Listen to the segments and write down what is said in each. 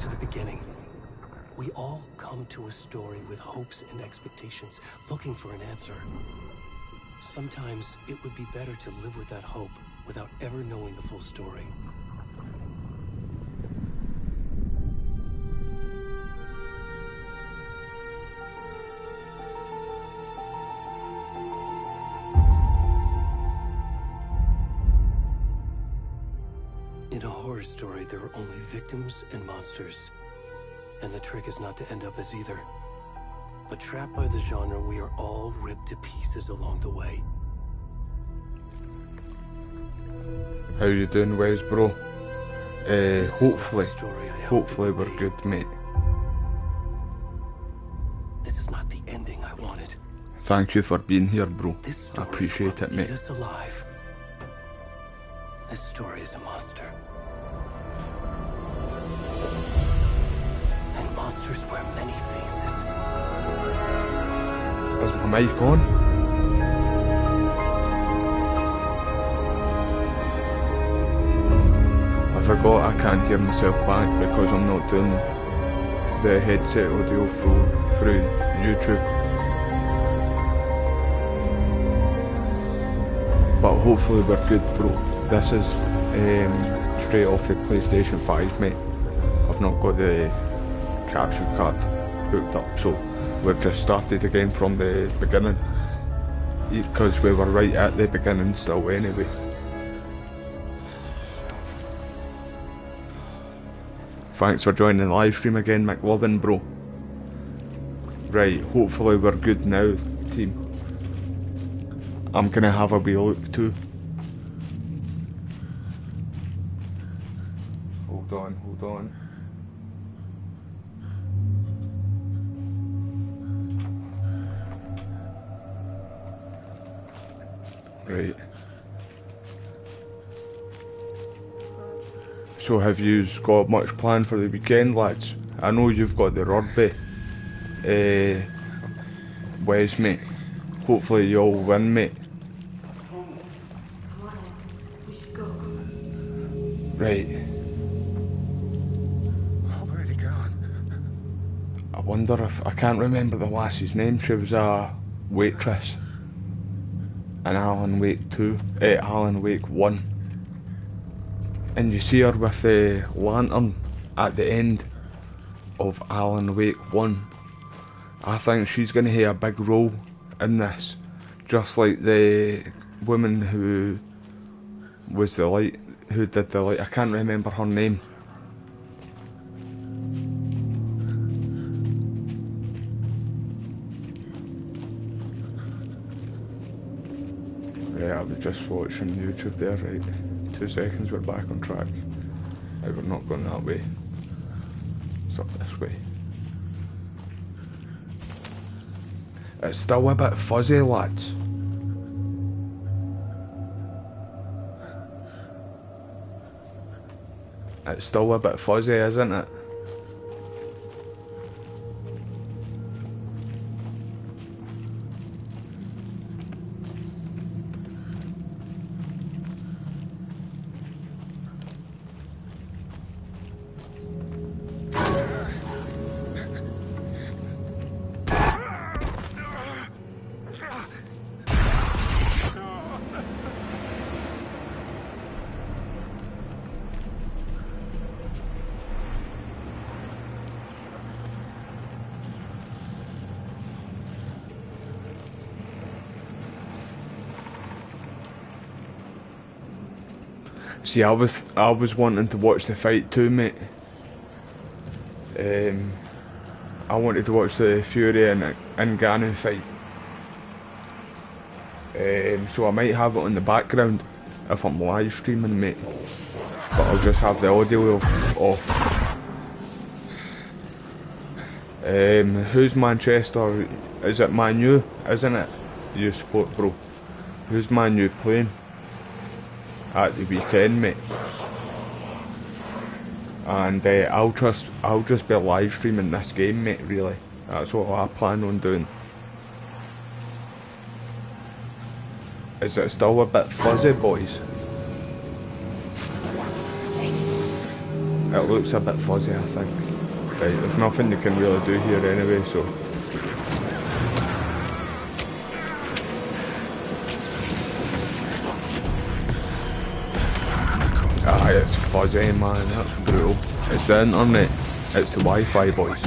to the beginning. We all come to a story with hopes and expectations, looking for an answer. Sometimes it would be better to live with that hope without ever knowing the full story. In a horror story, there are only victims and monsters. And the trick is not to end up as either. But trapped by the genre, we are all ripped to pieces along the way. How you doing, Wes, bro? Hopefully we're good, mate. This is not the ending I wanted. Thank you for being here, bro. I appreciate it, mate. Eat us alive. This story is a monster. And monsters wear many faces. Is my mic on? I forgot I can't hear myself back because I'm not doing the headset audio through YouTube. But hopefully we're good, bro. This is straight off the PlayStation 5, mate. I've not got the capture card hooked up, so we've just started again from the beginning. Because we were right at the beginning still anyway. Thanks for joining the live stream again, McLovin, bro. Right, hopefully we're good now, team. I'm gonna have a wee look too. Hold on. Right. So have you got much planned for the weekend, lads? I know you've got the rugby. Wes, mate. Hopefully you all win, mate. Right. Where'd he gone? I wonder if... I can't remember the lassie's name. She was a waitress in Alan Wake 2. Alan Wake 1. And you see her with the lantern at the end of Alan Wake 1. I think she's going to have a big role in this. Just like the woman who was the light, who did the light. I can't remember her name. Yeah, I was just watching YouTube there, right? 2 seconds, we're back on track. Right, we're not going that way. It's up this way. It's still a bit fuzzy, lads. It's still a bit fuzzy, isn't it? See, I was wanting to watch the fight too, mate. I wanted to watch the Fury and Ngannou fight. So I might have it on the background if I'm live streaming, mate. But I'll just have the audio off. Who's Manchester? Is it Man U? Isn't it? You support, bro. Who's Man U playing at the weekend, mate? And I'll just be live streaming this game, mate. Really, that's what I plan on doing. Is it still a bit fuzzy, boys? It looks a bit fuzzy, I think. Right, there's nothing you can really do here anyway, so... Aye, it's fuzzy, man, that's brutal. It's the internet, it's the Wi-Fi, boys.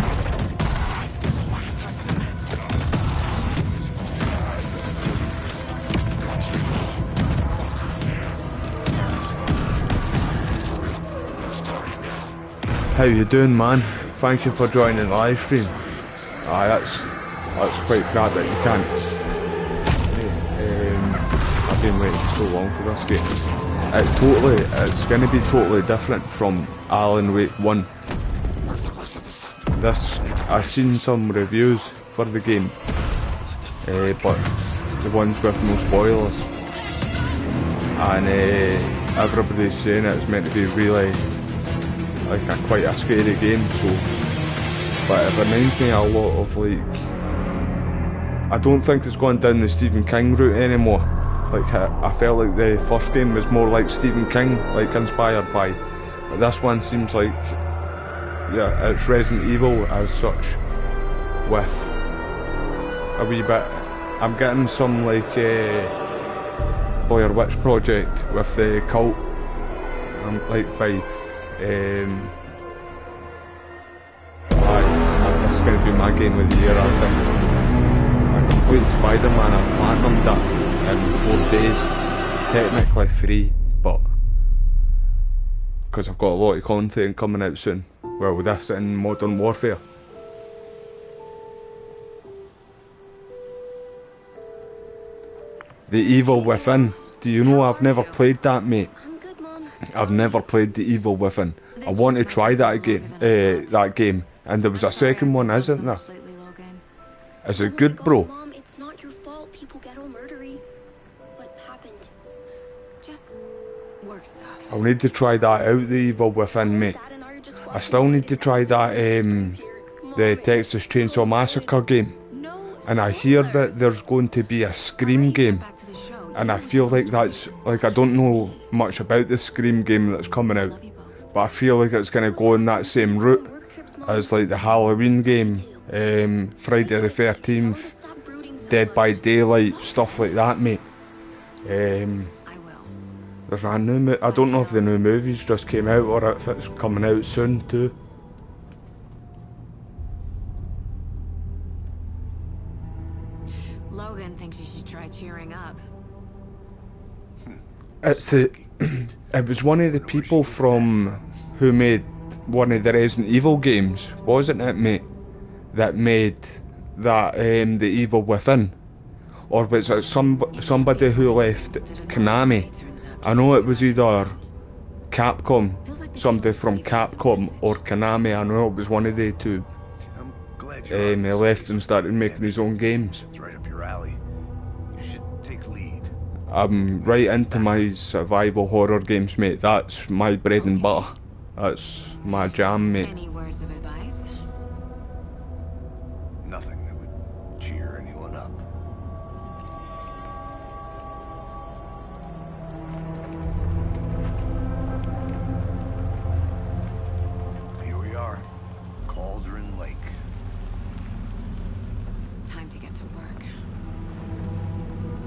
How you doing, man? Thank you for joining the live stream. Aye, that's quite crap that you can't. I've been waiting so long for this game. It's going to be totally different from Alan Wake 1. I've seen some reviews for the game, but the ones with no spoilers, and everybody's saying it's meant to be really like quite a scary game. So, but it reminds me a lot of, like, I don't think it's going down the Stephen King route anymore. Like, I felt like the first game was more like Stephen King, like inspired by, but this one seems like, yeah, it's Resident Evil as such, with a wee bit. I'm getting some like Blair Witch Project with the cult. I'm like 5. This is going to be my game of the year, I think. I completed Spider-Man, I platinumed that in 4 days. Technically free, but because I've got a lot of content coming out soon. Well, with this and Modern Warfare. The Evil Within. Do you know I've never played that, mate? I've never played The Evil Within. I want to try that again, that game. And there was a second one, isn't there? Is it good, bro? Mom, it's not your fault. People get all murdery. What happened? Just work stuff. I'll need to try that out, The Evil Within, mate. I still need to try that, the Texas Chainsaw Massacre game. And I hear that there's going to be a Scream game. And I feel like that's, like, I don't know much about the Scream game that's coming out, but I feel like it's going to go in that same route as like the Halloween game, Friday the 13th, Dead by Daylight, stuff like that, mate. There's a new, I don't know if the new movies just came out or if it's coming out soon too. Logan thinks you should try cheering up. It was one of the people from who made one of the Resident Evil games, wasn't it, mate? That made that The Evil Within, or was it somebody who left Konami? I know it was either Capcom, somebody from Capcom, or Konami. I know it was one of the two. He left and started making his own games. It's right up your alley. You should take lead. I'm right into my survival horror games, mate. That's my bread and butter. That's my jam, mate. Any words of advice? Nothing that would cheer anyone up. Here we are. Cauldron Lake. Time to get to work.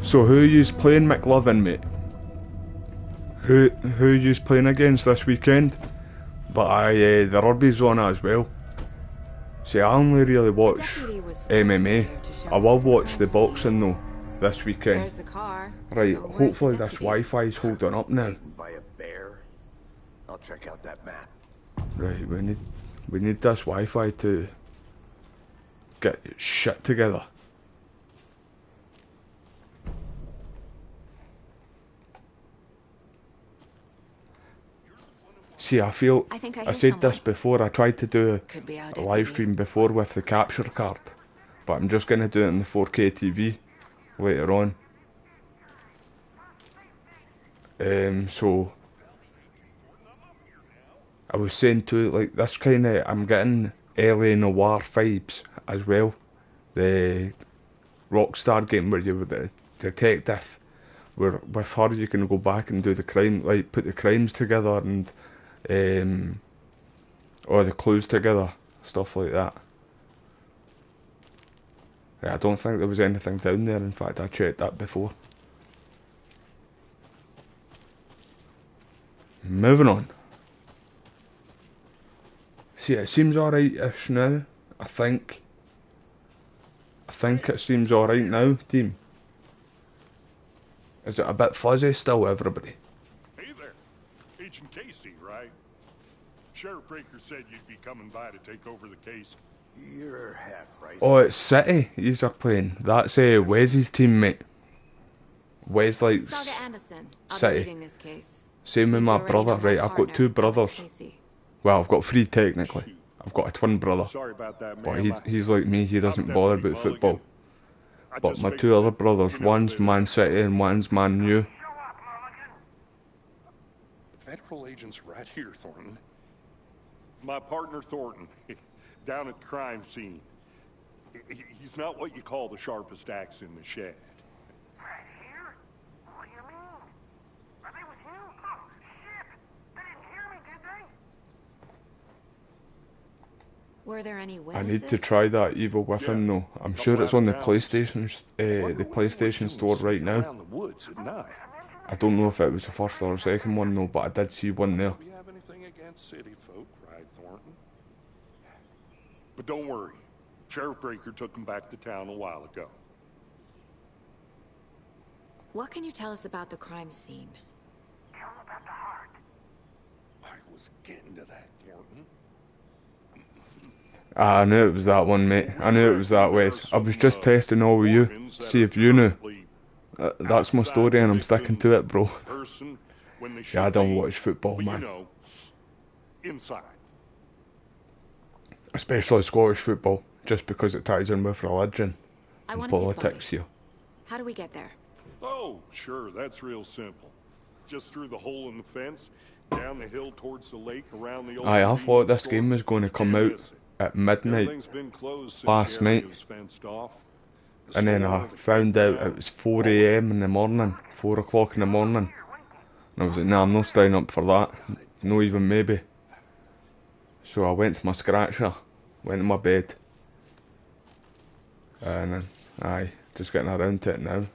So who you's playing, McLovin, mate? Who you's playing against this weekend? But the rugby's on as well. See, I only really watch MMA. I will watch the boxing though this weekend. There's the car. Right, So where's hopefully the this deputy? Wi-Fi's holding up now. Eaten by a bear? I'll check out that map. Right, we need this Wi-Fi to get shit together. See, I feel, I think I I hear said this someone. before, I tried to do Could be our a deputy. live stream before with the capture card, but I'm just going to do it in the 4K TV later on. So, I was saying too, like, this kind of, I'm getting LA Noire vibes as well. The Rockstar game where you were the detective, where with her you can go back and do the crime, like put the crimes together and Or the clues together, stuff like that. Yeah, I don't think there was anything down there. In fact, I checked that before. Moving on. See, it seems alright-ish now. I think it seems alright now, team. Is it a bit fuzzy still, everybody? Hey there. Agent Casey, right? Sheriff Breaker said you'd be coming by to take over the case. You're half right. Oh, it's City he's are playing. That's Wes's teammate. Wes likes Saga Anderson. I'll be City. leading this case. Same with Seems my you already know brother, my right? I've got two partner, Alex brothers. Casey. Well, I've got three technically. I've got a twin brother. Sorry about that, But ma'am. he's like me, he doesn't bother about football. I But just my figured two other that, brothers, you know, one's that- Man City and one's Man U. Federal agents right here, Thornton. My partner, Thornton, down at the crime scene. He's not what you call the sharpest axe in the shed. Right here? What do you mean? Are they with you? Oh, shit! They didn't hear me, did they? Were there any I witnesses? need to try that Evil Within though. I'm sure it's on the PlayStation, the Wonder what PlayStation they were store doing right now. around the woods at night. I don't know if it was the first or the second one though, but I did see one there. Do you have anything against city folk, right, Thornton? But don't worry. Sheriff Breaker took him back to town a while ago. What can you tell us about the crime scene? Tell them about the heart. I was getting to that, Thornton. I knew it was that one, mate. I knew it was that, Wes. I was just testing all with you, see if you knew. That's my story and I'm sticking to it, bro. Yeah, I don't watch football, man. Inside. Especially Scottish football, just because it ties in with religion I and want to see the politics body. here. How do we get there? Oh, sure, that's real simple. Just through the hole in the fence, down the hill towards the lake, around the old Aye, I thought convenience this store. game was going to come Can't out miss it. at midnight, Everything's been closed since last the area night. was fenced off. The and then store, I the found out campground, it was 4 AM in the morning, 4 o'clock in the morning. And I was like, nah, I'm not staying up for that, no even maybe. So I went to my scratcher, went to my bed. And then, aye, just getting around to it now.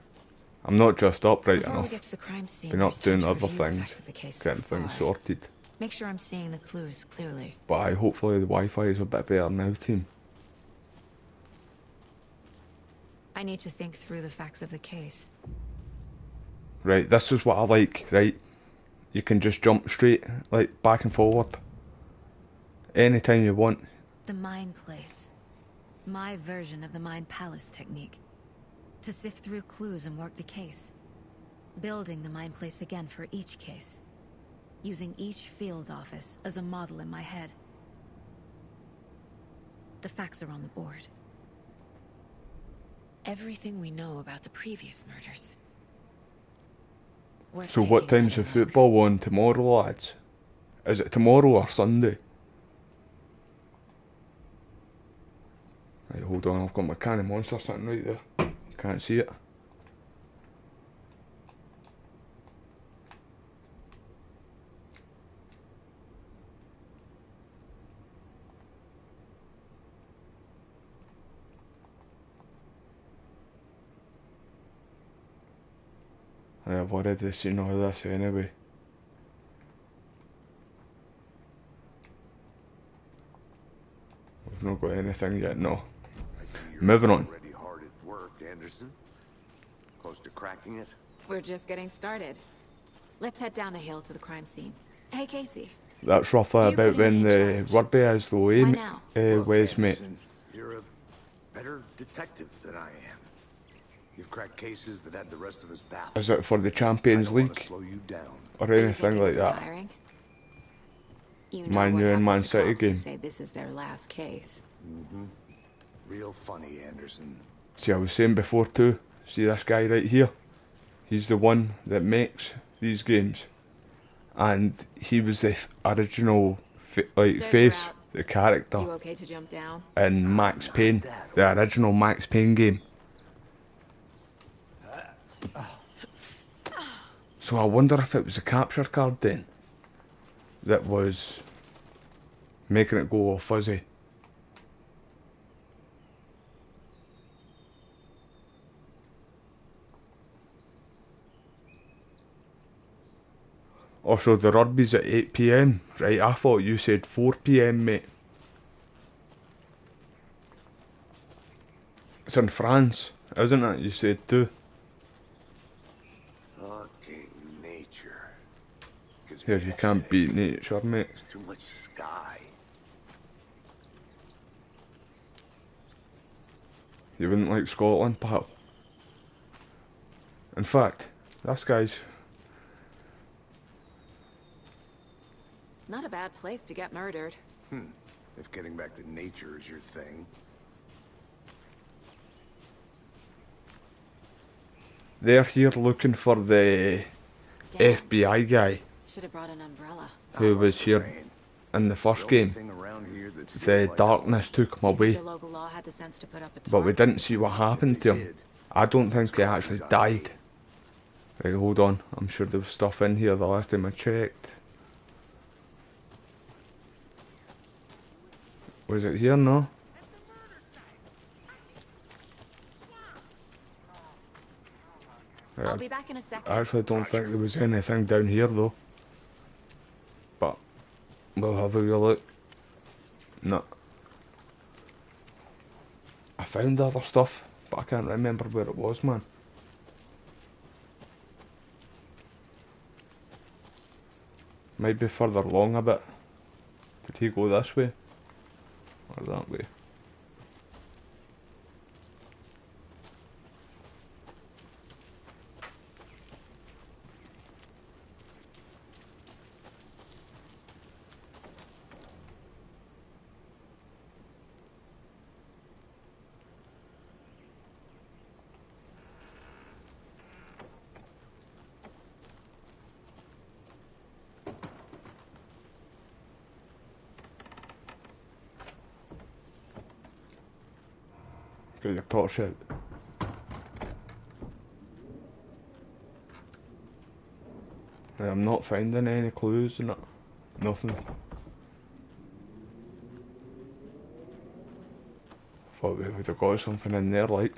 I'm not just up right Before we enough, get to the crime scene, been up there's time doing to other review the things, facts of the case so getting things far. sorted. Make sure I'm seeing the clues clearly. But aye, hopefully the Wi-Fi is a bit better now, team. I need to think through the facts of the case. Right, this is what I like, right? You can just jump straight, like, back and forward. Anytime you want. The Mind Place. My version of the Mind Palace technique. To sift through clues and work the case. Building the Mind Place again for each case. Using each field office as a model in my head. The facts are on the board. Everything we know about the previous murders. Worth So what taking time's the another look. football on tomorrow, lads? Is it tomorrow or Sunday? Right, hold on, I've got my can of Monster sitting right there. Can't see it. I've already seen all this anyway. We've not got anything yet, no. I see you're Moving on. already hard at work, Anderson. Close to cracking it? We're just getting started. Let's head down the hill to the crime scene. Hey, Casey. That's roughly You about putting when me in the charge? rugby is though, eh, Why now? Wes, mate? Anderson, you're a better detective than I am. You've cracked cases that had the rest of us baffled. Is it for the I Champions don't want League to slow you down. or Are you anything thinking like of that? retiring? You know Man what U and happens Man to City cops who game. say this is their last case. Real funny, Anderson. See, I was saying before too, see this guy right here? He's the one that makes these games. And he was the original Stairs are face, out. the character You okay to jump down? in Max Payne, the original Max Payne game. So I wonder if it was a capture card then that was making it go all fuzzy. Also, the rugby's at 8 PM. Right, I thought you said 4 PM, mate. It's in France, isn't it? You said too. Fucking nature. Gives Here, me you a can't headache. beat nature, mate. Too much sky. You wouldn't like Scotland, pal. In fact, this guy's... Not a bad place to get murdered. If getting back to nature is your thing. They're here looking for the Damn. FBI guy Should have brought an umbrella. who was here in the first game. The darkness took him You think away, the local law had the sense to put up a but we tarp? didn't see what happened to him. I don't think he actually died. Right, hold on. I'm sure there was stuff in here the last time I checked. Was it here? No. I'll be back in a second. I actually don't think there was anything down here though. But we'll have a wee look. No. I found other stuff, but I can't remember where it was, man. Might be further along a bit. Did he go this way? Or that way? Get your torch out. I'm not finding any clues in it. Nothing. Thought we would have got something in there, like.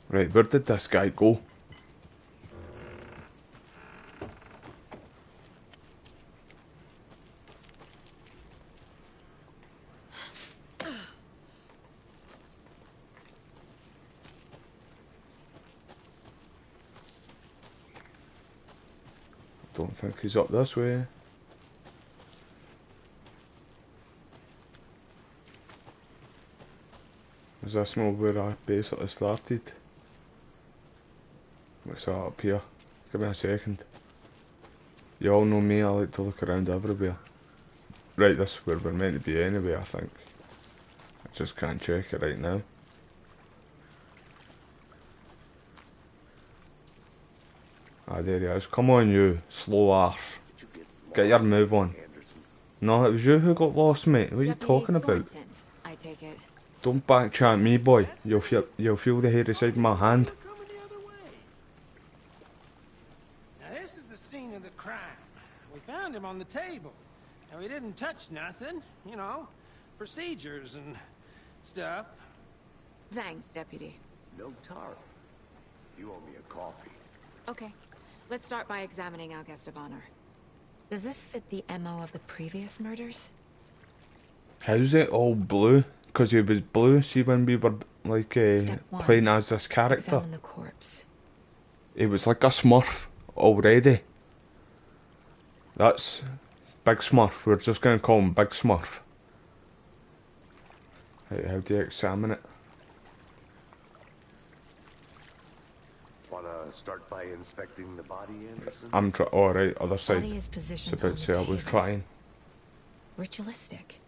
Right, where did this guy go? Don't think he's up this way. Is this not where I basically started? What's that up here? Give me a second. You all know me, I like to look around everywhere. Right, this is where we're meant to be anyway, I think. I just can't check it right now. Ah, there he is. Come on, you slow arse. Get your move on. No, it was you who got lost, mate. What are you talking about? Thornton, I take it. Don't backchat me, boy. You'll feel the hairy side of my hand. Now this is the scene of the crime. We found him on the table. And we didn't touch nothing, you know, procedures and stuff. Thanks, Deputy. No tarp. You owe me a coffee. Okay, let's start by examining our guest of honor. Does this fit the MO of the previous murders? How's it all blue? Because he was blue, see when we were like Step one, playing as this character. Examine the corpse. He was like a smurf already. That's Big Smurf. We're just gonna call him Big Smurf. Right, how do you examine it? Wanna start by inspecting the body, Anderson? I'm trying. Oh, right, other side. Body is It's positioned about on to the say I was table. trying. Ritualistic.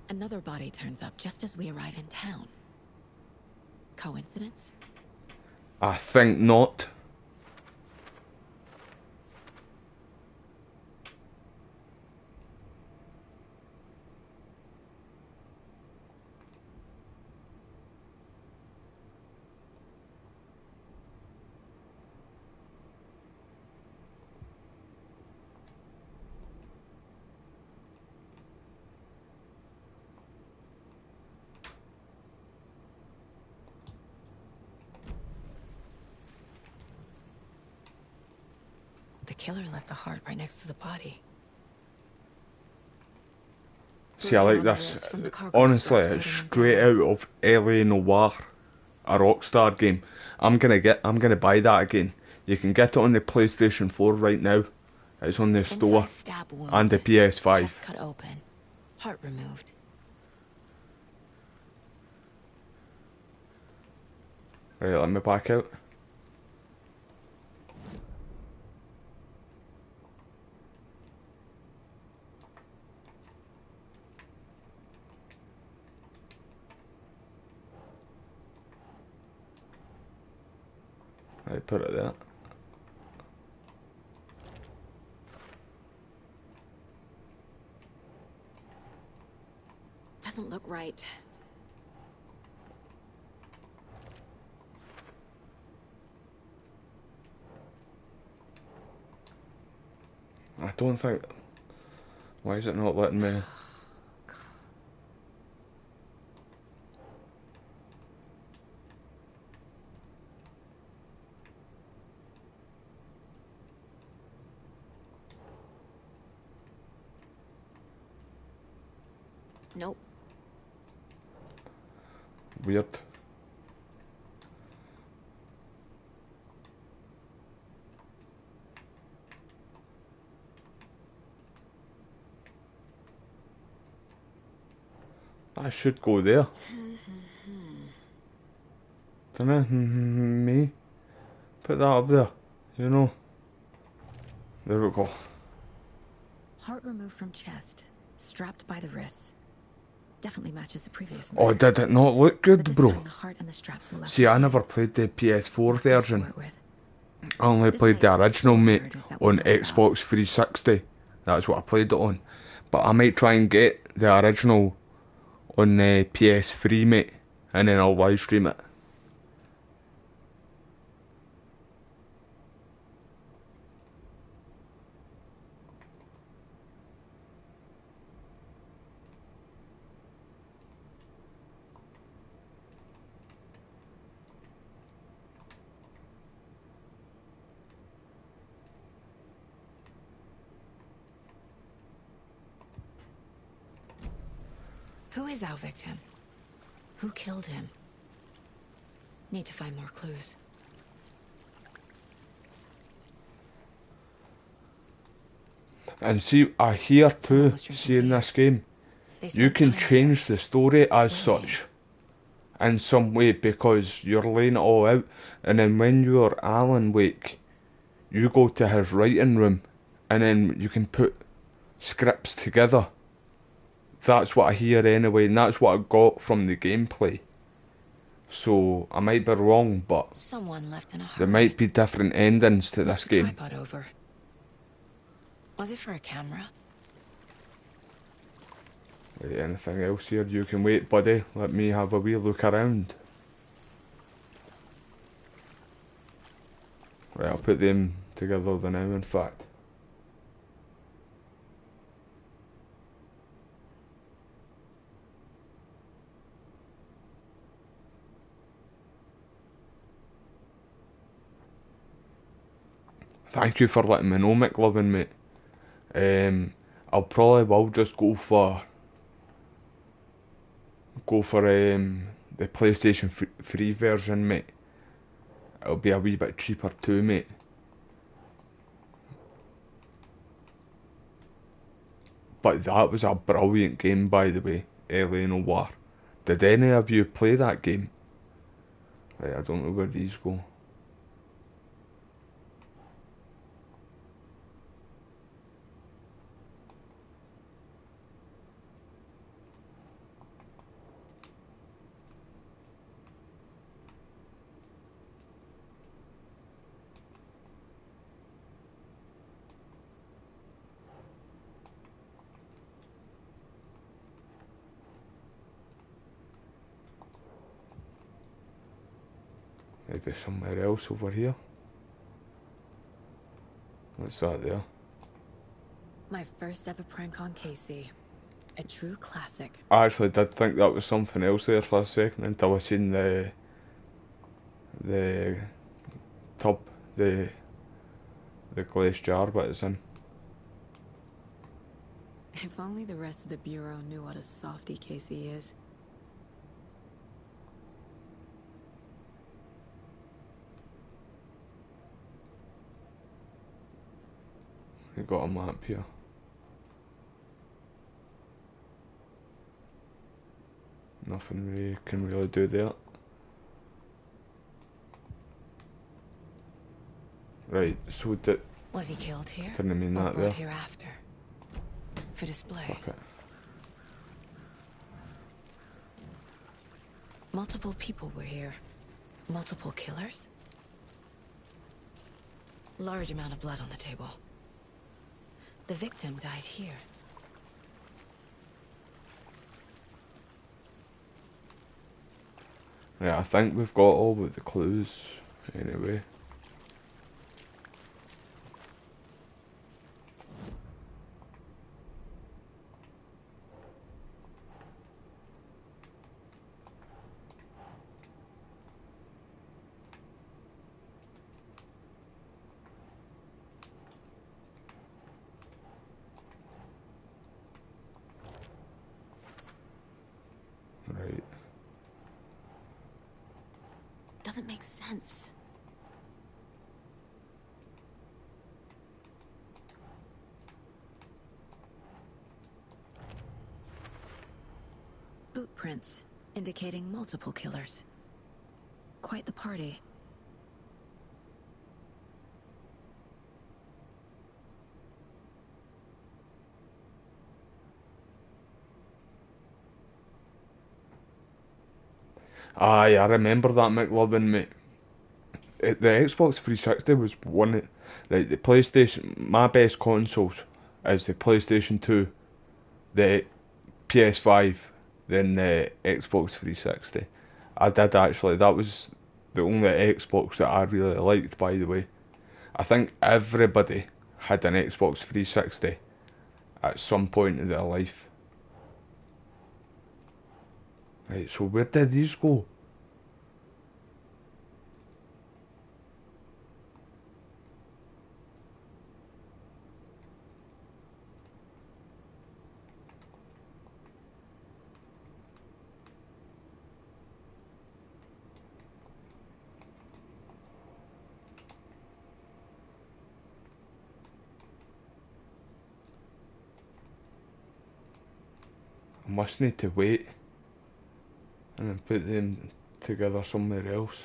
Another body turns up just as we arrive in town. Coincidence? I think not. The killer left the heart right next to the body. See, I like this. Honestly, it's straight out of LA Noire, a Rockstar game. I'm gonna buy that again. You can get it on the PlayStation 4 right now. It's on the store and the PS5. Chest cut open, heart removed. Right, let me back out. Right, put it there. Doesn't look right. I don't think. Why is it not letting me? Nope. Weird. I should go there. Dunno, me. Put that up there, you know. There we go. Heart removed from chest, strapped by the wrists. Definitely matches the previous Oh, murder. did it not look good, But this bro? time the heart and the straps were left See, I behind. never played the PS4 Nothing to version. work with. I only This played the makes original, 4 mate, murders that we on know about. Xbox 360. That's what I played it on. But I might try and get the original on the PS3, mate, and then I'll live stream it. Who is our victim? Who killed him? Need to find more clues. And see, I hear too, Someone was drinking see in beer. this game, They you spent can time change here. the story as Waiting. such in some way because you're laying it all out, and then when you're Alan Wake, you go to his writing room and then you can put scripts together. That's what I hear anyway, and that's what I got from the gameplay. So I might be wrong, but Someone left in a hurry. there might be different endings to Knocked this the game. tripod over. Was it for a camera? Right, anything else here? You can wait, buddy. Let me have a wee look around. Right, I'll put them together now, in fact. Thank you for letting me know, McLovin, mate. I'll probably will just go for the PlayStation 3 version, mate. it'll be a wee bit cheaper too, mate. But that was a brilliant game, by the way, LA Noire. Did any of you play that game? Right, I don't know where these go. Maybe somewhere else over here. What's that there? My first ever prank on Casey. A true classic. I actually did think that was something else there for a second until I seen the tub, the glass jar what it's in. If only the rest of the Bureau knew what a softie Casey is. You got a map here. Nothing we can really do there. Right, so Was he killed here? didn't mean or that brought there. here after? For display. Fuck it. Multiple people were here. Multiple killers? Large amount of blood on the table. The victim died here. Yeah, I think we've got all of the clues anyway. Right. Doesn't make sense. Boot prints indicating multiple killers. Quite the party. Aye, I remember that McLovin, mate. The Xbox 360 was one. Right, the PlayStation. My best consoles is the PlayStation 2, the PS5, then the Xbox 360. I did actually. That was the only Xbox that I really liked, by the way. I think everybody had an Xbox 360 at some point in their life. Right, so where did these go? I must need to wait and then put them together somewhere else.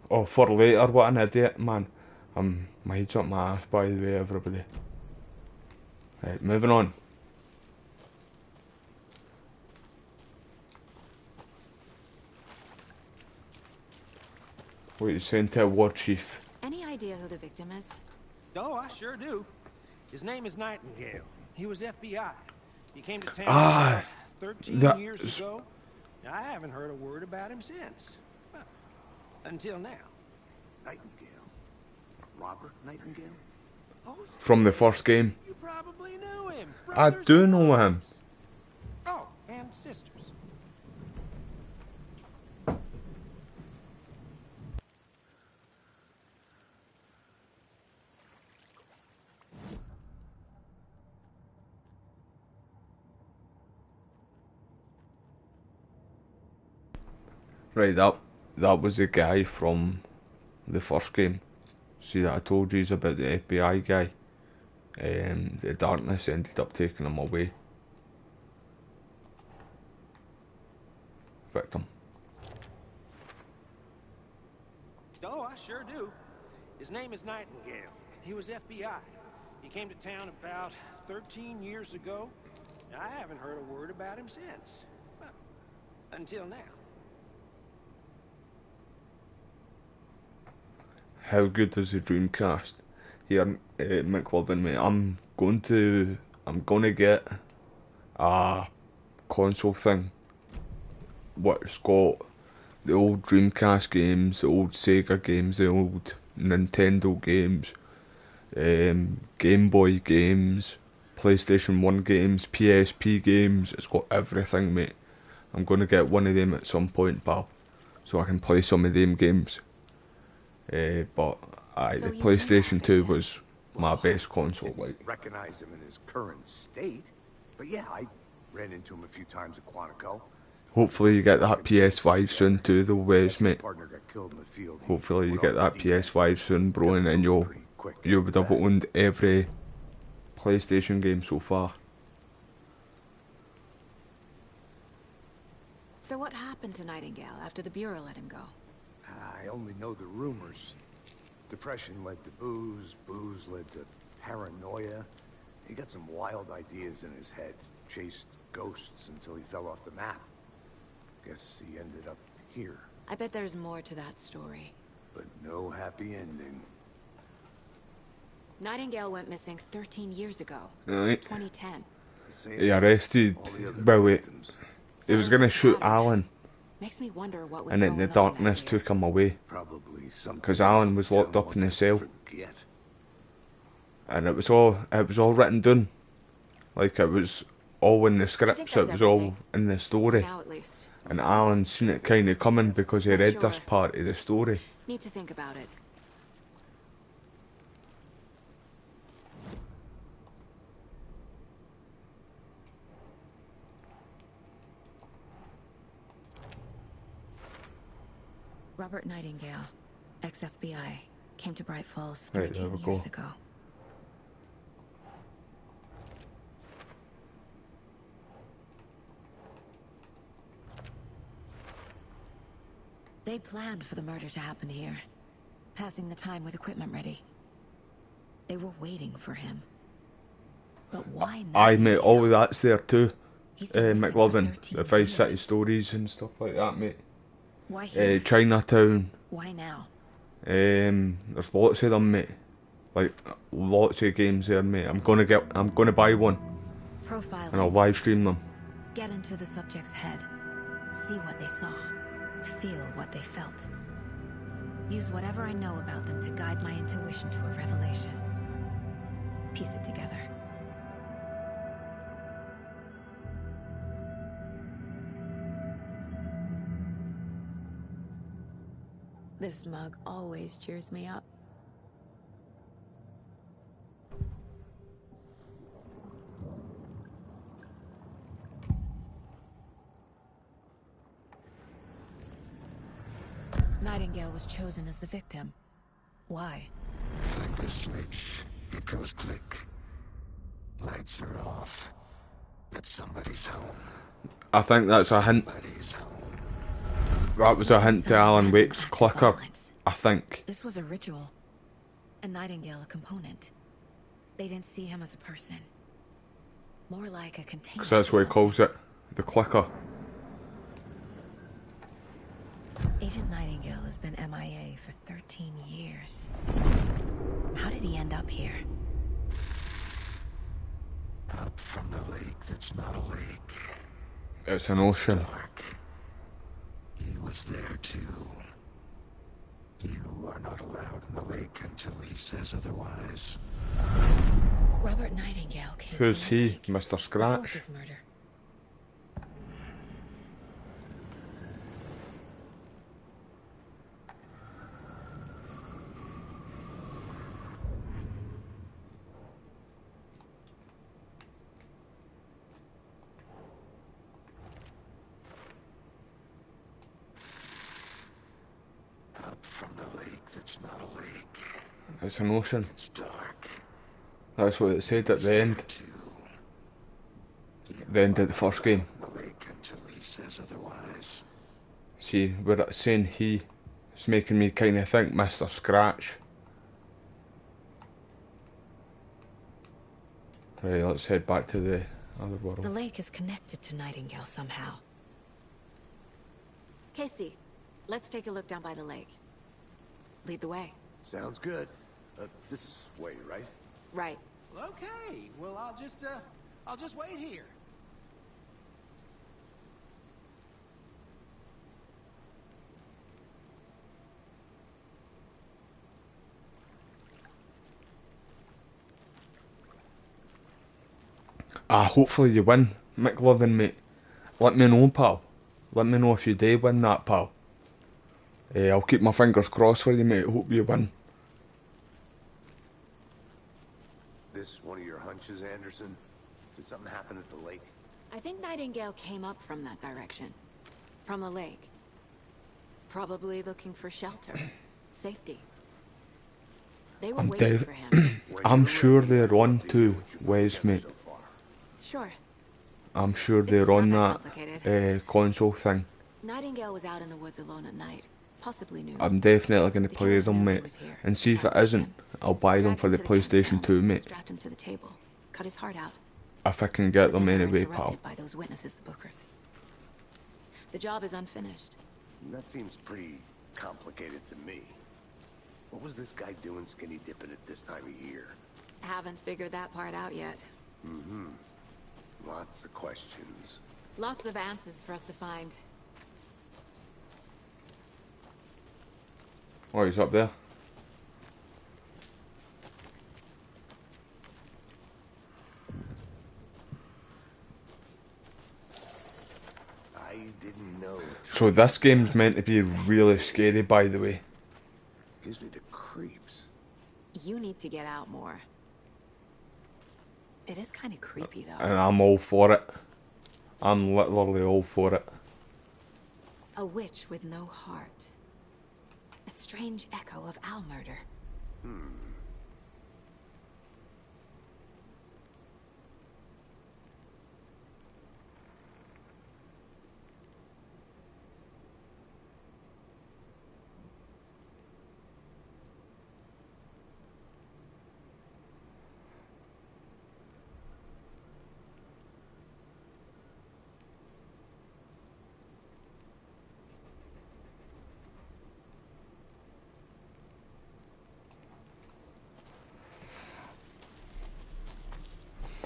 Oh, for later, what an idiot, man. My head's up my ass, by the way, everybody. Right, moving on. What are you saying to a war chief? Any idea who the victim is? Oh, I sure do. His name is Nightingale. He was FBI. He came to town about 13 years ago. I haven't heard a word about him since. Well, until now. Nightingale? Robert Nightingale? Oh, From the first game. you probably knew him. I Brothers do in know him. arms. Oh, and sisters. Right, that was the guy from the first game. See that I told you about the FBI guy. The darkness ended up taking him away. Victim. Oh, I sure do. His name is Nightingale. He was FBI. He came to town about 13 years ago. I haven't heard a word about him since. Well, until now. How good is the Dreamcast? Here, McLovin, mate. I'm gonna get a console thing. What's got the old Dreamcast games, the old Sega games, the old Nintendo games, Game Boy games, PlayStation 1 games, PSP games. It's got everything, mate. I'm gonna get one of them at some point, pal, so I can play some of them games. But So the you PlayStation have 2 it, was my best console. Like, Recognize him in his current state, but yeah, I ran into him a few times at Quantico. hopefully you get that PS5 soon too, though, Wes, mate. Partner got killed in the field. He Hopefully you went get off that the deep end. PS5 soon, bro, and then you would have owned every PlayStation game so far. So what happened to Nightingale after the Bureau let him go? I only know the rumors. Depression led to booze, booze led to paranoia. He got some wild ideas in his head, chased ghosts until he fell off the map. Guess he ended up here. I bet there's more to that story. But no happy ending. Nightingale went missing 13 years ago. Right. 2010. He arrested, well, wait, he was gonna shoot Alan, Makes me wonder what was and then going the on that darkness year. took him away. Probably something Because Alan was locked up in a cell. And it was all written down. Like, it was all in the scripts, it was all in the For story. now, at least. And Alan seen it kind of coming because he Not read this sure. part of the story. Need to think about it. Robert Nightingale, ex-FBI, came to Bright Falls Right, there 13 we years go. ago. They planned for the murder to happen here, passing the time with equipment ready. They were waiting for him. But why I mate, all Nightingale? of that's there too. He's been missing for McLovin, 13 the Vice City years. stories and stuff like that, mate. Why here? Chinatown. Why now? There's lots of them, mate. Like, lots of games there, mate. I'm gonna buy one, and I'll Profiling. live stream them. Get into the subject's head. See what they saw. Feel what they felt. Use whatever I know about them to guide my intuition to a revelation. Piece it together. This mug always cheers me up. Nightingale was chosen as the victim. Why? Flick the switch. It goes click. Lights are off. But somebody's home. I think that's a hint. Somebody's home. That was a hint to Alan Wake's clicker. I think. This was a ritual. A Nightingale a component. They didn't see him as a person. More like a container. Because that's what he calls it. The clicker. Agent Nightingale has been MIA for 13 years. How did he end up here? Up from the lake that's not a lake. It's an ocean. Dark. He was there too. You are not allowed in the lake until he says otherwise. Robert Nightingale came Who's from the he? lake Mr. before Scratch? his murder. It's not a lake. It's an ocean. It's dark. That's what it said at the end. The end of the first game. The lake until he says otherwise. See, where it's saying he, it's making me kind of think Mr. Scratch. Right, let's head back to the other world. The lake is connected to Nightingale somehow. Casey, let's take a look down by the lake. Lead the way. Sounds good. This way, right? Right. Okay, well, I'll just wait here. Hopefully you win, McLovin, mate. Let me know, pal. Let me know if you do win that, pal. I'll keep my fingers crossed for you, mate. Hope you win. This one of your hunches, Anderson? Did something happen at the lake? I think Nightingale came up from that direction. From the lake. Probably looking for shelter. Safety. They were waiting for him. I'm sure they're on to Wes, mate. Sure. I'm sure they're on that console thing. Nightingale was out in the woods alone at night. Possibly knew. I'm definitely going to play them, mate. And see if it isn't, I'll buy them for the PlayStation 2, mate. Strapped him to the table. Cut his heart out. If I can get them anyway, pal. By those witnesses, the Bookers. The job is unfinished. That seems pretty complicated to me. What was this guy doing skinny dipping at this time of year? Haven't figured that part out yet. Mm-hmm. Lots of questions. Lots of answers for us to find. Oh, he's up there. I didn't know. So this game's meant to be really scary, by the way. Gives me the creeps. You need to get out more. It is kind of creepy, though. And I'm all for it. I'm literally all for it. A witch with no heart. A strange echo of Al murder.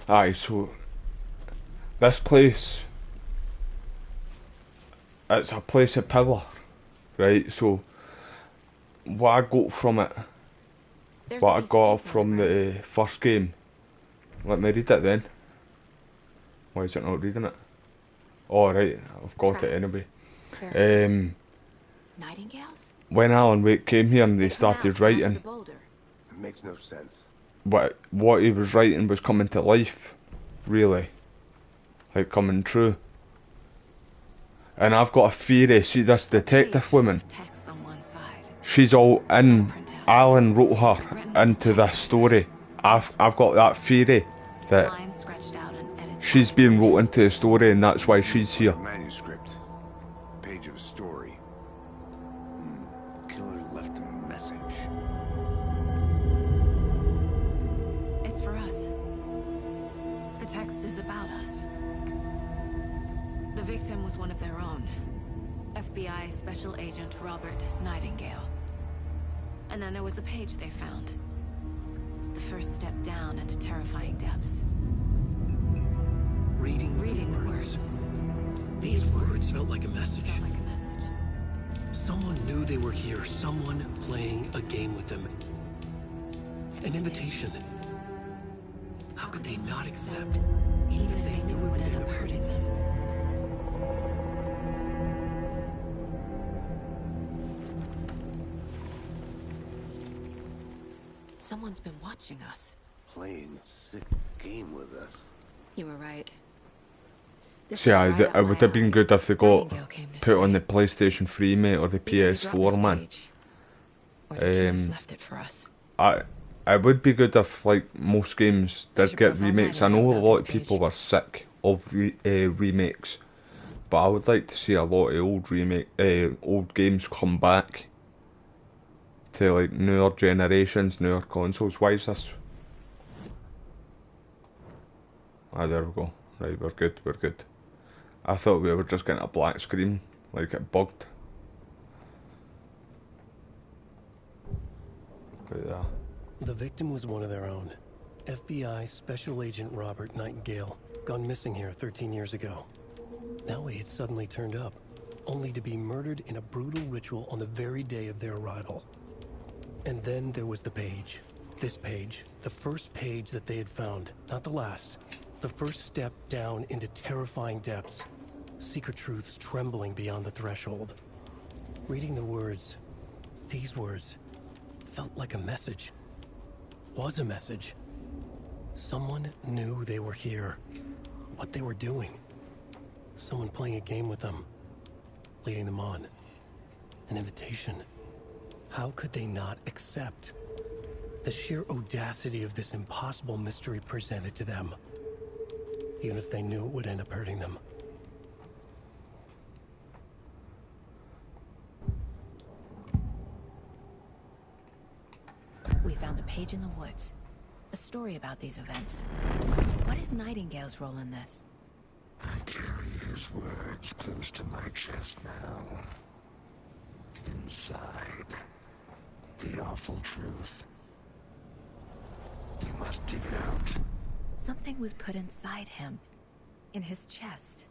Aye, so this place, it's a place of power, right? So what I got from it, what I got from the first game, let me read it then. Why is it not reading it? Oh right, I've got it anyway. Nightingales? When Alan Wake came here and they started writing, It makes no sense. what he was writing was coming to life, really, like coming true. And I've got a theory. See this detective woman, she's all in. Alan wrote her into this story. I've got that theory that she's being wrote into the story, and that's why she's here. Manuscript. Page of a story. The killer left a message. It's for us. The text is about us. The victim was one of their own. FBI Special Agent Robert Nightingale. And then there was the page they found. The first step down into terrifying depths. Reading the words. These words felt like a message. Someone knew they were here. Someone playing a game with them. An invitation. How could they not accept, even if they knew it would end up hurting them? Someone's been watching us. Playing a sick game with us. You were right. See, it would have been good if they got put on the PlayStation 3, mate, or the PS4, man. Or the killers left it for us. It would be good if, like, most games did get remakes. I know a lot of people were sick of remakes, but I would like to see a lot of old games come back to, like, newer generations, newer consoles. Why is this? Ah, there we go. Right, we're good, we're good. I thought we were just getting a black screen, like it bugged. But yeah. The victim was one of their own. FBI Special Agent Robert Nightingale, gone missing here 13 years ago. Now he had suddenly turned up, only to be murdered in a brutal ritual on the very day of their arrival. And then there was the page. This page, the first page that they had found, not the last. The first step down into terrifying depths. Secret truths trembling beyond the threshold. Reading the words, these words, felt like a message. Was a message. Someone knew they were here, what they were doing. Someone playing a game with them, leading them on. An invitation. How could they not accept? The sheer audacity of this impossible mystery presented to them, even if they knew it would end up hurting them. We found a page in the woods. A story about these events. What is Nightingale's role in this? I carry his words close to my chest now. Inside, the awful truth. You must dig it out. Something was put inside him. In his chest.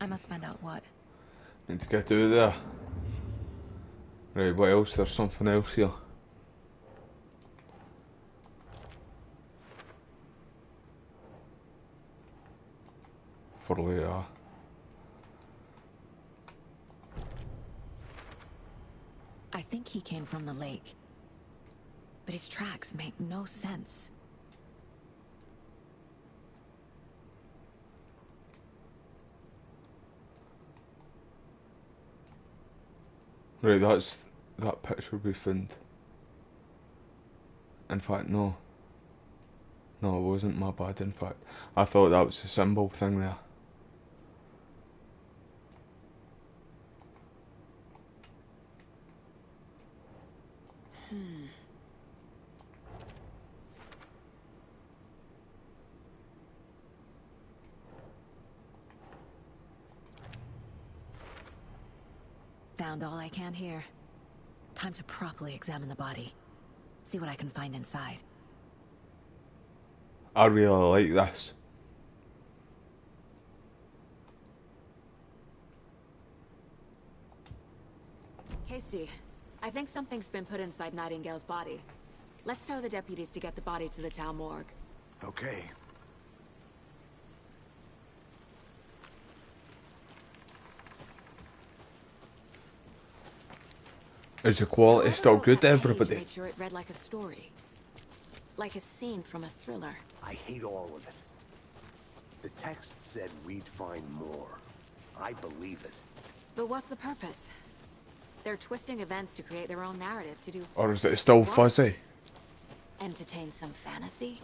I must find out what. Need to get out of there. Right, what else? There's something else here. For later. I think he came from the lake. But his tracks make no sense. Right, that picture we found. In fact, no. No, it wasn't, my bad, in fact. I thought that was the symbol thing there. Found all I can here. Time to properly examine the body. See what I can find inside. I really like this. Casey, I think something's been put inside Nightingale's body. Let's tell the deputies to get the body to the town morgue. Okay. Is the quality still good, everybody? Made sure it read like a story. Like a scene from a thriller. I hate all of it. The text said we'd find more. I believe it. But what's the purpose? They're twisting events to create their own narrative to do... Or is it still fuzzy? Entertain some fantasy?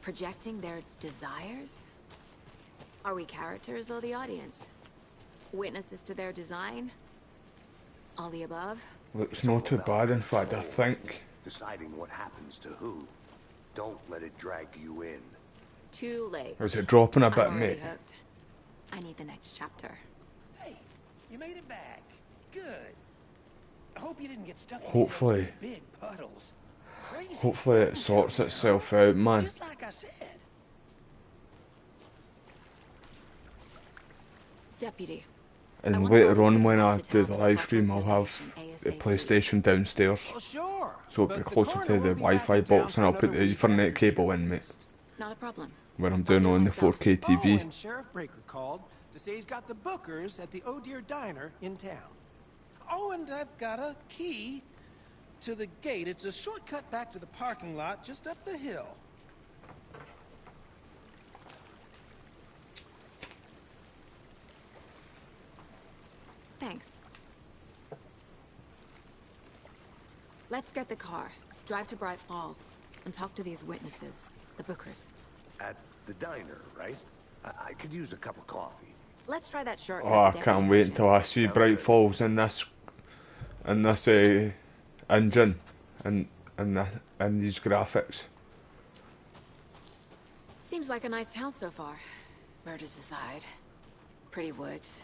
Projecting their desires? Are we characters or the audience? Witnesses to their design? All the above? Looks not too bad, in fact, I think. Deciding what happens to who. Don't let it drag you in. Too late. Or is it dropping a bit, I'm mate? hooked. I need the next chapter. Hey, you made it back. Good. I hope you didn't get stuck in Hopefully. those big puddles. Crazy. Hopefully it sorts itself out, man. Just like I said. Deputy. And later on, when I do the live stream, I'll have the PlayStation downstairs. Well, sure. So it'll be closer to the Wi-Fi box, and I'll put the Ethernet cable in, mate. Not a problem. When I'm doing on the 4K Oh, TV. and Sheriff Breaker called to say he's got the bookers at the Oh Dear Diner in town. Oh, and I've got a key to the gate. It's a shortcut back to the parking lot just up the hill. Thanks. Let's get the car, drive to Bright Falls, and talk to these witnesses, the Bookers. At the diner, right? I could use a cup of coffee. Let's try that shortcut. Oh, I can't wait until I see Bright Falls in this engine and these graphics. Seems like a nice town so far. Murders aside. Pretty woods.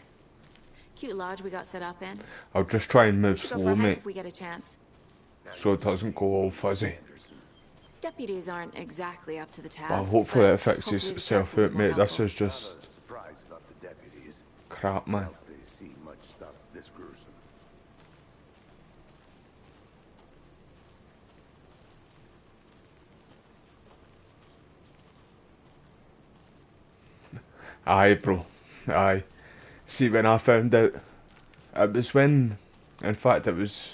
Cute lodge we got set up in. I'll just try and move slow, mate, if we get a chance. so it doesn't go all fuzzy. Deputies aren't exactly up to the task. Well, hopefully it fixes itself out, mate. This is just Surprise about the deputies. crap, man. They see much stuff this gruesome. Aye, bro. Aye. See, when I found out, it was when, in fact, it was,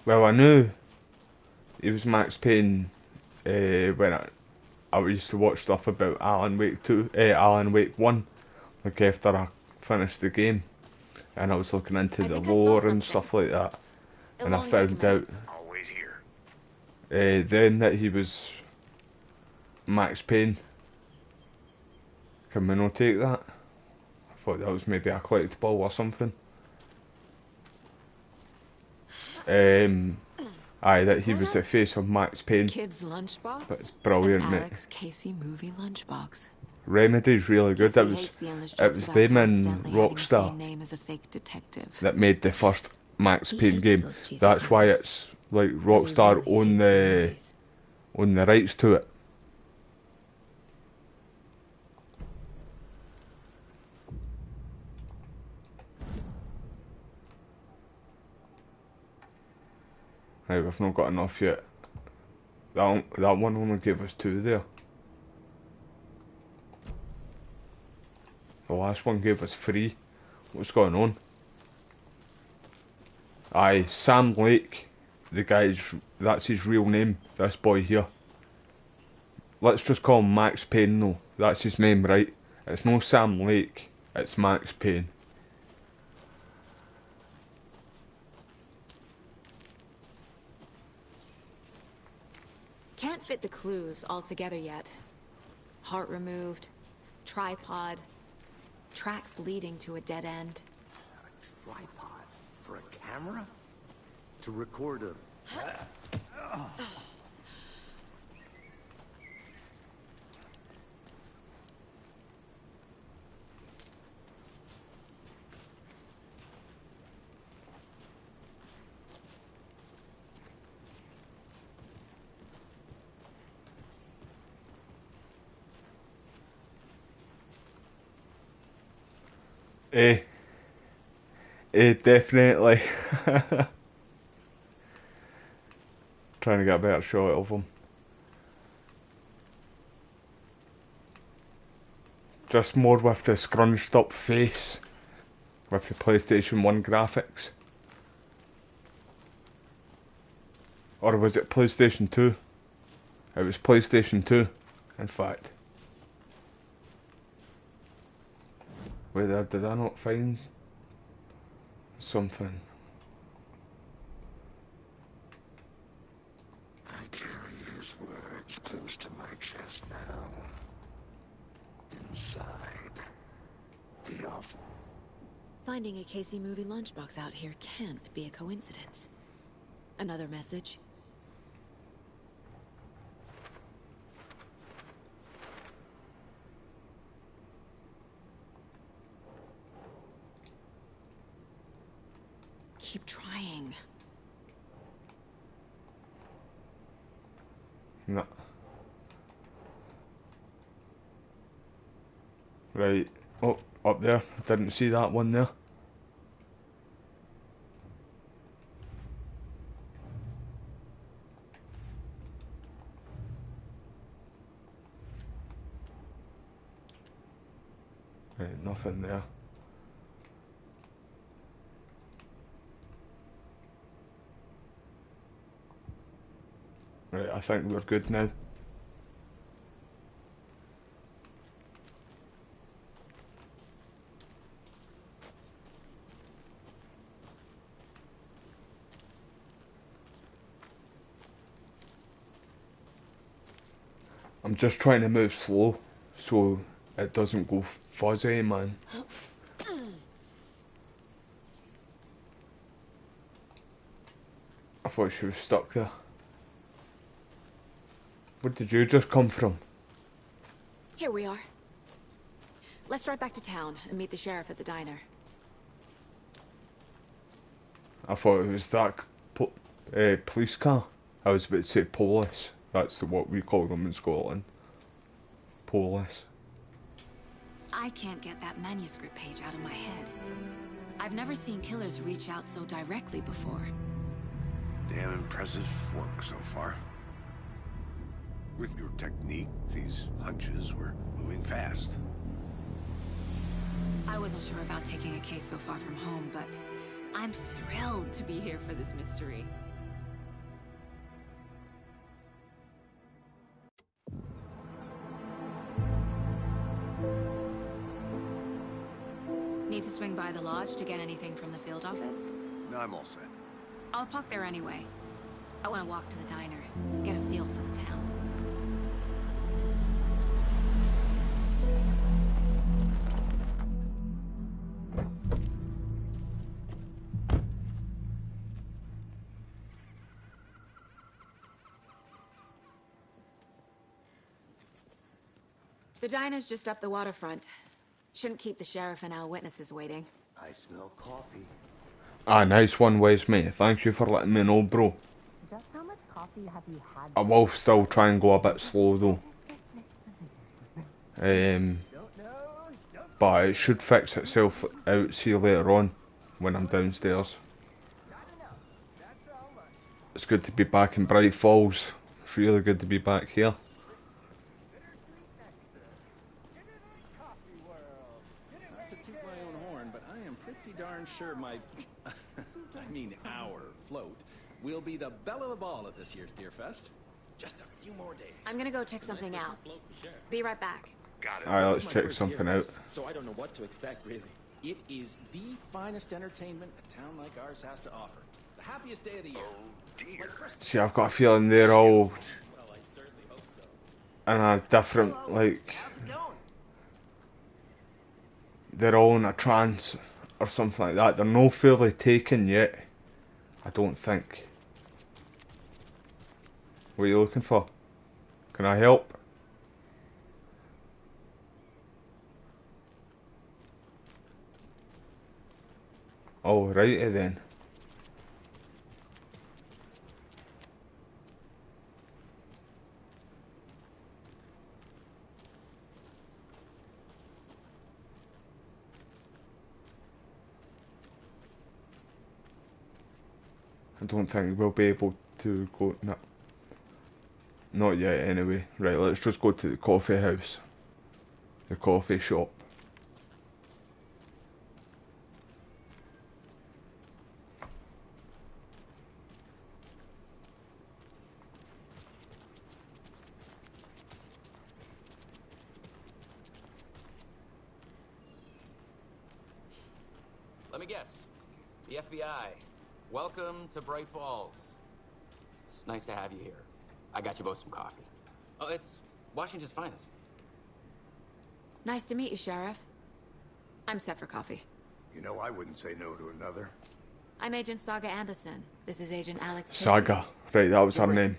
well, I knew he was Max Payne when I used to watch stuff about Alan Wake 1, like after I finished the game, and I was looking into the lore and stuff like that, and I found out then that he was Max Payne. Can we not take that? I thought that was maybe a collectible or something. Aye, that he was the face of Max Payne. Kids lunchbox. But it's brilliant, mate. Alex Casey movie lunchbox. Remedy's really good. It was them and Rockstar that made the first Max Payne game. That's why it's like Rockstar own the rights to it. Right, we've not got enough yet. That one only gave us 2 there. The last one gave us 3. What's going on? Aye, Sam Lake. The guy's, that's his real name, this boy here. Let's just call him Max Payne though. That's his name, right? It's no Sam Lake, it's Max Payne. Can't fit the clues all together yet. Heart removed, tripod, tracks leading to a dead end. A tripod for a camera? To record a... Definitely. Trying to get a better shot of him. Just more with the scrunched up face, with the PlayStation 1 graphics. Or was it PlayStation 2? It was PlayStation 2, in fact. Wait there, did I not find something? I carry his words close to my chest now. Inside, the awful. Finding a Casey movie lunchbox out here can't be a coincidence. Another message? Keep trying. No. Right. Oh, up there. Didn't see that one there. Right, nothing there. Right, I think we're good now. I'm just trying to move slow so it doesn't go fuzzy, man. I thought she was stuck there. Where did you just come from? Here we are. Let's drive back to town and meet the sheriff at the diner. I thought it was that police car. I was about to say police. That's what we call them in Scotland. Police. I can't get that manuscript page out of my head. I've never seen killers reach out so directly before. Damn impressive work so far. With your technique, these hunches were moving fast. I wasn't sure about taking a case so far from home, but I'm thrilled to be here for this mystery. Need to swing by the lodge to get anything from the field office? No, I'm all set. I'll park there anyway. I want to walk to the diner, get a feel for the town. The diner's just up the waterfront. Shouldn't keep the sheriff and our witnesses waiting. I smell coffee. Ah, nice one, Wes, mate. Thank you for letting me know, bro. Just how much coffee have you had? I will still try and go a bit slow, though. But it should fix itself out, see you later on, when I'm downstairs. It's good to be back in Bright Falls. It's really good to be back here. Sure my, I mean our float will be the belle of the ball at this year's Deer Fest. Just a few more days. I'm gonna go check something out. Be right back. Got it. Alright, let's check something out. So I don't know what to expect, really. It is the finest entertainment a town like ours has to offer. The happiest day of the year. Oh dear. See, I've got a feeling they're all Well, I certainly hope so. in a different, like, they're all in a trance or something like that. They're not fully taken yet, I don't think. What are you looking for? Can I help? Alrighty then. I don't think we'll be able to go. No, not yet anyway. Right, let's just go to the coffee house. The coffee shop. Let me guess. The FBI. Welcome to Bright Falls. It's nice to have you here. I got you both some coffee. Oh, it's Washington's finest. Nice to meet you, Sheriff. I'm set for coffee. You know, I wouldn't say no to another. I'm Agent Saga Anderson. This is Agent Alex Casey. Saga. Right, that was her name.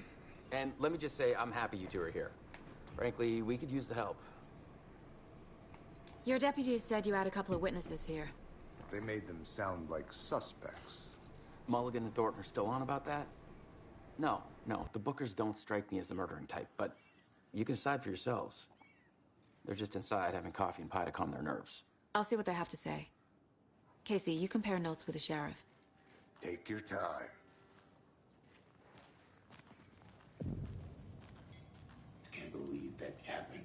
And let me just say, I'm happy you two are here. Frankly, we could use the help. Your deputies said you had a couple of witnesses here. They made them sound like suspects. Mulligan and Thornton are still on about that? No, the Bookers don't strike me as the murdering type, but you can decide for yourselves. They're just inside having coffee and pie to calm their nerves. I'll see what they have to say. Casey, you compare notes with the sheriff. Take your time. Can't believe that happened.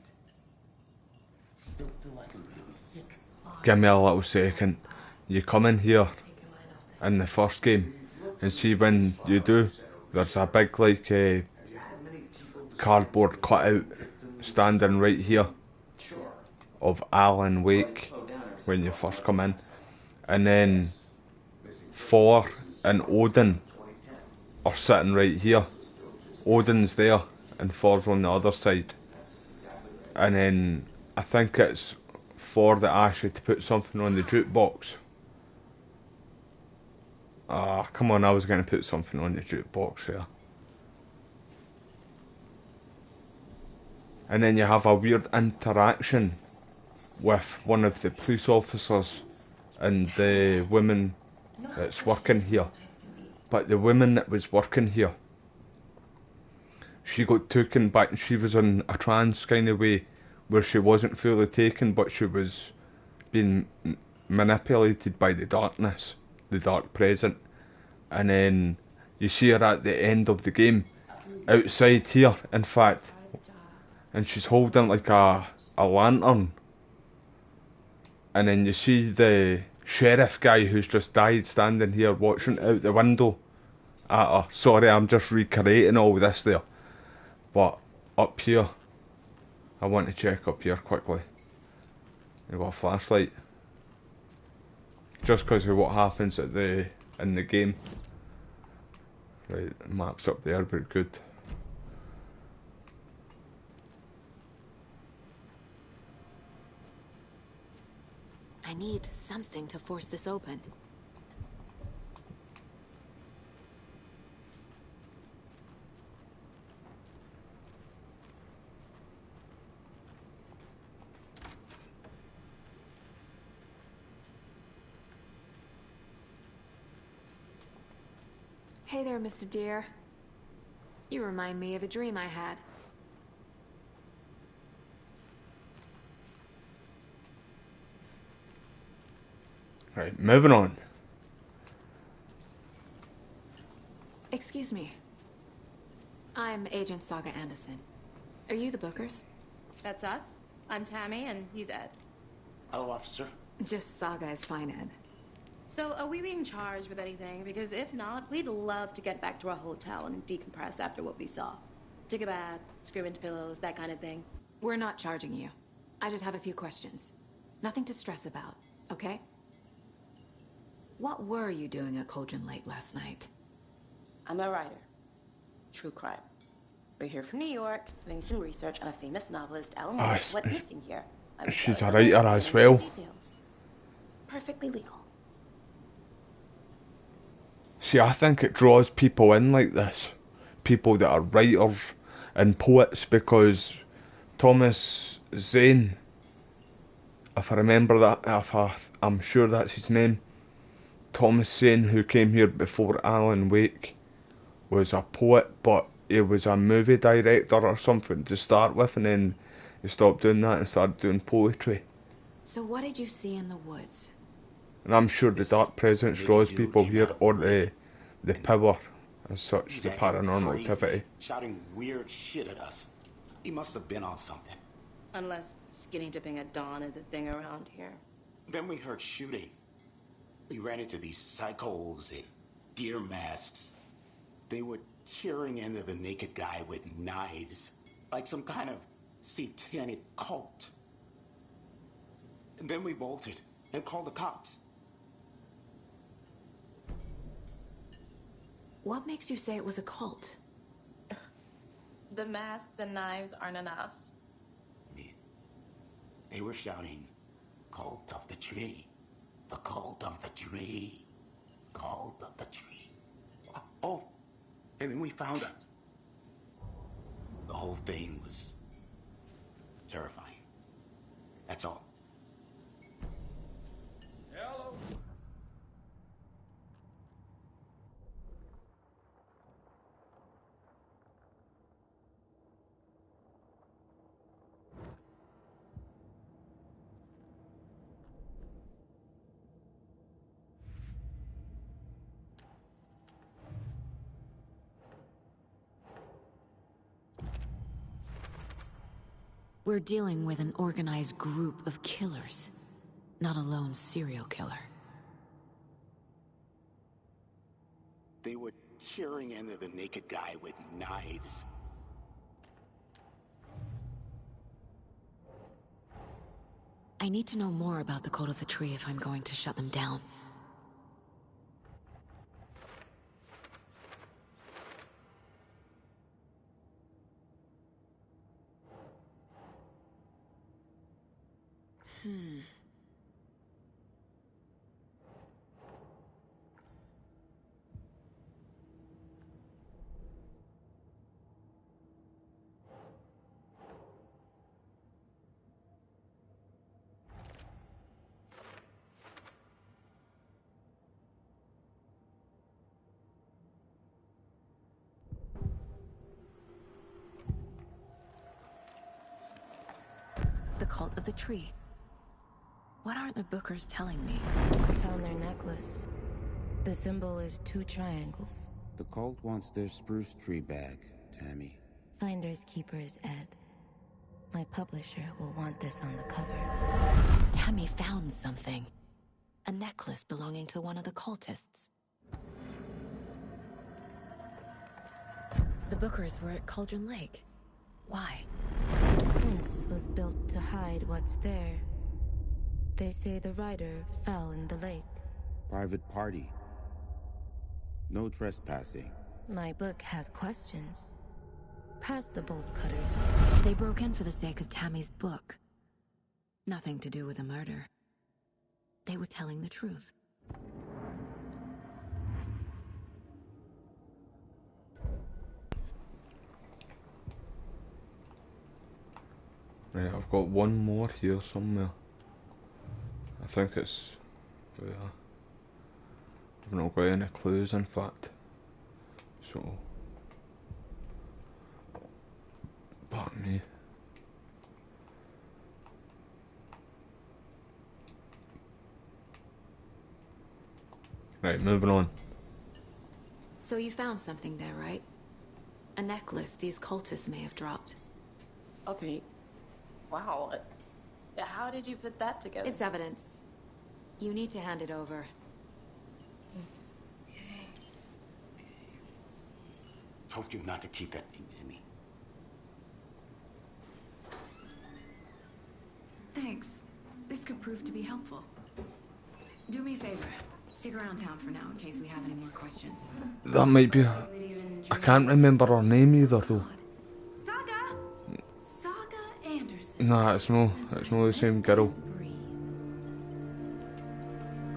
Still feel like I'm gonna be sick. Give me a little second. You come in here in the first game and see when you do, there's a big like cardboard cutout standing right here of Alan Wake when you first come in, and then Thor and Odin are sitting right here. Odin's there and Thor's on the other side. and then I think it's for the Ashley to put something on the jukebox. Ah, come on, I was going to put something on the jukebox here. And then you have a weird interaction with one of the police officers and the woman that's working here. But the woman that was working here, she got taken back, she was in a trance kind of way where she wasn't fully taken, but she was being manipulated by the darkness, the dark present. And then you see her at the end of the game, outside here, in fact, and she's holding like a lantern. And then you see the sheriff guy who's just died standing here watching out the window at her. Sorry, I'm just recreating all this there. But up here, I want to check up here quickly. You've got a flashlight. Just because of what happens in the game. Right, the map's up there, but good. I need something to force this open. Hey there, Mr. Deer. You remind me of a dream I had. Right, moving on. Excuse me. I'm Agent Saga Anderson. Are you the Bookers? That's us. I'm Tammy, and he's Ed. Hello, officer. Just Saga is fine, Ed. So, are we being charged with anything? Because if not, we'd love to get back to our hotel and decompress after what we saw. Take a bath, scream into pillows, that kind of thing. We're not charging you. I just have a few questions. Nothing to stress about, okay? What were you doing at Cauldron Lake last night? I'm a writer. True crime. We're here from New York, doing some research on a famous novelist, Alan Moore, went missing here. She's a writer as well. Details. Perfectly legal. See, I think it draws people in like this. People that are writers and poets, because Thomas Zane, if I remember that, I'm sure that's his name, Thomas Zane, who came here before Alan Wake, was a poet, but he was a movie director or something to start with, and then he stopped doing that and started doing poetry. So what did you see in the woods? And I'm sure the Dark Presence draws people here, or the power as such, the paranormal activity. Shouting weird shit at us. He must have been on something. Unless skinny dipping at dawn is a thing around here. Then we heard shooting. We ran into these psychos in deer masks. They were tearing into the naked guy with knives, like some kind of satanic cult. And then we bolted and called the cops. What makes you say it was a cult? The masks and knives aren't enough. They were shouting, "Cult of the tree. The cult of the tree. Cult of the tree." Oh, and then we found it. The whole thing was terrifying. That's all. Hello. We're dealing with an organized group of killers, not a lone serial killer. They were tearing into the naked guy with knives. I need to know more about the Cult of the Tree if I'm going to shut them down. cult of the tree. What aren't the Bookers telling me? I found their necklace. The symbol is 2 triangles. The cult wants their spruce tree bag, Tammy. Finders keepers, Ed. My publisher will want this on the cover. Tammy found something. A necklace belonging to one of the cultists. The Bookers were at Cauldron Lake. Why? The fence was built to hide what's there. They say the rider fell in the lake. Private party. No trespassing. My book has questions. Past the bolt cutters. They broke in for the sake of Tammy's book. Nothing to do with a murder. They were telling the truth. Right, I've got one more here somewhere. I think it's... yeah. I've not got any clues, in fact. So... pardon me. Right, moving on. So you found something there, right? A necklace these cultists may have dropped. Okay. Wow. How did you put that together? It's evidence. You need to hand it over. Told you not to keep that thing, Timmy. Thanks. This could prove to be helpful. Do me a favor. Stick around town for now in case we have any more questions. That might be... I can't remember her name either though. Saga Anderson. Nah, it's no the same girl.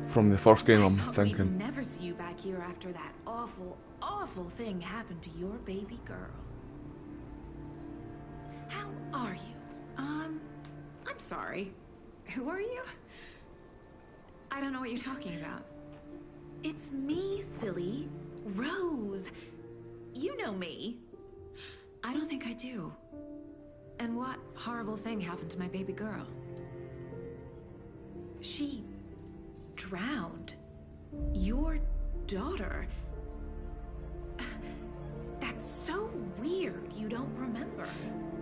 From the first game, I'm thinking. We'd never see you back here after that awful thing happened to your baby girl. How are you? I'm sorry. Who are you? I don't know what you're talking about. It's me, silly. Rose. You know me. I don't think I do. And what horrible thing happened to my baby girl? She drowned. Your daughter. That's so weird you don't remember.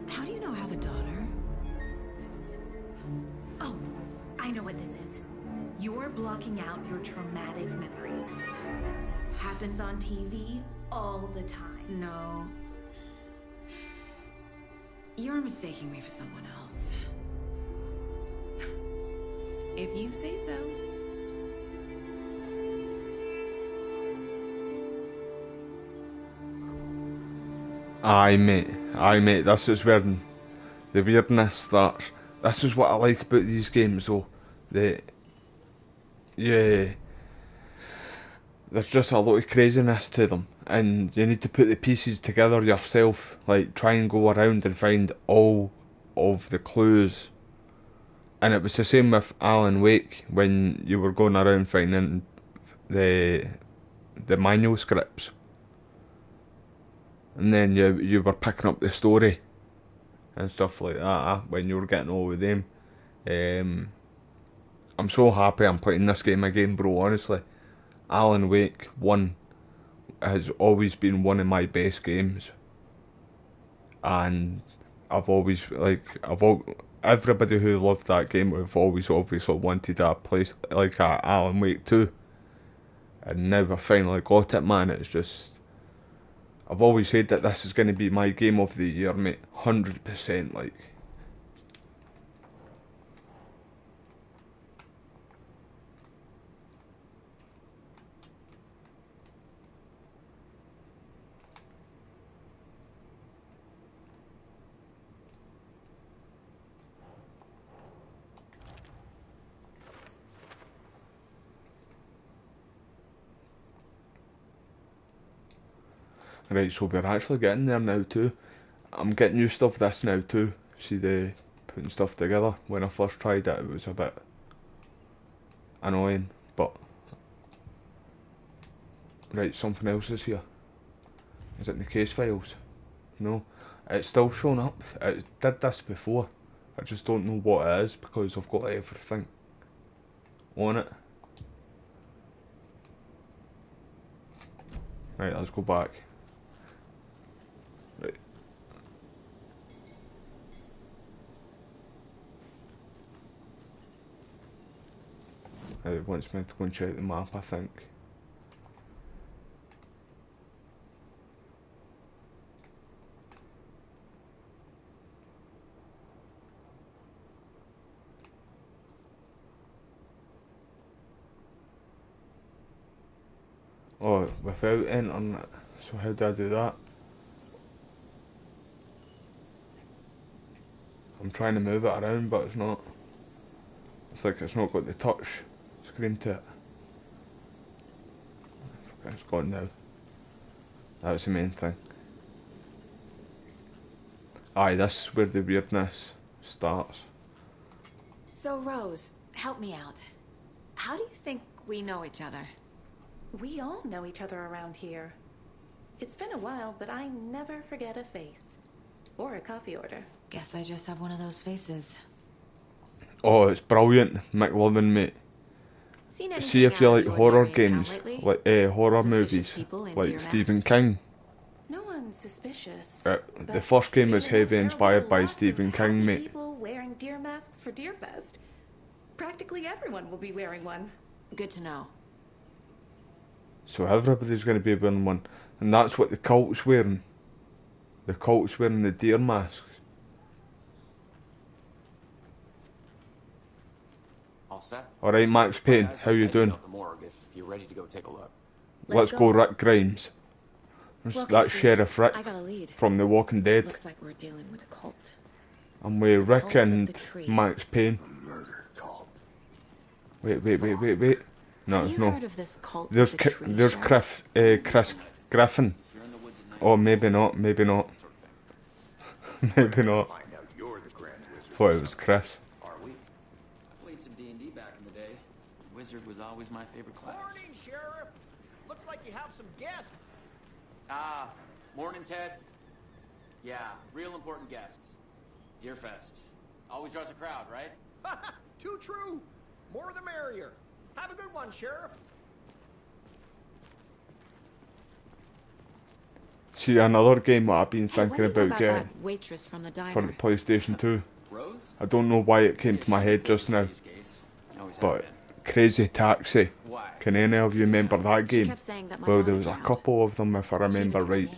How do you know I have a daughter? Oh, I know what this is. You're blocking out your traumatic memories. Happens on TV all the time. No. You're mistaking me for someone else. If you say so. Aye mate, this is where the weirdness starts. This is what I like about these games though. Yeah, there's just a lot of craziness to them, and you need to put the pieces together yourself, like try and go around and find all of the clues. And it was the same with Alan Wake, when you were going around finding the manuscripts. And then you were picking up the story and stuff like that when you were getting all of them. I'm so happy I'm playing this game again, bro, honestly. Alan Wake 1 has always been one of my best games. And I've always, everybody who loved that game have always obviously wanted a place like Alan Wake 2. And now I finally got it, man. It's just... I've always said that this is going to be my game of the year, mate. 100%, like. Right, so we're actually getting there now too. I'm getting used to this now too. See, the putting stuff together. When I first tried it, it was a bit annoying, but... Right, something else is here. Is it in the case files? No. It's still showing up. It did this before, I just don't know what it is because I've got everything on it. Right, let's go back. Right. It wants me to go and check the map, I think. Oh, without entering it. So how do I do that? I'm trying to move it around, but it's not. It's like it's not got the touch screen to it. Okay, it's gone now. That's the main thing. Aye, this is where the weirdness starts. So, Rose, help me out. How do you think we know each other? We all know each other around here. It's been a while, but I never forget a face. Or a coffee order. Guess I just have one of those faces. Oh, it's brilliant, McLovin, mate. See if you like horror games, like horror movies, like Stephen King. No one's suspicious. The first game is heavily inspired by Stephen King, mate. People wearing deer masks for Deerfest. Practically everyone will be wearing one. Good to know. So everybody's going to be wearing one, and that's what the cult's wearing. The cult's wearing the deer masks. All set? Alright, Max Payne, how you doing? The morgue if you're ready to go take a look. Let's go, Rick Grimes. That's Sheriff Rick from The Walking Dead. Looks like we're dealing with a cult. I'm with Rick and Max Payne. Wait. No, it's no. There's Chris Griffin. Oh, maybe not. Maybe not. Thought it was Chris. Wizard was always my favorite class. Morning, Sheriff. Looks like you have some guests. Morning, Ted. Yeah, real important guests. Deerfest. Always draws a crowd, right? Too true. More the merrier. Have a good one, Sheriff. See, another game that I've been thinking about getting waitress from the diner. for the PlayStation 2. I don't know why it came to my head just now, but Crazy Taxi. Can any of you remember that game? Well, there was a couple of them, if I remember right.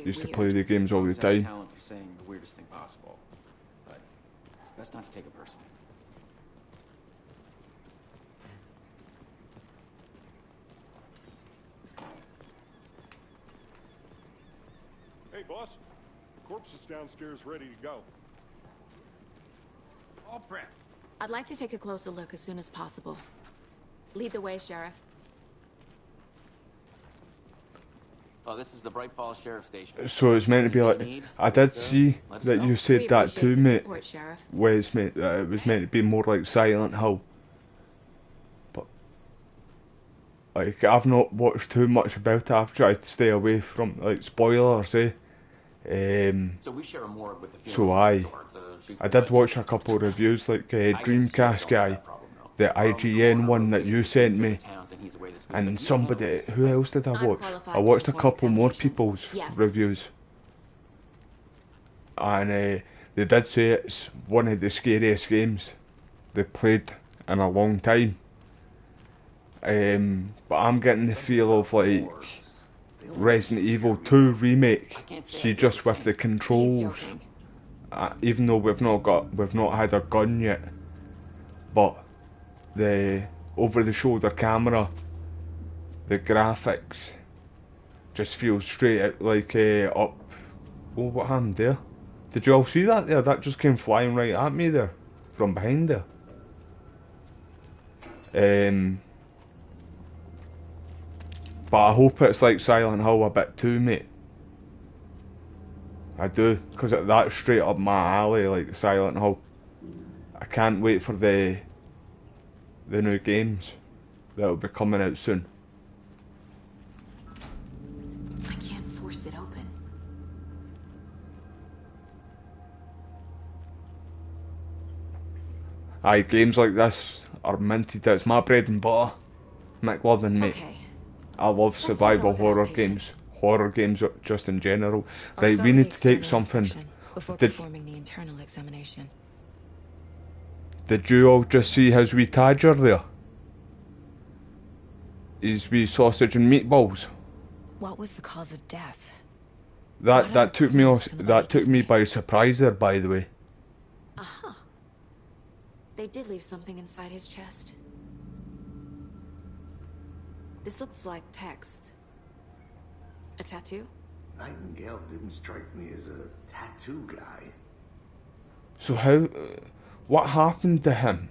Used to play the games all the time. Talent for saying the weirdest thing possible, but it's best not to take it personally. Hey, boss. Corpse is downstairs ready to go. All prepped. I'd like to take a closer look as soon as possible. Lead the way, Sheriff. Oh, this is the Bright Falls Sheriff Station. So it's meant to be like, I did see that you said that too, mate. Wes, mate, that it was meant to be more like Silent Hill. But, like, I've not watched too much about it. I've tried to stay away from, like, spoilers, eh? So we share a morgue with the So I did watch a couple of reviews, like Dreamcast guy, the IGN one that you sent me, and somebody, who else did I watch? I watched a couple more people's reviews, and they did say it's one of the scariest games they played in a long time. But I'm getting the feel of like Resident Evil 2 remake. See, just with the controls, even though we've not had a gun yet, but the over-the-shoulder camera, the graphics just feels straight out like up. Oh, what happened there? Did you all see that there? That just came flying right at me there, from behind there. But I hope it's like Silent Hill a bit too, mate. I do, because that's straight up my alley, like Silent Hill. I can't wait for the new games that'll be coming out soon. I can't force it open. Aye, games like this are minted. It's my bread and butter. McLovin, mate. Okay. I love survival horror games. Horror games just in general. I'll Right, start we with need the to take external something. inspection before Did, performing the internal examination. did you all just see his wee Tadger there? His wee sausage and meatballs. What was the cause of death? That took me by surprise there, by the way. Aha. They did leave something inside his chest. This looks like text. A tattoo? Nightingale didn't strike me as a tattoo guy. So what happened to him?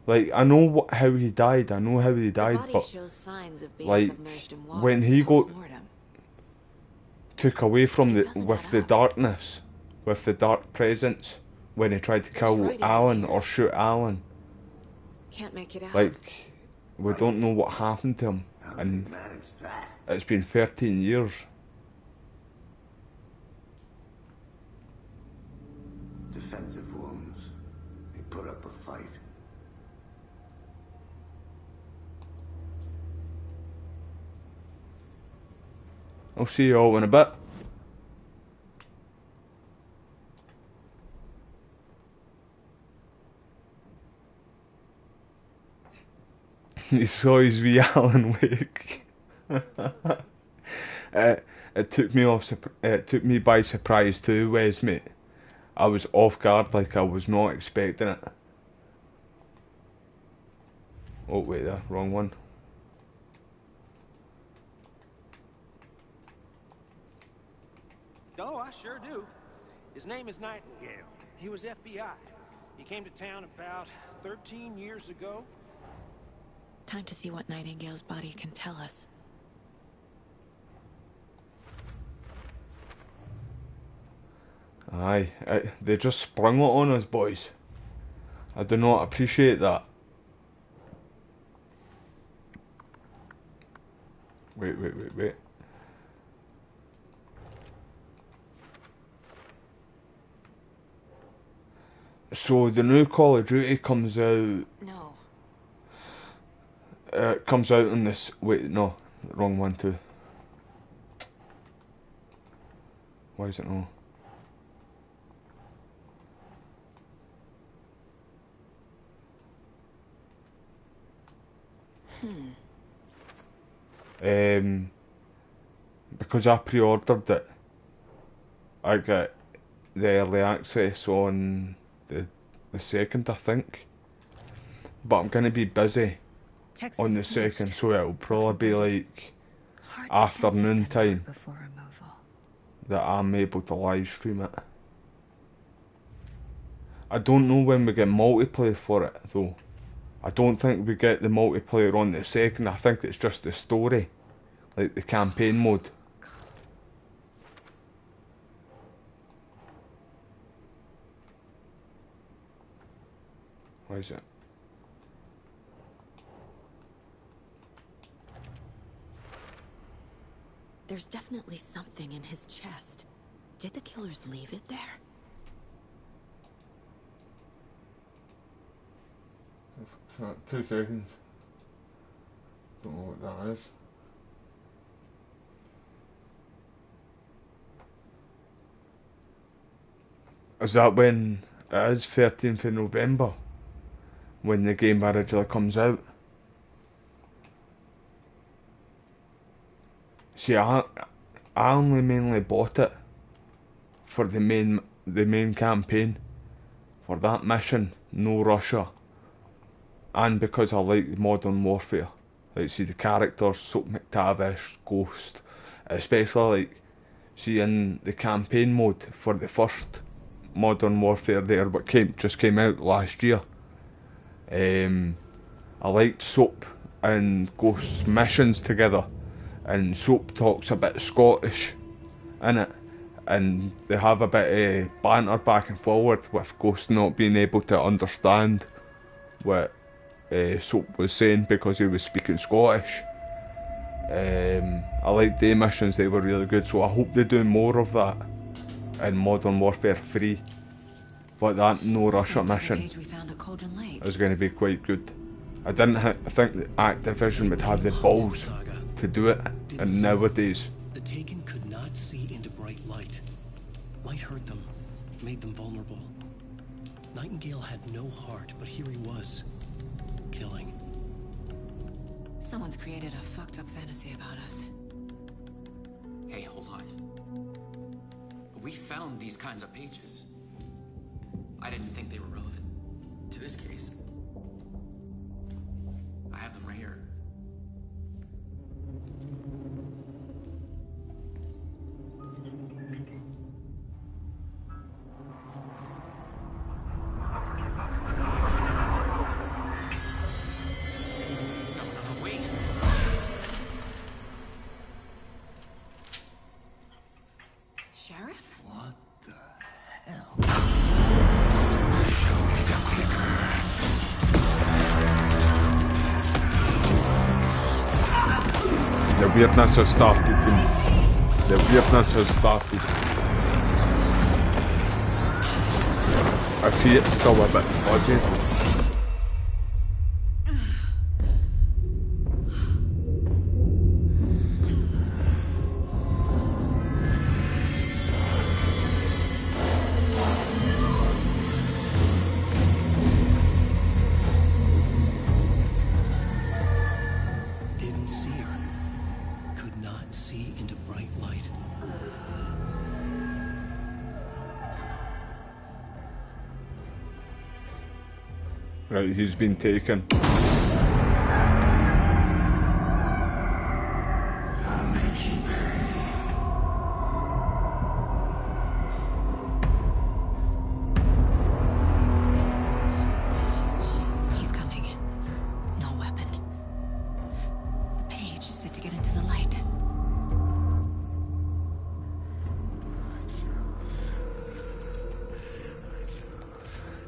Like, I know how he died. I know how he died, body but shows signs of being like submerged in water when he got post-mortem. took away from the darkness, with the dark presence, when he tried to kill right in Alan here. or shoot Alan. Can't make it out. Like, we don't know what happened to him, and it's been 13 years. Defensive wounds. He put up a fight. I'll see you all in a bit. He saw his wee Alan Wake. It took me by surprise too, Wes, mate. I was off guard, like I was not expecting it. Oh wait, there, wrong one. Oh, I sure do. His name is Nightingale. He was FBI. He came to town about 13 years ago. Time to see what Nightingale's body can tell us. Aye, they just sprung it on us, boys. I do not appreciate that. Wait. So the new Call of Duty comes out. No. Comes out in this. Wait, no, wrong one too. Why is it no? Because I pre-ordered it, I get the early access on the 2nd, I think. But I'm gonna be busy on the 2nd, so it'll probably be like afternoon time that I'm able to live stream it. I don't know when we get multiplayer for it though. I don't think we get the multiplayer on the 2nd. I think it's just the story, like the campaign mode. Why is it? There's definitely something in his chest. Did the killers leave it there? It's not 2 seconds. Don't know what that is. Is that when it is 13th of November? When the game originally comes out? See, I only mainly bought it for the main campaign, for that mission, no Russia, and because I like Modern Warfare. Like, see the characters, Soap McTavish, Ghost, especially like, see in the campaign mode for the first Modern Warfare there, what just came out last year. I liked Soap and Ghost's missions together. And Soap talks a bit Scottish in it, and they have a bit of banter back and forward with Ghost not being able to understand what Soap was saying because he was speaking Scottish. I liked the missions, they were really good, so I hope they do more of that in Modern Warfare 3. but that no rush Same type of mission page we found at Cauldron Lake. is going to be quite good. I didn't think that Activision would have the balls to do it, and nowadays. The Taken could not see into bright light. Light hurt them, made them vulnerable. Nightingale had no heart, but here he was, killing. Someone's created a fucked up fantasy about us. Hey, hold on. We found these kinds of pages. I didn't think they were relevant to this case. I have them right here. Sheriff? What the hell? The weirdness has started. The weirdness has started. I see it's still a bit fuzzy. Didn't see her. Could not see into bright light. Right, he's been taken. He's coming. No weapon. The page said to get into the light.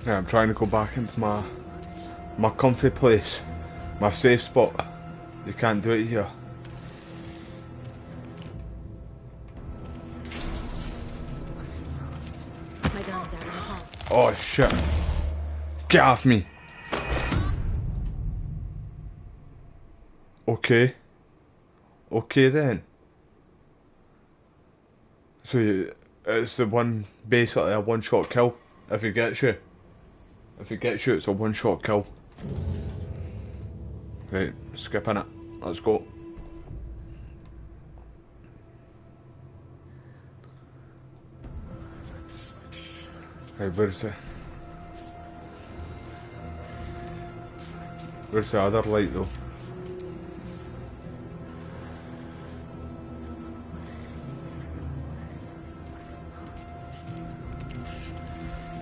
Yeah, I'm trying to go back into my comfy place, my safe spot. You can't do it here. My gun's out in the hall. Oh shit! Get off me! Okay. Okay then. So it's the one, basically a one-shot kill. If he gets you. If he gets you, it's a one-shot kill. Right, skipping it. Let's go. Right, where's the other light though?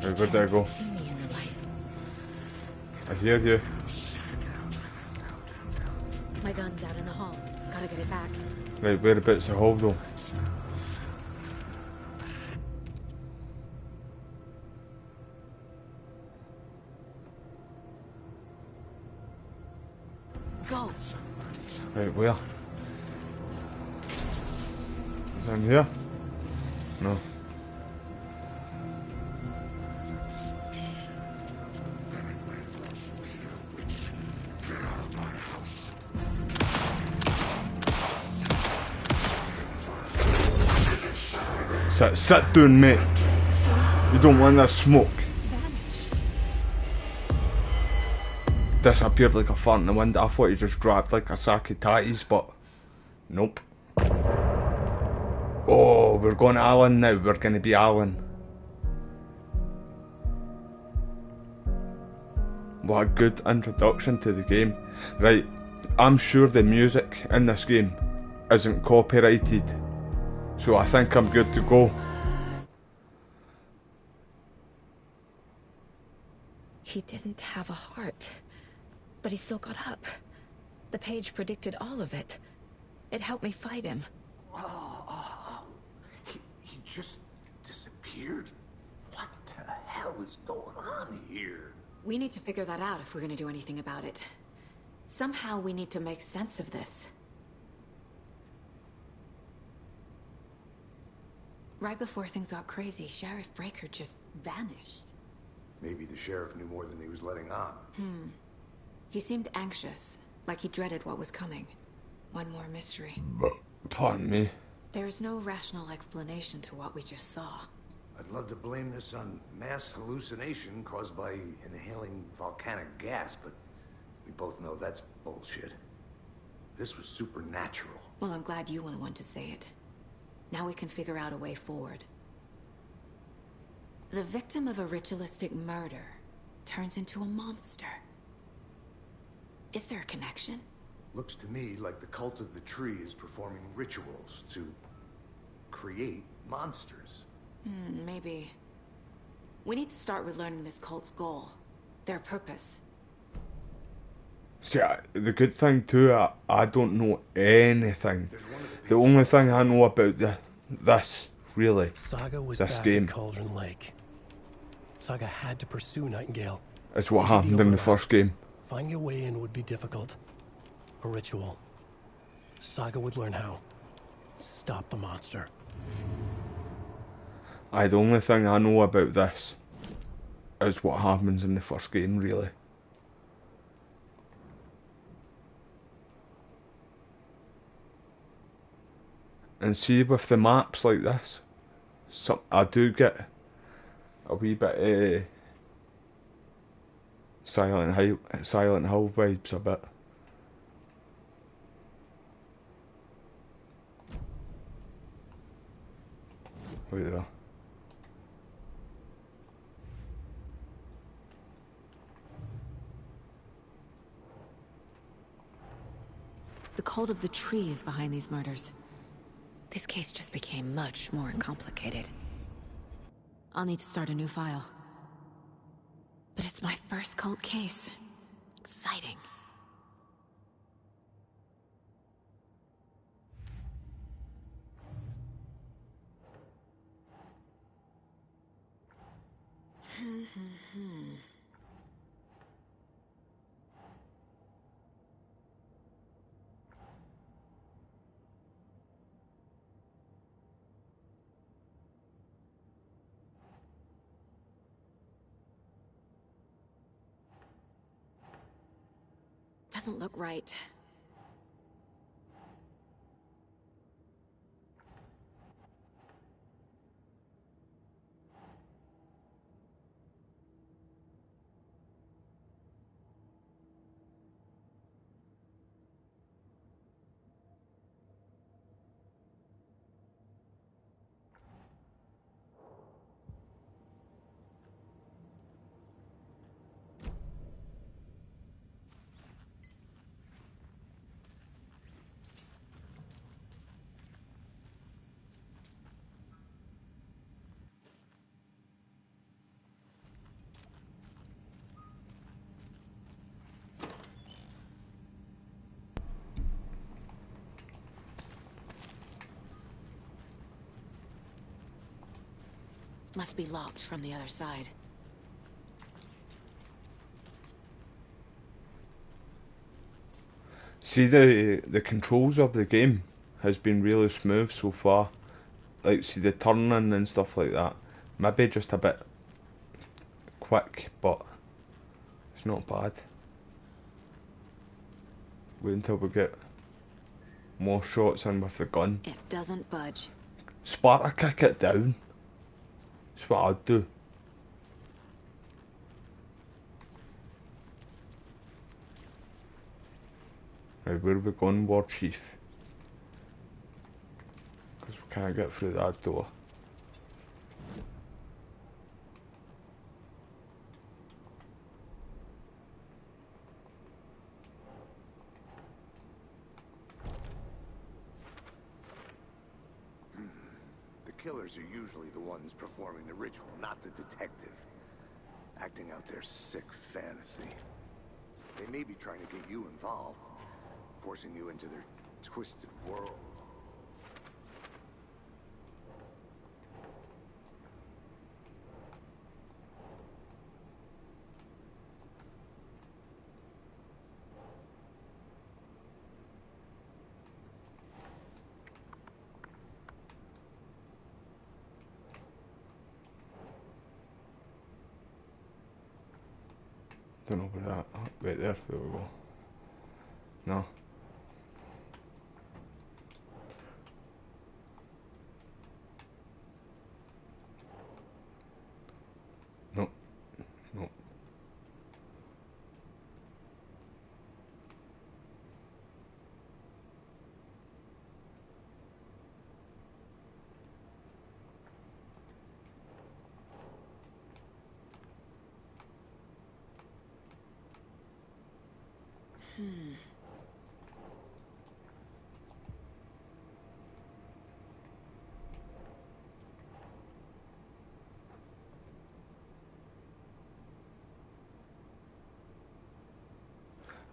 Right, where did I go? See me in the light. I hear you. My gun's out in the hall. Gotta get it back. Right, whereabouts the hole though? Go. Right, where? Is it in here? No. Sit down, mate. You don't want that smoke. Disappeared like a fart in the wind. I thought he just dropped like a sack of tatties, but nope. Oh, we're going to Alan now. We're going to be Alan. What a good introduction to the game. Right, I'm sure the music in this game isn't copyrighted, so I think I'm good to go. He didn't have a heart, but he still got up. The page predicted all of it. It helped me fight him. He just disappeared? What the hell is going on here? We need to figure that out if we're gonna do anything about it. Somehow we need to make sense of this. Right before things got crazy, Sheriff Breaker just vanished. Maybe the sheriff knew more than he was letting on. He seemed anxious, like he dreaded what was coming. One more mystery. Pardon me. There's no rational explanation to what we just saw. I'd love to blame this on mass hallucination caused by inhaling volcanic gas, but we both know that's bullshit. This was supernatural. Well, I'm glad you were the one to say it. Now we can figure out a way forward. The victim of a ritualistic murder turns into a monster. Is there a connection? Looks to me like the cult of the tree is performing rituals to create monsters. Maybe. We need to start with learning this cult's goal. Their purpose. See, the good thing too, I don't know anything. The only thing I know about this, really, Saga was this back game, at Cauldron Lake. Saga had to pursue Nightingale. is what happened in the first game. Finding a way in would be difficult. A ritual. Saga would learn how. Stop the monster. The only thing I know about this is what happens in the first game, really. And see, with the maps like this, I do get a wee bit Silent Hill vibes a bit. Wait there. The cult of the tree is behind these murders. This case just became much more complicated. I'll need to start a new file. But it's my first cult case. Exciting. Doesn't look right. Must be locked from the other side. See, the controls of the game has been really smooth so far. Like, see the turning and stuff like that. Maybe just a bit quick, but it's not bad. Wait until we get more shots in with the gun. It doesn't budge. Sparta kick it down. That's what I'd do. Right, where are we going, War Chief? Because we can't get through that door. The killers are usually the ones performing the ritual, not the detective. Acting out their sick fantasy. They may be trying to get you involved, forcing you into their twisted world. Don't know where that. Oh, right there. There we go. No. No. No.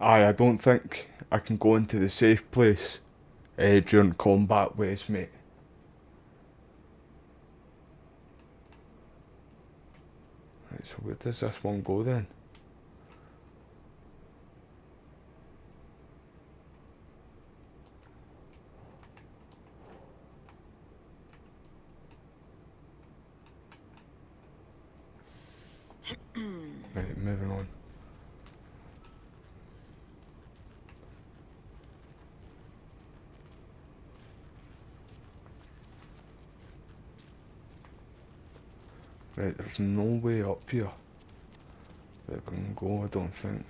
Aye, I don't think I can go into the safe place during combat waves, mate. Right, so where does this one go then? Right, moving on. Right, there's no way up here that we can go, I don't think.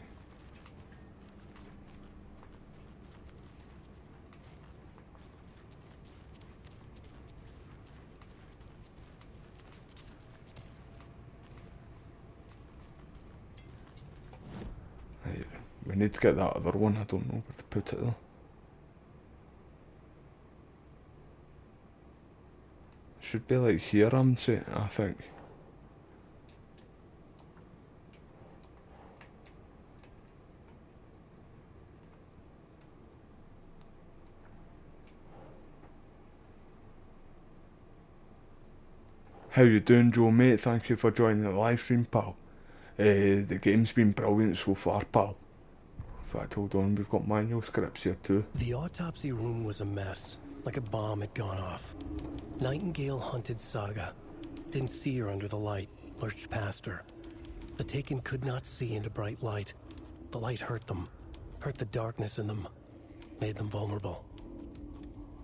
Right, we need to get that other one, I don't know where to put it though. Should be like here, I'm saying, I think. How you doing, Joe, mate? Thank you for joining the live stream, pal. The game's been brilliant so far, pal. In fact, hold on, we've got manual scripts here too. The autopsy room was a mess, like a bomb had gone off. Nightingale hunted Saga. Didn't see her under the light, lurched past her. The Taken could not see into bright light. The light hurt them, hurt the darkness in them, made them vulnerable.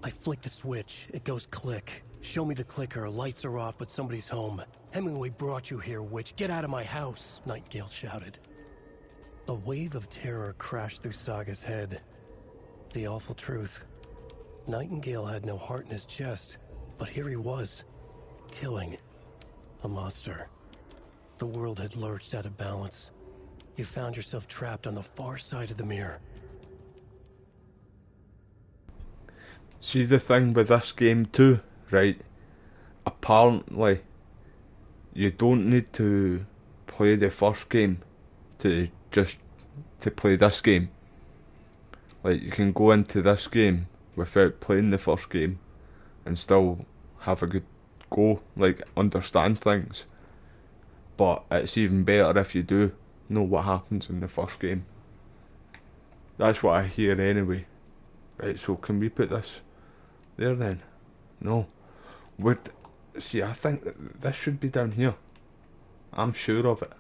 I flick the switch, it goes click. Show me the clicker, lights are off, but somebody's home. Hemingway brought you here, witch. Get out of my house, Nightingale shouted. A wave of terror crashed through Saga's head. The awful truth. Nightingale had no heart in his chest, but here he was, killing a monster. The world had lurched out of balance. You found yourself trapped on the far side of the mirror. See the thing with this game too, right? Apparently, you don't need to play the first game to play this game. Like, you can go into this game without playing the first game and still have a good go, like understand things. But it's even better if you do know what happens in the first game. That's what I hear anyway. Right, so can we put this there then? No. See, I think this should be down here. I'm sure of it.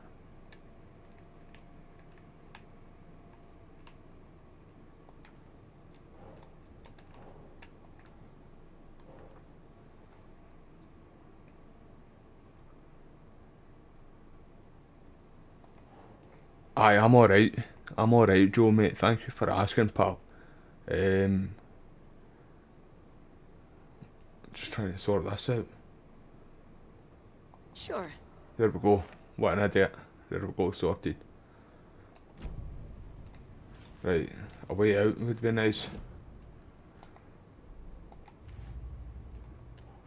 Aye, I'm alright. I'm alright, Joe, mate. Thank you for asking, pal. Just trying to sort this out. Sure. There we go. What an idiot. There we go, sorted. Right, a way out would be nice.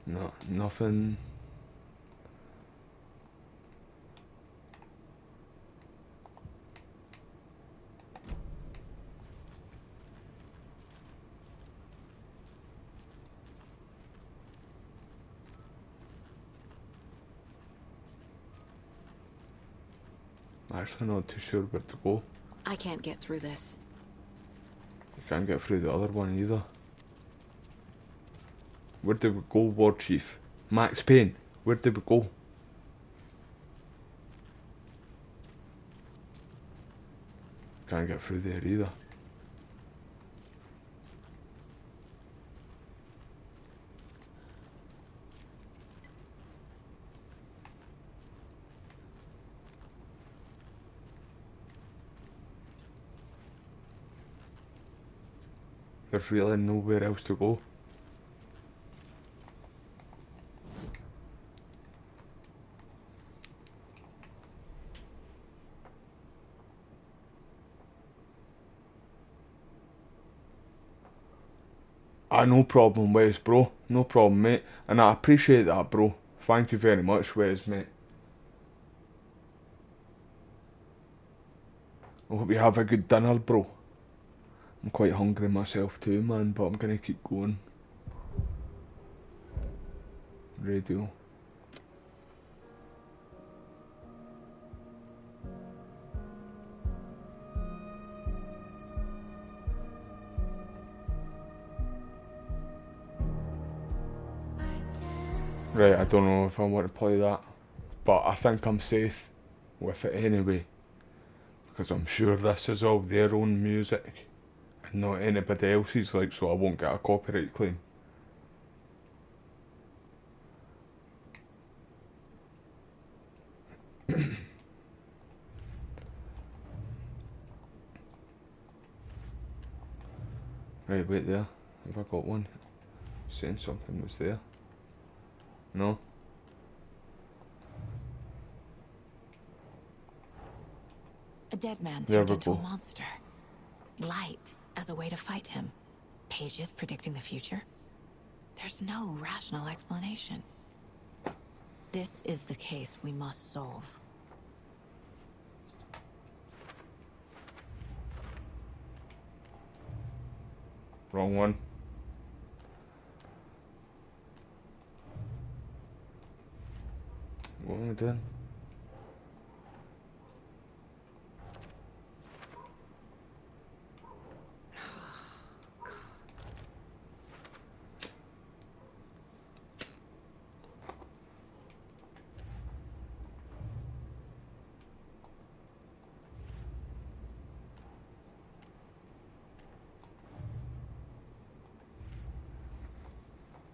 No, nothing. Actually not too sure where to go. I can't get through this. You can't get through the other one either. Where did we go, War Chief? Max Payne, where did we go? can't get through there either. There's really nowhere else to go. No problem, Wes, bro. No problem, mate. And I appreciate that, bro. Thank you very much, Wes, mate. I hope you have a good dinner, bro. I'm quite hungry myself too, man, but I'm gonna keep going. Radio. Right, I don't know if I want to play that, but I think I'm safe with it anyway, because I'm sure this is all their own music and not anybody else's, like, so I won't get a copyright claim. Right, wait there. Have I got one? Saying something was there. No? A dead man There turned we into a go. monster. Light as a way to fight him. Pages predicting the future. There's no rational explanation. This is the case we must solve. Wrong one. What am I doing?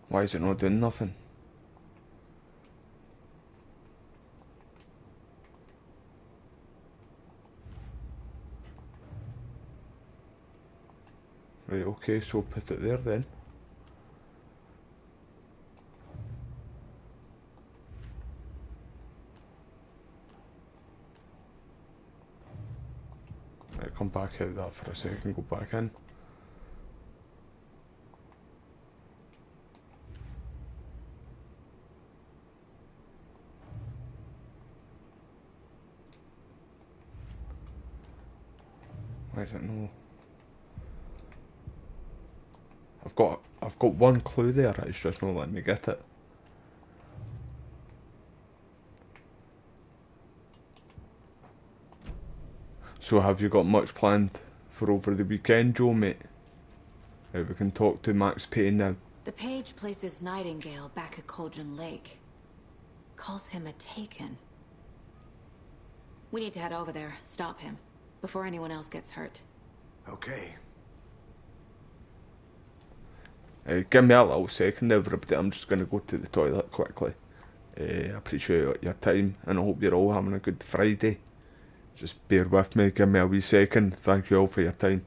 Why is it not doing nothing? Right, okay, so put it there then. Right, come back out of that for a second, go back in. Why is it no? I've got one clue there, it's just not letting me get it. So have you got much planned for over the weekend, Joe, mate? Right, we can talk to Max Payne now. The page places Nightingale back at Cauldron Lake. Calls him a Taken. We need to head over there, stop him, before anyone else gets hurt. Okay. Give me a little second, everybody. I'm just going to go to the toilet quickly. I appreciate your time, and I hope you're all having a good Friday. Just bear with me, give me a wee second. Thank you all for your time.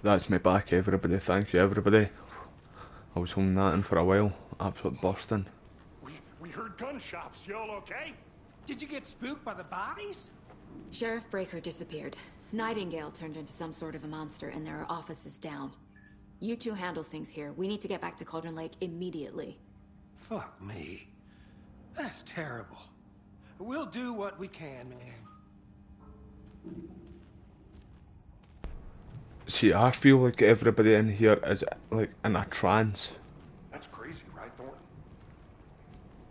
That's me back, everybody. Thank you, everybody. I was holding that in for a while. Absolute busting. We heard gunshots. Y'all okay? Did you get spooked by the bodies? Sheriff Breaker disappeared. Nightingale turned into some sort of a monster, and there are offices down. You two handle things here. We need to get back to Cauldron Lake immediately. Fuck me. That's terrible. We'll do what we can, man. See, I feel like everybody in here is like in a trance. That's crazy, right, Thornton?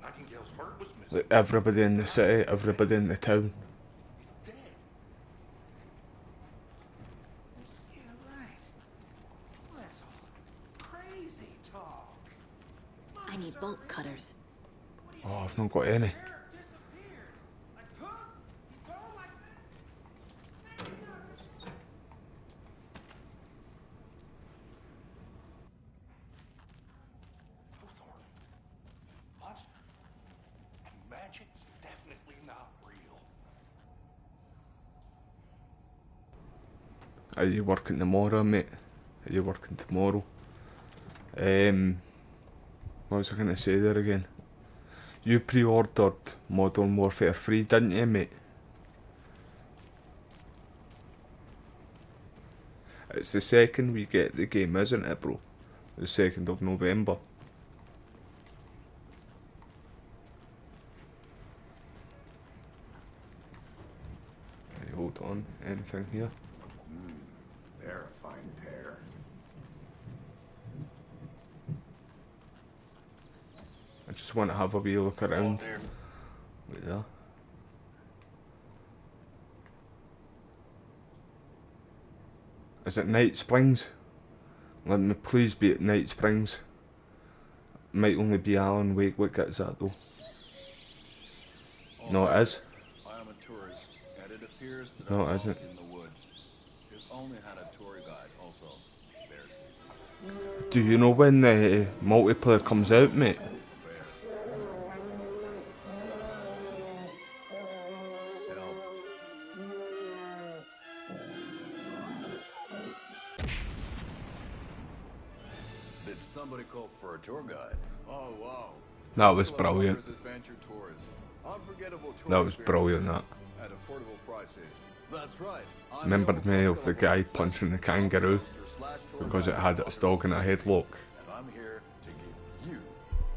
Nightingale's heart was missing. Like everybody in the city, everybody in the town. He's dead. Yeah, right. Well, that's all crazy talk. I need bolt cutters. Oh, I've not got any. Magic's definitely not real. Are you working tomorrow, mate? Are you working tomorrow? What was I going to say there again? You pre-ordered Modern Warfare 3, didn't you, mate? It's the 2nd we get the game, isn't it, bro? The 2nd of November. Hey, hold on, anything here? They're a fine pair. I just want to have a wee look around. Wait there. Is it Night Springs? Let me please be at Night Springs. Might only be Alan Wake. What gets that though? No, it is. I am a tourist, and it appears that No, I'm it lost isn't. in the woods. We've only had a tour guide, also. It's bear season. Do you know when the multiplayer comes out, mate? Did somebody call for a tour guide? Oh, wow. That was brilliant. Adventure tours. Unforgettable tour That was brilliant, that. at affordable prices. That's right. Reminded me of the guy punching the kangaroo because it had its dog in a headlock. And I'm here to give you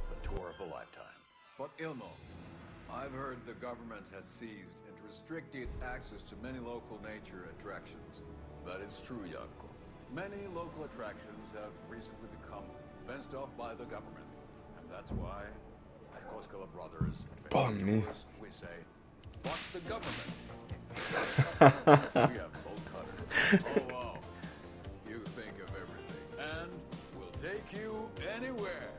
the tour of a lifetime. But Ilmo, I've heard the government has seized and restricted access to many local nature attractions. That is true, Janko. Many local attractions have recently become fenced off by the government. And that's why, at Koskela Brothers Pardon me. Tours, we say, fuck the government. We have bolt cutters. Oh, wow. You think of everything. And we'll take you anywhere.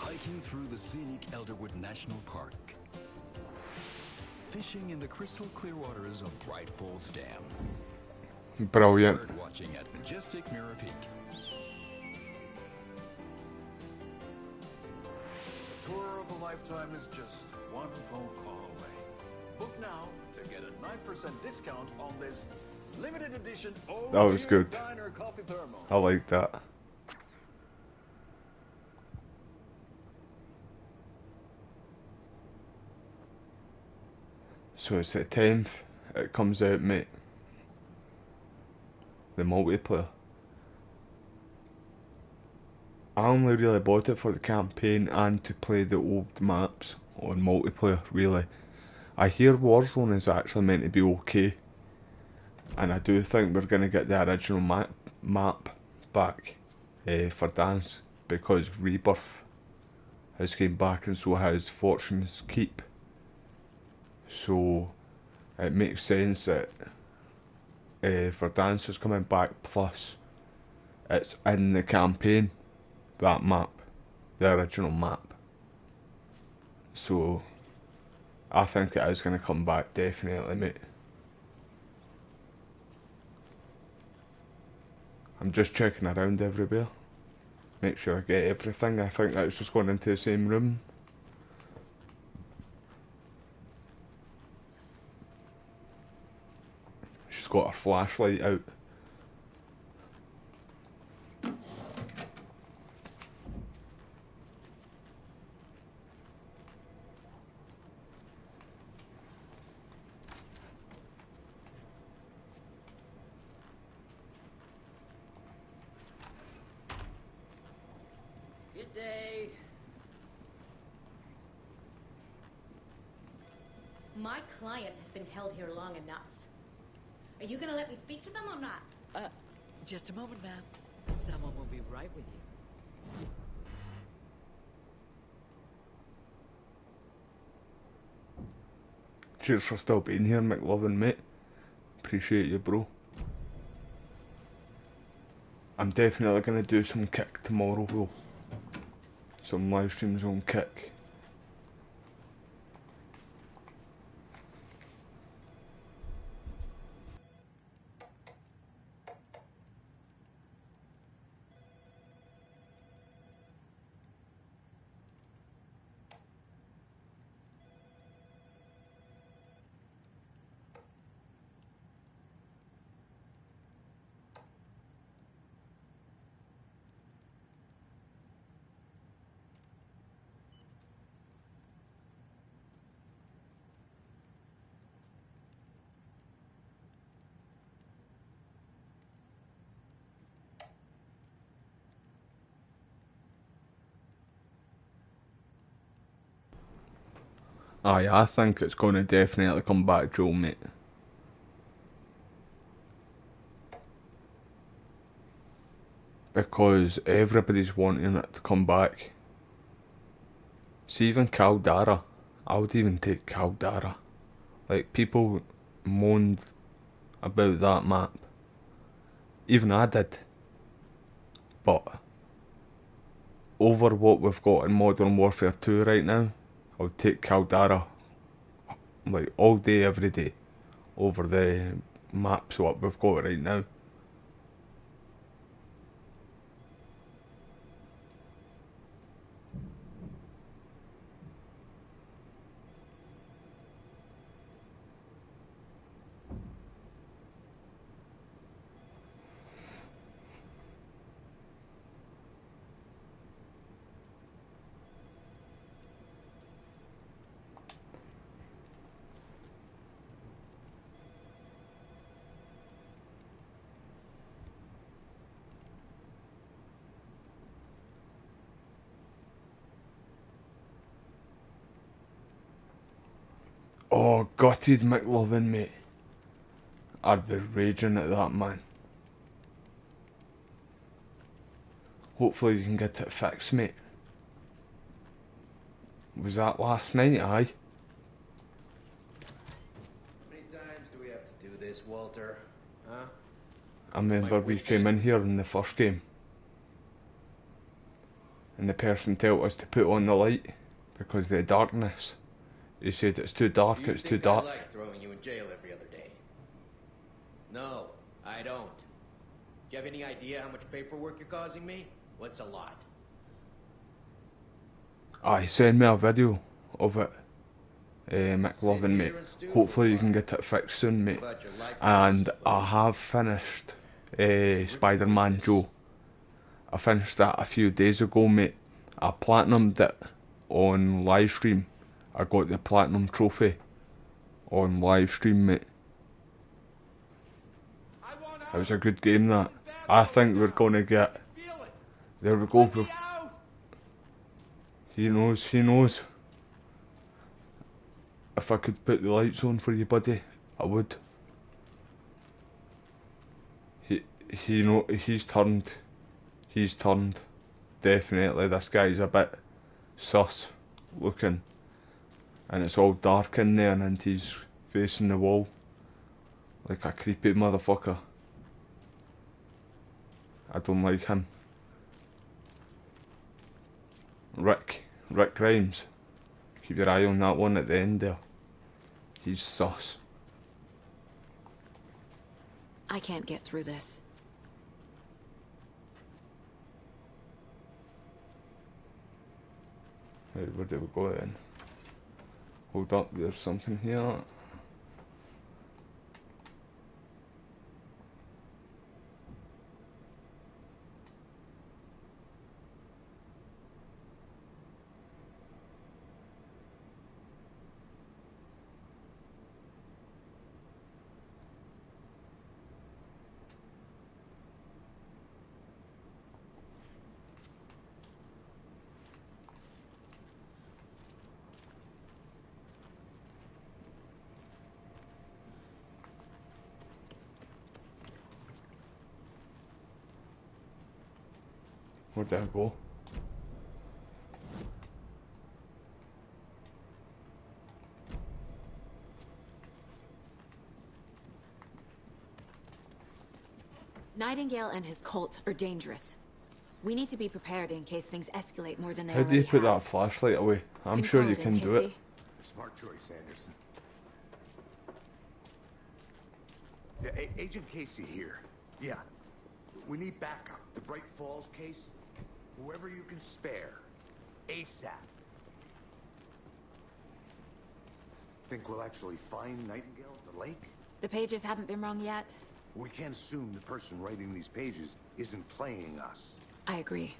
Hiking through the scenic Elderwood National Park. Fishing in the crystal clear waters of Bright Falls Dam. Brilliant. Bird watching at majestic Mirror Peak. The tour of a lifetime is just one phone call away. Book now to get a 9% discount on this limited edition That was good. Diner coffee thermal. I like that. So it's the 10th, it comes out, mate. The multiplayer. I only really bought it for the campaign and to play the old maps on multiplayer, really. I hear Warzone is actually meant to be okay. And I do think we're going to get the original map back for Dance, because Rebirth has came back and so has Fortune's Keep. So it makes sense that for Dance is coming back, plus it's in the campaign, that map, the original map. So I think it is going to come back, definitely, mate. I'm just checking around everywhere, make sure I get everything. I think that's just going into the same room. She's just got her flashlight out. Good day. My client has been held here long enough. Are you gonna let me speak to them or not? Just a moment, ma'am. Someone will be right with you. Cheers for still being here, McLovin, mate. Appreciate you, bro. I'm definitely gonna do some Kick tomorrow, though. Some live streams on Kick. Aye, I think it's gonna definitely come back, Joel, mate. Because everybody's wanting it to come back. See, even Caldara. I would even take Caldara. Like, people moaned about that map. Even I did. But over what we've got in Modern Warfare 2 right now, I would take Caldara like all day, every day, over the maps what we've got right now. Oh, gutted McLovin, mate. I'd be raging at that, man. Hopefully you can get it fixed, mate. Was that last night? Aye. How many times do we have to do this, Walter? Huh? I remember we came in here in the first game, and the person told us to put on the light because of the darkness. He said it's too dark, it's too dark. I like throwing you in jail every other day? No, I don't. Do you have any idea how much paperwork you're causing me? What's a lot? Aye, send me a video of it, McLovin, mate. Hopefully you can get it fixed soon, mate. And I have finished Spider-Man Joe. I finished that a few days ago, mate. I platinumed it on live stream. I got the platinum trophy on live stream, mate. It was a good game, that. I think we're gonna get. There we go. He knows, he knows. If I could put the lights on for you, buddy, I would. He's turned. He's turned. Definitely, this guy's a bit sus looking. And it's all dark in there and he's facing the wall. Like a creepy motherfucker. I don't like him. Rick Grimes. Keep your eye on that one at the end there. He's sus. I can't get through this. Right, where do we go then? Hold up, there's something here. Where did I go? Nightingale and his cult are dangerous. We need to be prepared in case things escalate more than they How do you put that flashlight away? I'm sure you can do it. Smart choice, Anderson. Yeah, Agent Casey here. Yeah. We need backup. The Bright Falls case. Whoever you can spare. ASAP. Think we'll actually find Nightingale at the lake? The pages haven't been wrong yet. We can't assume the person writing these pages isn't playing us. I agree.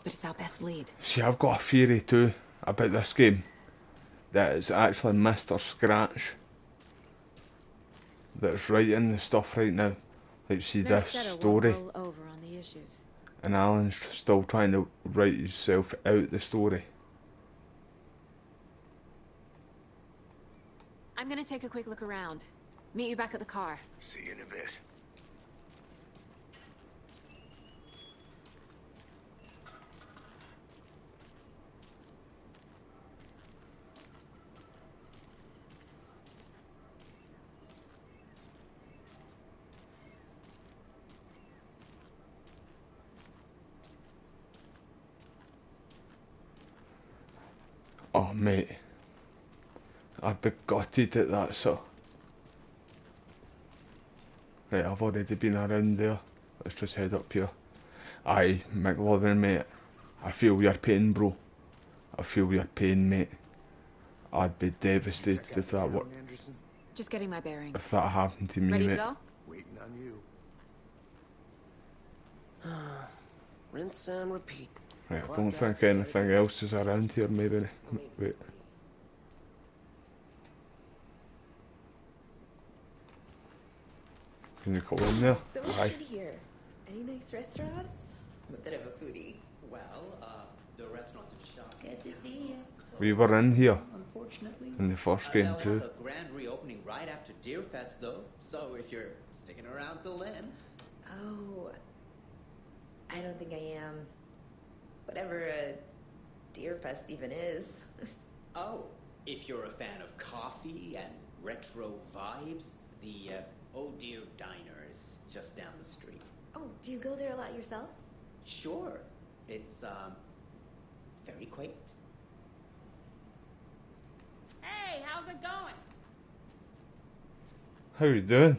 But it's our best lead. See, I've got a theory too about this game. That it's actually Mr. Scratch that's writing the stuff right now. Like, see this story. Roll over on the issues. And Alan's still trying to write himself out the story. I'm gonna take a quick look around. Meet you back at the car. See you in a bit. Oh mate, I'd be gutted at that, so. Right, I've already been around there. Let's just head up here. Aye, McLovin mate, I feel your pain, bro. I feel your pain, mate. I'd be devastated if that were. Just getting my bearings. If that happened to me, Ready mate. to go? Waiting on you. Rinse and repeat. Right, I don't think anything else is around here, maybe. Wait. Can you go in there? So Aye. good here. Any nice restaurants? I'm a bit of a foodie. Well, the restaurants and shops. Good to see you. We were in here. Unfortunately. In the first game They'll too. have a grand reopening right after Deerfest, though. So if you're sticking around till then. Oh, I don't think I am. Whatever a Deerfest even is. Oh, if you're a fan of coffee and retro vibes, the Oh Dear Diner is just down the street. Oh, do you go there a lot yourself? Sure. It's, very quaint. Hey, how's it going? How you doing?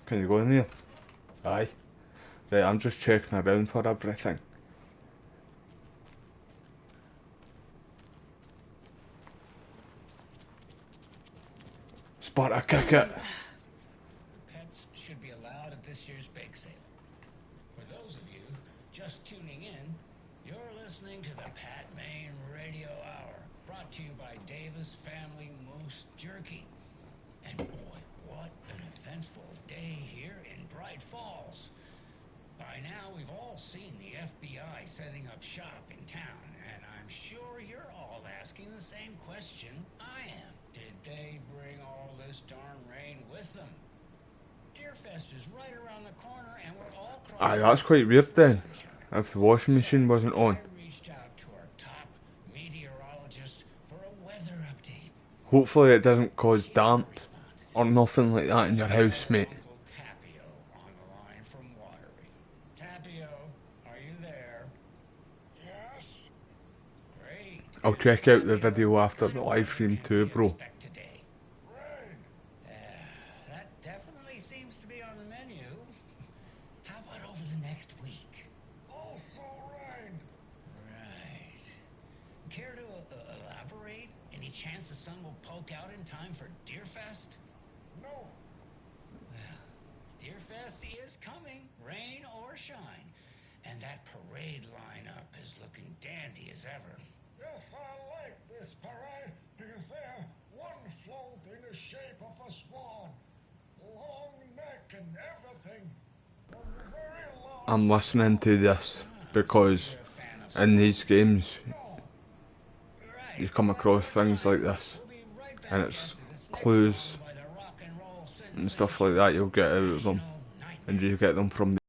Can you go in there? Aye. Right, I'm just checking around for everything. Sparta kick it. Pets should be allowed at this year's bake sale. For those of you just tuning in, you're listening to the Pat Main Radio Hour, brought to you by Davis Family Moose Jerky. And boy, what an eventful day here in Bright Falls. By now, we've all seen the FBI setting up shop in town, and I'm sure you're all asking the same question I am. Did they bring all this darn rain with them? Deerfest is right around the corner, and we're all Aye, that's quite weird then. If the washing machine wasn't on. I reached out to our top meteorologist for a weather update. Hopefully it doesn't cause damp or nothing like that in your house, mate. Tapio, are you there? Yes. Great. I'll check out the video after the live stream too, bro. That definitely seems to be on the menu. How about over the next week? Also rain. Right. Care to elaborate? Any chance the sun will poke out in time for Deerfest? No. Well, Deerfest is coming, rain or shine. And that parade lineup is looking dandy as ever. Yes, I like this parade because they're one float in the shape of a swan. Long neck and everything. Very long. I'm listening to this because in these games you come across things like this, and it's clues and stuff like that you'll get out of them, and you get them from the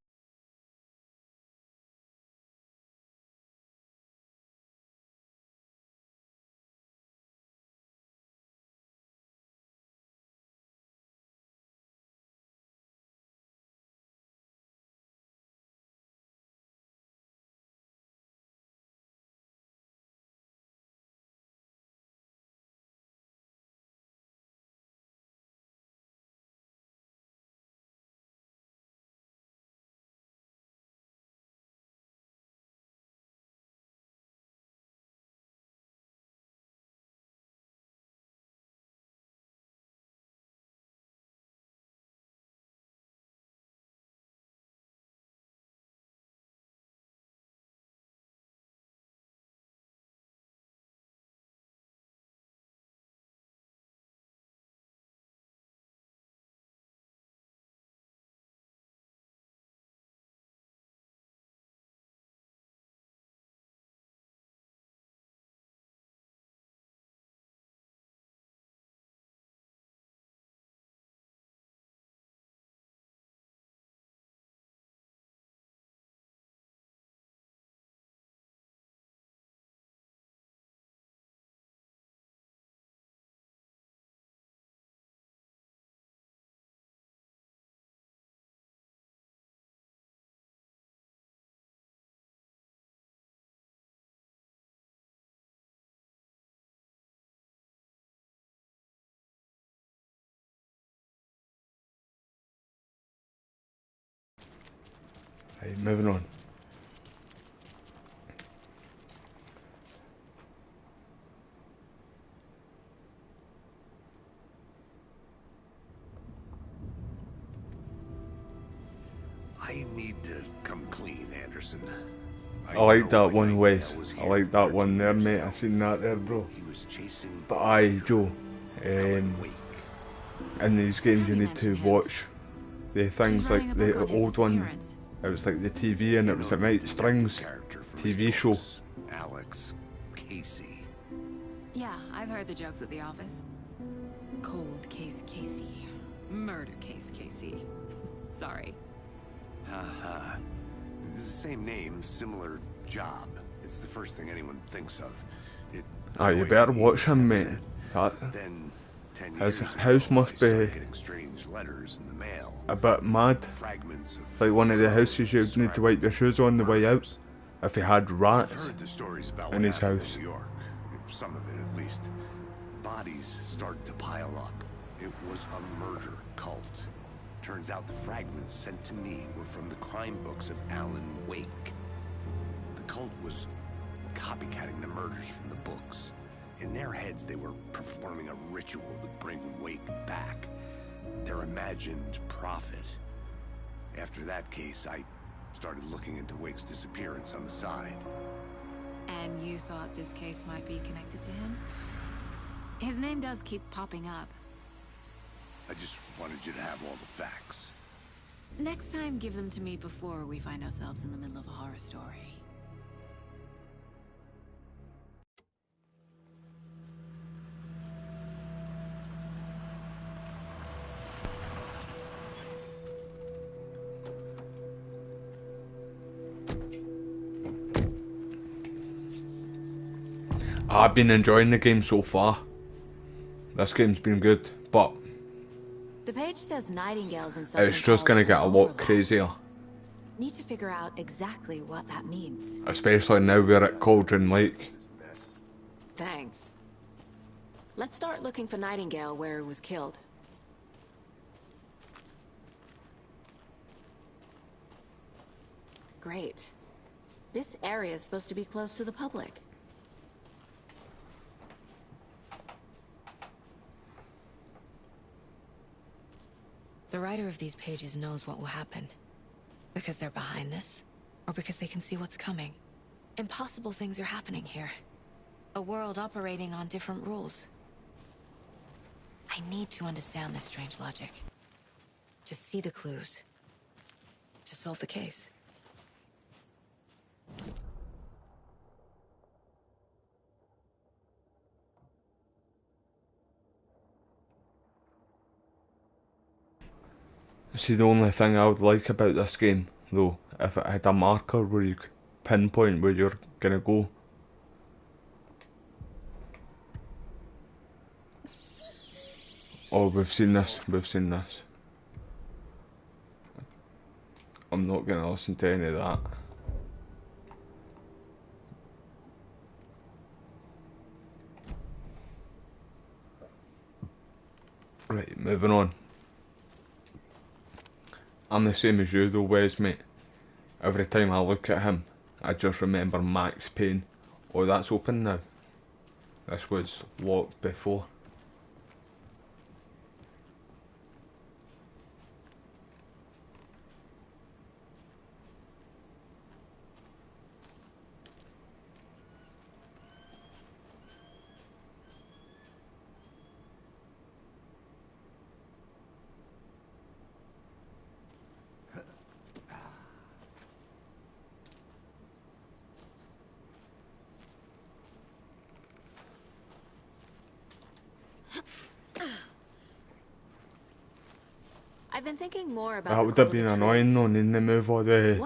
Right, moving on. I need to come clean, Anderson. I like that one, Wes. I like that one there, mate. I seen that there, bro. But aye, Joe. In these games, you need to watch the things like the old one. It was like the TV, and it was like Night Springs TV show. Alex Casey. Yeah, I've heard the jokes at the office. Cold case Casey. Murder case Casey. Sorry. Haha. It's the same name, similar job. It's the first thing anyone thinks of. Ah, you better watch him, mate. Then 10 His years house ago, must I started be getting strange letters in the mail. a bit mad. Fragments of Like one of the houses you'd need to wipe your shoes on the way out. If he had I've rats heard the stories about in what his happened house. in New York. Some of it, at least. Bodies started to pile up. It was a murder cult. Turns out the fragments sent to me were from the crime books of Alan Wake. The cult was copycatting the murders from the books. In their heads, they were performing a ritual to bring Wake back. Their imagined prophet. After that case, I started looking into Wake's disappearance on the side. And you thought this case might be connected to him? His name does keep popping up. I just wanted you to have all the facts. Next time, give them to me before we find ourselves in the middle of a horror story. I've been enjoying the game so far. This game's been good, but The page says Nightingale's in something it's just called gonna get a an lot overlap. crazier. Need to figure out exactly what that means. Especially now we're at Cauldron Lake. Thanks. Let's start looking for Nightingale where he was killed. Great. This area is supposed to be close to the public. The writer of these pages knows what will happen. Because they're behind this, or because they can see what's coming. Impossible things are happening here. A world operating on different rules. I need to understand this strange logic. To see the clues. To solve the case. See, the only thing I would like about this game, though, if it had a marker where you could pinpoint where you're gonna go. Oh, we've seen this, we've seen this. I'm not gonna listen to any of that. Right, moving on. I'm the same as you though, Wes, mate. Every time I look at him, I just remember Max Payne. Oh, that's open now. This was locked before. I've been thinking more about That would have been annoying though, needing to move all the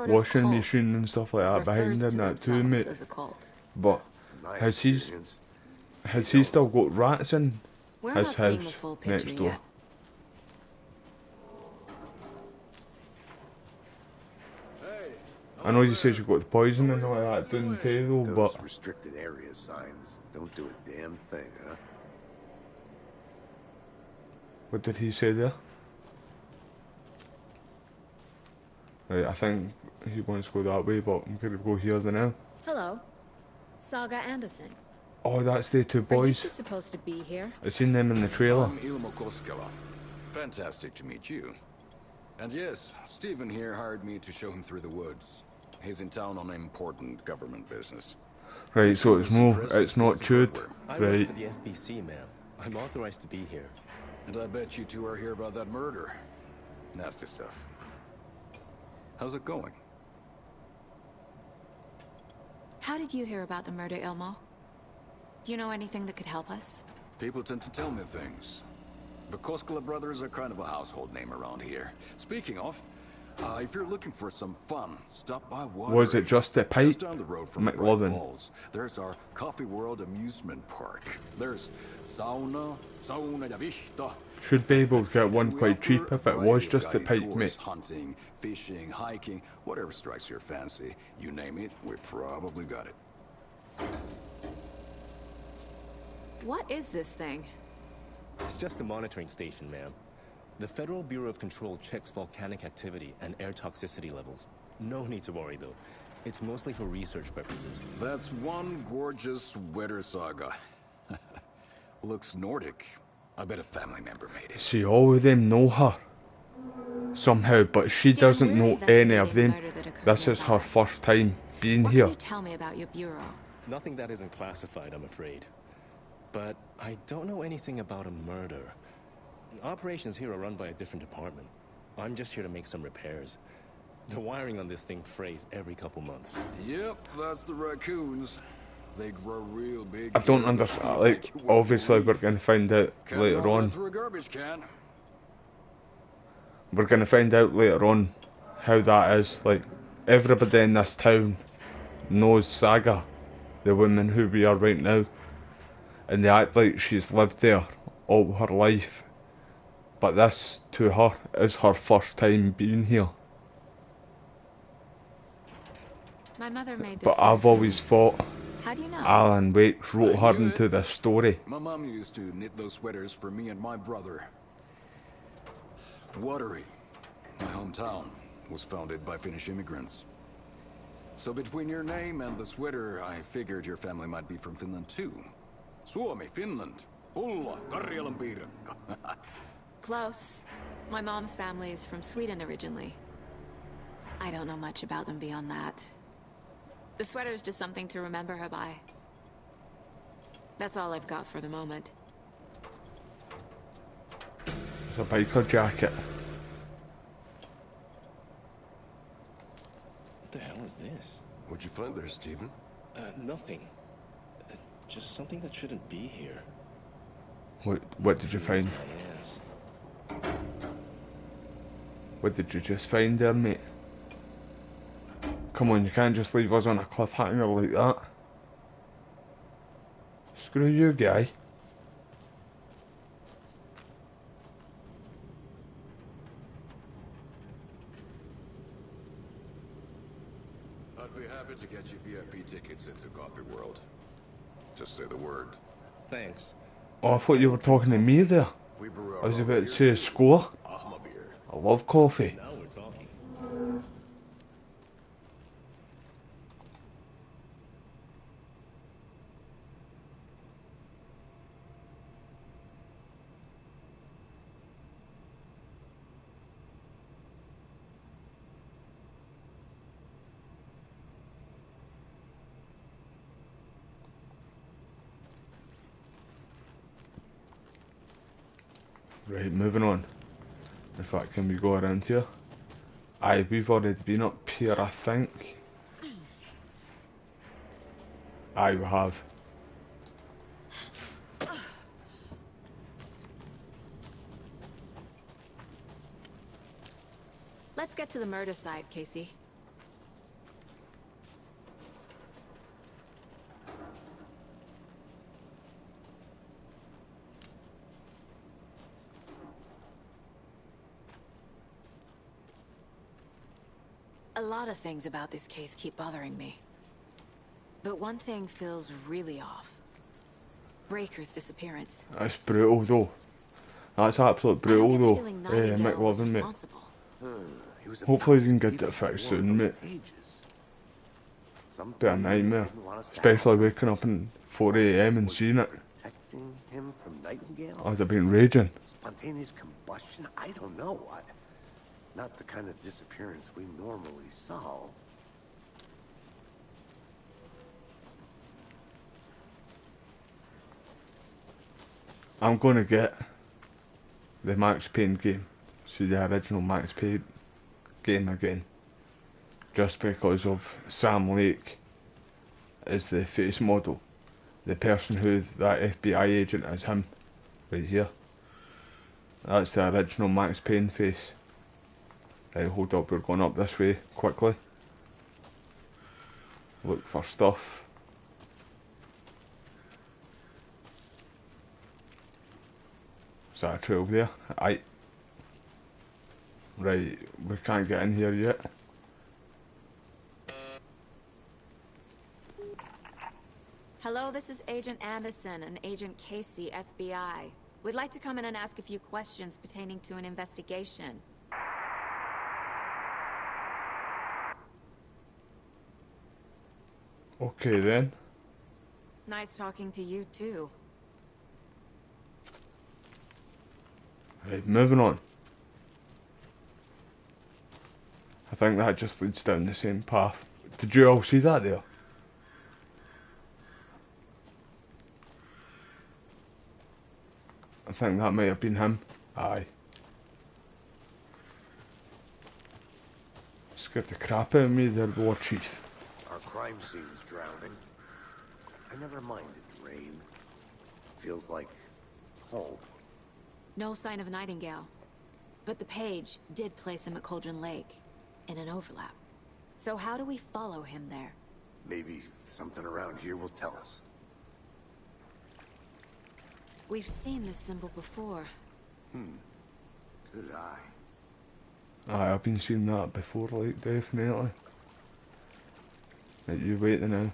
washing machine and stuff like that behind in that too, mate. But has he still got rats in his house next door? I know you said you got the poison and all that, didn't you though, but... restricted area signs don't do a damn thing, huh? What did he say there? Right, I think he wants to go that way, but I'm gonna go here now. Hello, Saga Anderson. Oh, that's the two boys. Are you supposed to be here? I seen them in the trailer. I'm Ilmo Koskela. Fantastic to meet you. And yes, Stephen here hired me to show him through the woods. He's in town on important government business. Right, so it's not chewed. I Right. work for the FBC, ma'am. I'm authorized to be here. And I bet you two are here about that murder. Nasty stuff. How's it going? How did you hear about the murder, Ilmo? Do you know anything that could help us? People tend to tell me things. The Koskela brothers are kind of a household name around here. Speaking of, if you're looking for some fun, stop by Watery. Was it just the pipe? Just down the road from Bright McLovin. Falls. There's our Coffee World amusement park. There's sauna ja vihta. Should be able to get one quite cheap if it was just the pipe, Tours, mate. Hunting, fishing, hiking, whatever strikes your fancy. You name it, we probably got it. What is this thing? It's just a monitoring station, ma'am. The Federal Bureau of Control checks volcanic activity and air toxicity levels. No need to worry, though. It's mostly for research purposes. That's one gorgeous sweater, Saga. Looks Nordic. I bet a family member made it. See, all of them know her somehow, but she doesn't know any of them. This is her first time being here. What can you tell me about your bureau? Nothing that isn't classified, I'm afraid. But I don't know anything about a murder. Operations here are run by a different department. I'm just here to make some repairs. The wiring on this thing frays every couple months. Yep, that's the raccoons. They grow real big. I don't understand. Like, obviously, we're going to find out later on. Through a garbage can. We're going to find out later on how that is. Like, everybody in this town knows Saga, the woman who we are right now, and they act like she's lived there all her life. But this, to her, is her first time being here. My mother made this. But I've always thought How do you know? Alan Wake wrote her into this story. My mom used to knit those sweaters for me and my brother. Watery, my hometown, was founded by Finnish immigrants. So between your name and the sweater, I figured your family might be from Finland too. Suomi, Finland. Pulla, Karjalan piirakka. Close. My mom's family is from Sweden originally. I don't know much about them beyond that. The sweater is just something to remember her by. That's all I've got for the moment. It's a biker jacket. What the hell is this? What'd you find there, Stephen? Nothing. Just something that shouldn't be here. What did you find? What did you just find there, mate? Come on, you can't just leave us on a cliffhanger like that. Screw you, guy. I'd be happy to get you VIP tickets into Coffee World. Just say the word. Thanks. Oh, I thought you were talking to me there. I was about to say a score. I love coffee. Now we're talking. Right, moving on. In fact, can we go around here? Aye, we've already been up here, I think. Aye, we have. Let's get to the murder side, Casey. A lot of things about this case keep bothering me. But one thing feels really off. Breaker's disappearance. That's brutal though. That's absolute brutal though. Mick Lovin, mate. Hopefully you can get it fixed soon, mate. Bit of a nightmare. Especially waking up at 4 AM and seeing it. Protecting him from Nightingale? I'd have been raging. Spontaneous combustion? I don't know. Not the kind of disappearance we normally solve. I'm going to get the Max Payne game. See the original Max Payne game again. Just because of Sam Lake is the face model. The person who that FBI agent is him. Right here. That's the original Max Payne face. Right, hold up, we're going up this way quickly. Look for stuff. Is that a trail there? Aye. Right, we can't get in here yet. Hello, this is Agent Anderson and Agent Casey, FBI. We'd like to come in and ask a few questions pertaining to an investigation. Okay then. Nice talking to you too. Right, moving on. I think that just leads down the same path. Did you all see that there? I think that might have been him. Aye. Scared the crap out of me there, War Chief. Our crime scene's drowning. I never minded rain. Feels like home. No sign of Nightingale. But the page did place him at Cauldron Lake, in an overlap. So how do we follow him there? Maybe something around here will tell us. We've seen this symbol before. Good eye. Aye, I've been seeing that before, like, definitely. Right, you wait now.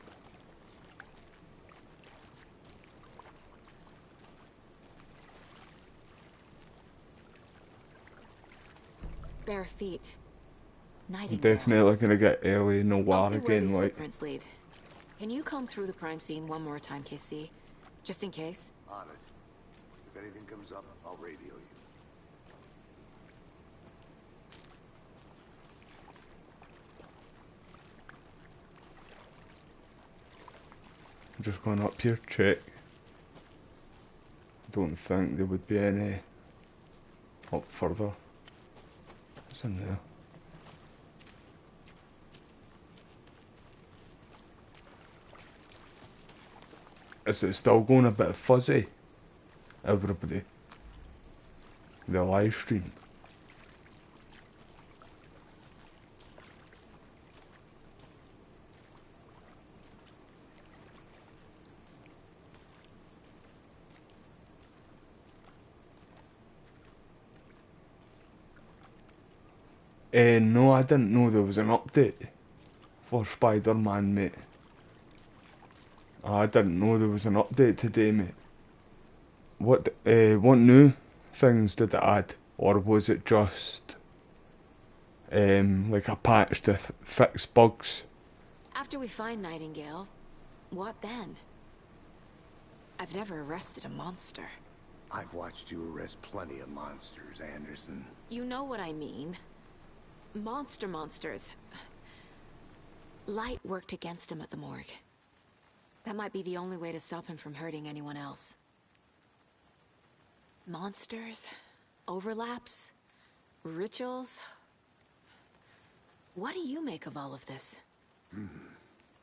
Bare feet. I'm Nightingale. definitely gonna get Ellie Noir I'll see where again, these like. footprints lead. Can you comb through the crime scene one more time, KC? Just in case? On it. If anything comes up, I'll radio you. I'm just going up here, check. Don't think there would be any up further. What's in there? Is it still going a bit fuzzy? Everybody. The live stream. No, I didn't know there was an update for Spider-Man, mate. I didn't know there was an update today, mate. What new things did it add? Or was it just like a patch to fix bugs? After we find Nightingale, what then? I've never arrested a monster. I've watched you arrest plenty of monsters, Anderson. You know what I mean. Monsters. Light worked against him at the morgue. That might be the only way to stop him from hurting anyone else. Monsters, overlaps, rituals. What do you make of all of this?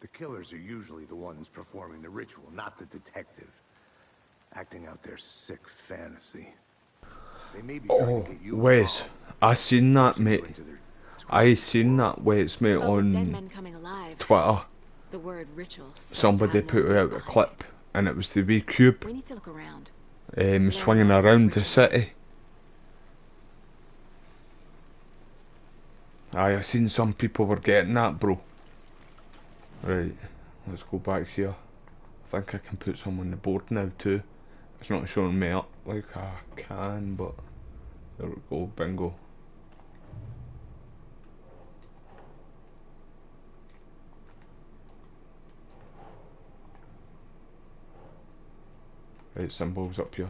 The killers are usually the ones performing the ritual, not the detective. Acting out their sick fantasy. They may be trying to get you Wes, I seen that, mate. I seen that, Wes, mate, But with dead on men coming alive, Twitter. the word ritual starts to Somebody have more put weight out a behind clip, and it was the wee cube We need to look around. swinging around the city. I seen some people were getting that, bro. Right, let's go back here. I think I can put some on the board now too. It's not showing me up like I can, but there we go, bingo. Right, symbols up here.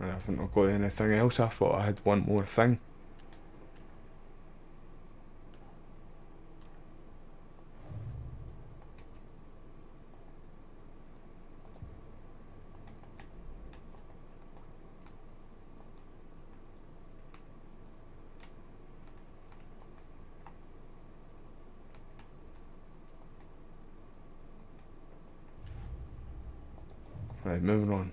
I haven't got anything else. I thought I had one more thing. Right, moving on.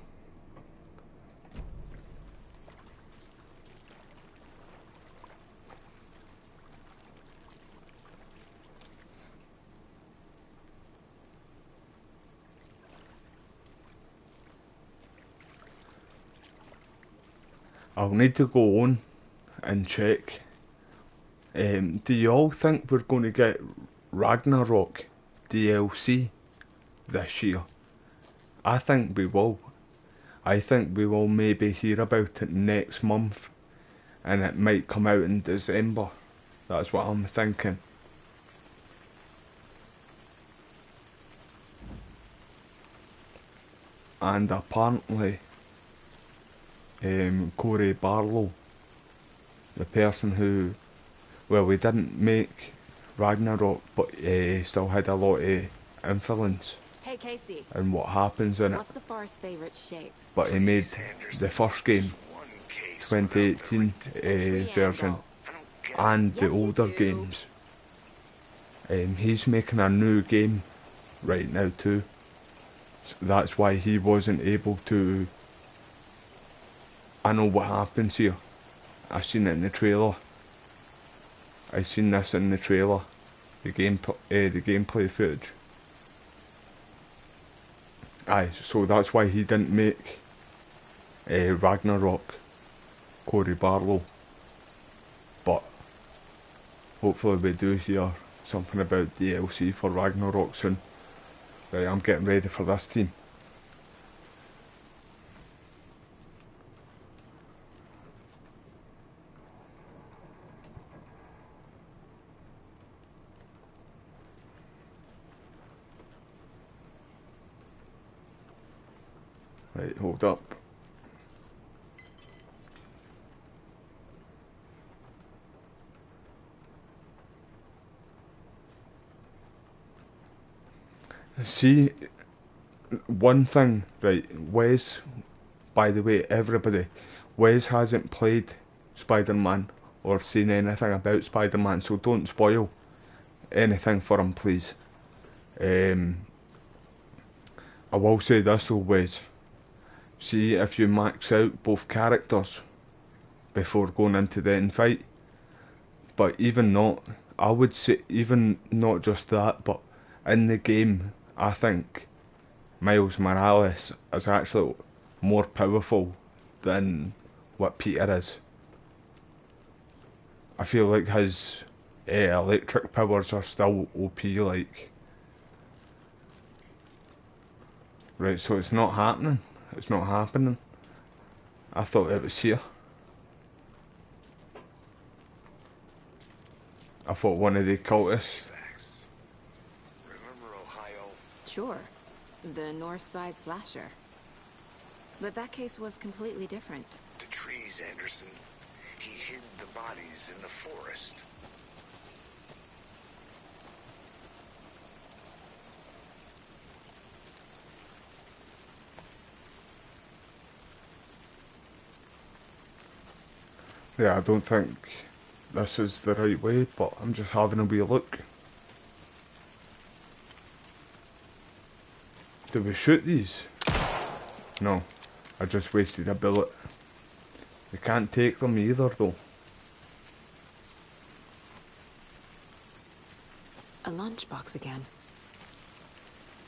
I'll need to go on and check. Do you all think we're going to get Ragnarok DLC this year? I think we will. I think we will maybe hear about it next month, and it might come out in December. That's what I'm thinking. And apparently, Corey Barlow, the person who, well, we didn't make Ragnarok, but still had a lot of influence Hey Casey, in what happens in it. what's the forest's favorite shape? But he made the first game, 2018 version, and the older games. He's making a new game right now too. So that's why he wasn't able to. I know what happens here. I seen it in the trailer. I seen this in the trailer. The gameplay footage. Aye, so that's why he didn't make Ragnarok, Corey Barlow. But hopefully we do hear something about DLC for Ragnarok soon. Right, I'm getting ready for this team. Right, hold up. See, one thing, right, Wes, by the way, everybody, Wes hasn't played Spider-Man or seen anything about Spider-Man, so don't spoil anything for him, please. I will say this though, Wes. See, if you max out both characters before going into the end fight, but even not, I would say, even not just that, but in the game, I think Miles Morales is actually more powerful than what Peter is. I feel like his electric powers are still OP, like. Right, so it's not happening. It's not happening. I thought it was here. I thought one of the cultists. Remember Ohio? Sure. The North Side slasher. But that case was completely different. The trees, Anderson. He hid the bodies in the forest. Yeah, I don't think this is the right way, but I'm just having a wee look. Do we shoot these? No, I just wasted a bullet. We can't take them either though. A lunchbox again.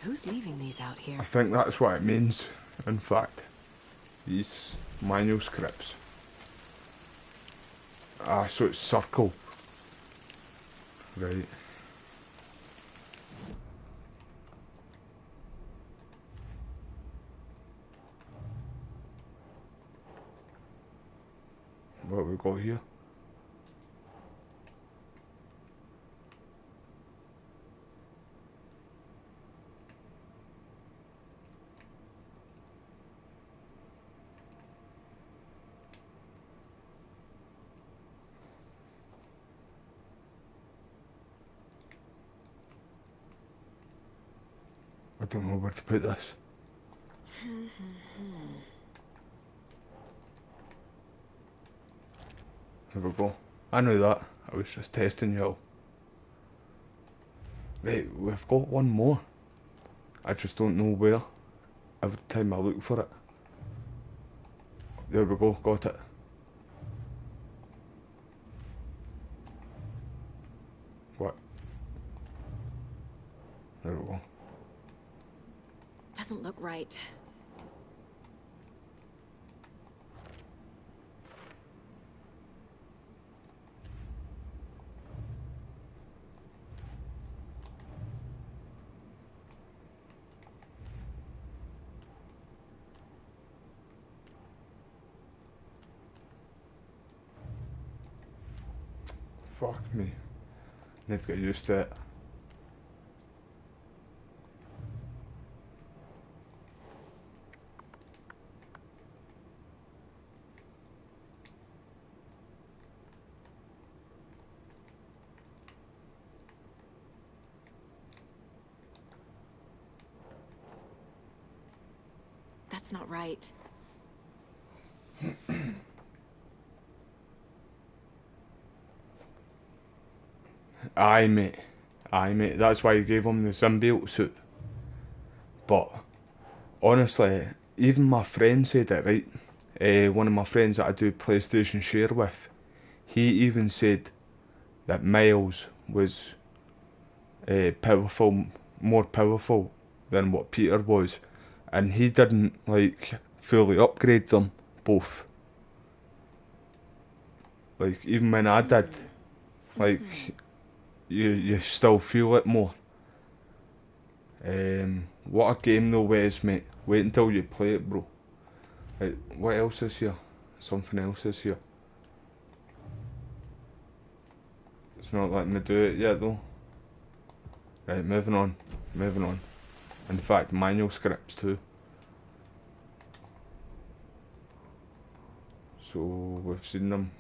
Who's leaving these out here? I think that's what it means, in fact. These manuscripts. Ah, so it's circle. Right. What have we got here? I don't know where to put this. There we go. I knew that. I was just testing you all. Right, we've got one more. I just don't know where. Every time I look for it. There we go, got it. What? There we go. Doesn't look right. Fuck me. Need to get used to it. That's not right. Aye mate. Aye mate. That's why you gave him the symbiote suit. But honestly, even my friend said it, right? One of my friends that I do PlayStation Share with, he even said that Miles was powerful, more powerful than what Peter was, and he didn't like fully upgrade them both. Like even when I did, like you still feel it more. What a game though, Wes, mate. Wait until you play it, bro. Right, what else is here? Something else is here. It's not letting me do it yet though. Right, moving on. Moving on. In fact, manual scripts too. So we've seen them.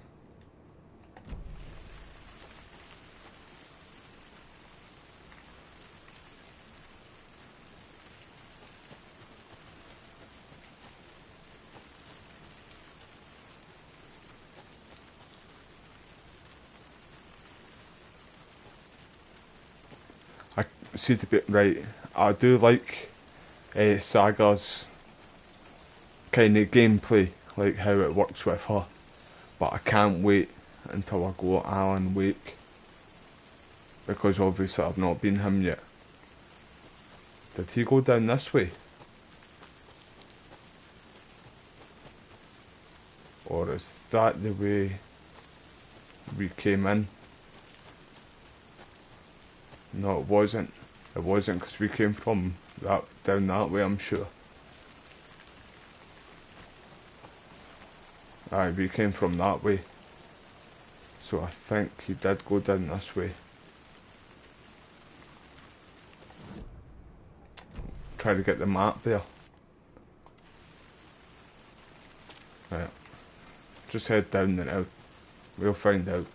See to be right, I do like Saga's kind of gameplay, like how it works with her, but I can't wait until I go Alan Wake, because obviously I've not been him yet. Did he go down this way? Or is that the way we came in? No, it wasn't. It wasn't, because we came from that down that way, I'm sure. Aye, we came from that way. So I think he did go down this way. Try to get the map there. Right. Just head down and out. We'll find out.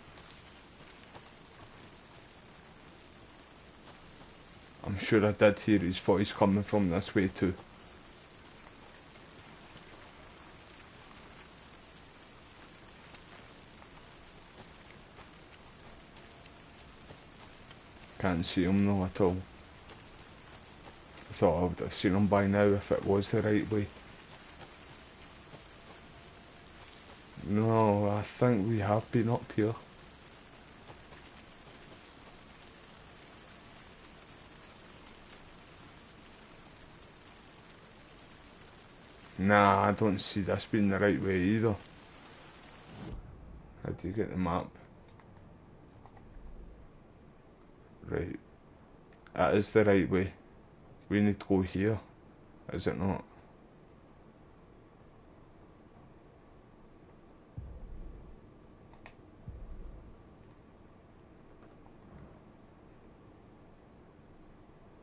I'm sure I did hear his voice coming from this way too. Can't see him though at all. I thought I would have seen him by now if it was the right way. No, I think we have been up here. Nah, I don't see this being the right way either. How do you get the map? Right. That is the right way. We need to go here, is it not?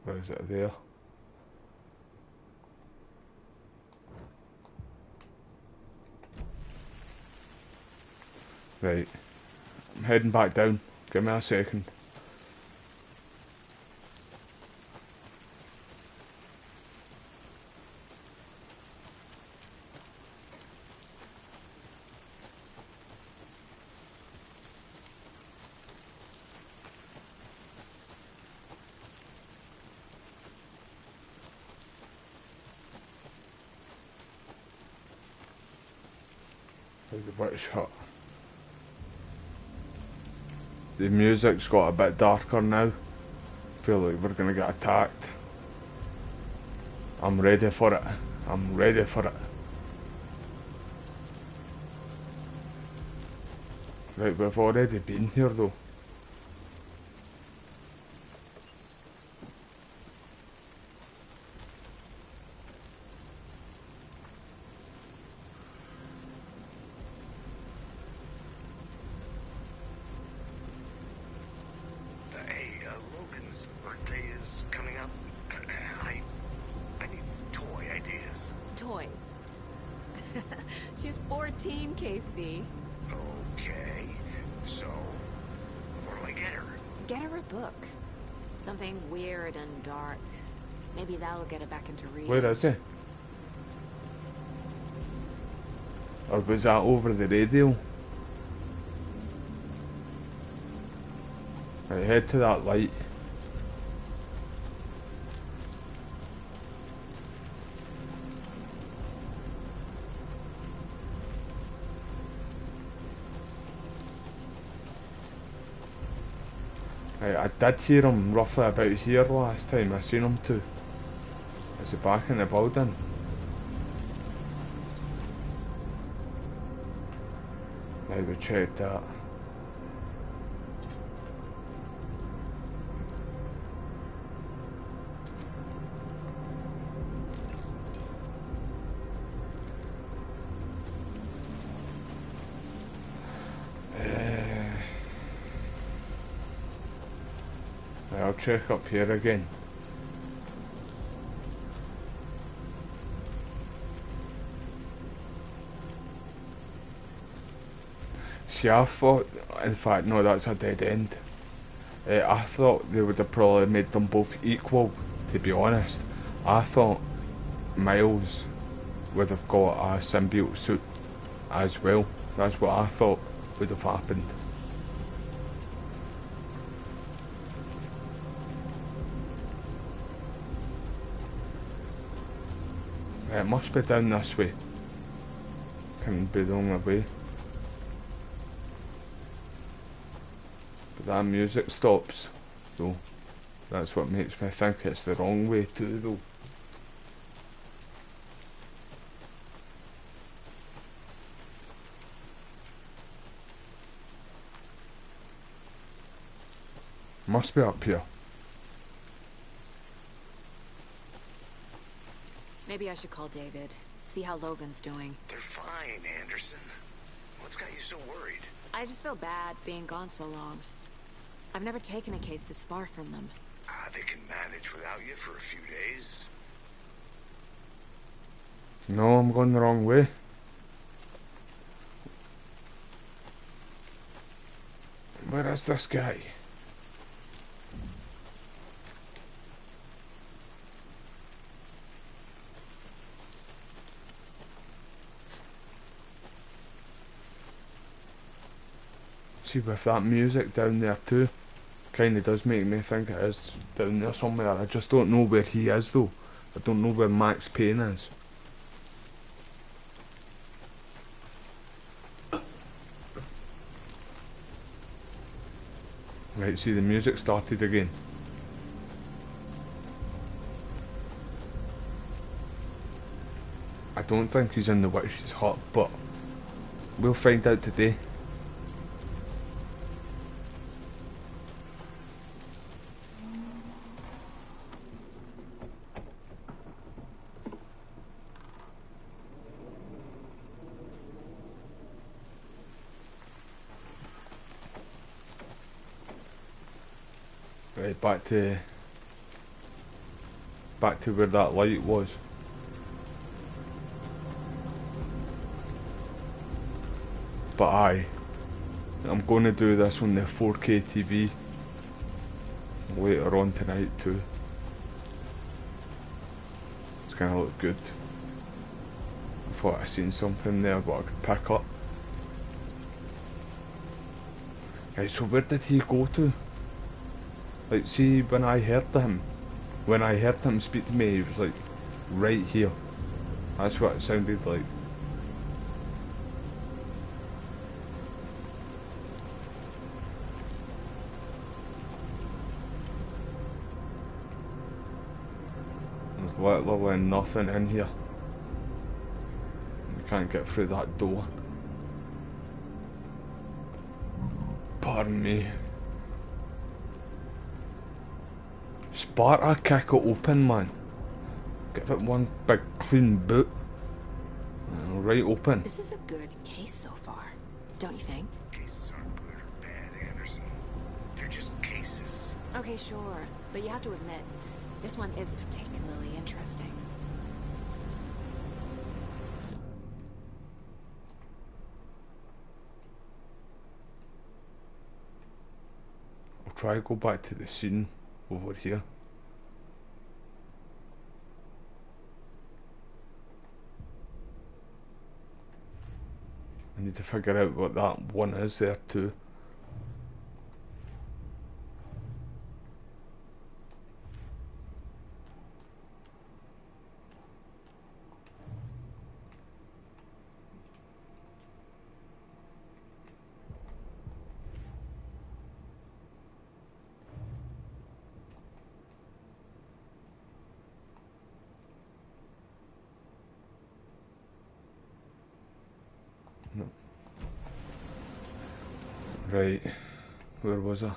Where is it? There. Right. I'm heading back down. Give me a second. Take a bit shot. The music's got a bit darker now. Feel like we're gonna get attacked. I'm ready for it. I'm ready for it. Right, we've already been here though. Logan's birthday is coming up. I need toy ideas. Toys. She's 14, Casey. Okay, so what do I get her? Get her a book. Something weird and dark. Maybe that'll get her back into reading. Where is he? Or was that over the radio? Right, head to that light. Right, I did hear him roughly about here last time I seen him too. Is he back in the building? Right, we checked that. I'll check up here again. See, I thought, in fact, no, that's a dead end. I thought they would have probably made them both equal, to be honest. I thought Miles would have got a symbiote suit as well. That's what I thought would have happened. It must be down this way. Can be the only way. But that music stops, though. That's what makes me think it's the wrong way too, though. Must be up here. Maybe I should call David. See how Logan's doing. They're fine, Anderson. What's got you so worried? I just feel bad being gone so long. I've never taken a case this far from them. They can manage without you for a few days. No, I'm going the wrong way. Where is this guy? See, with that music down there too, kinda does make me think it is down there somewhere. I just don't know where he is though. I don't know where Max Payne is. Right, see, the music started again. I don't think he's in the witch's hut, but we'll find out today. Right, back to where that light was. But I'm going to do this on the 4K TV later on tonight too. It's gonna look good. I thought I seen something there what I could pick up. Right, so where did he go to? Like, see, when I heard him speak to me, he was like right here. That's what it sounded like. There's literally nothing in here. We can't get through that door. Pardon me. Sparta, kick it open, man. Give it one big clean boot. Right open. This is a good case so far, don't you think? Cases aren't good or bad, Anderson. They're just cases. Okay, sure. But you have to admit, this one is particularly interesting. I'll try to go back to the scene over here. I need to figure out what that one is there too. No. Right, where was I?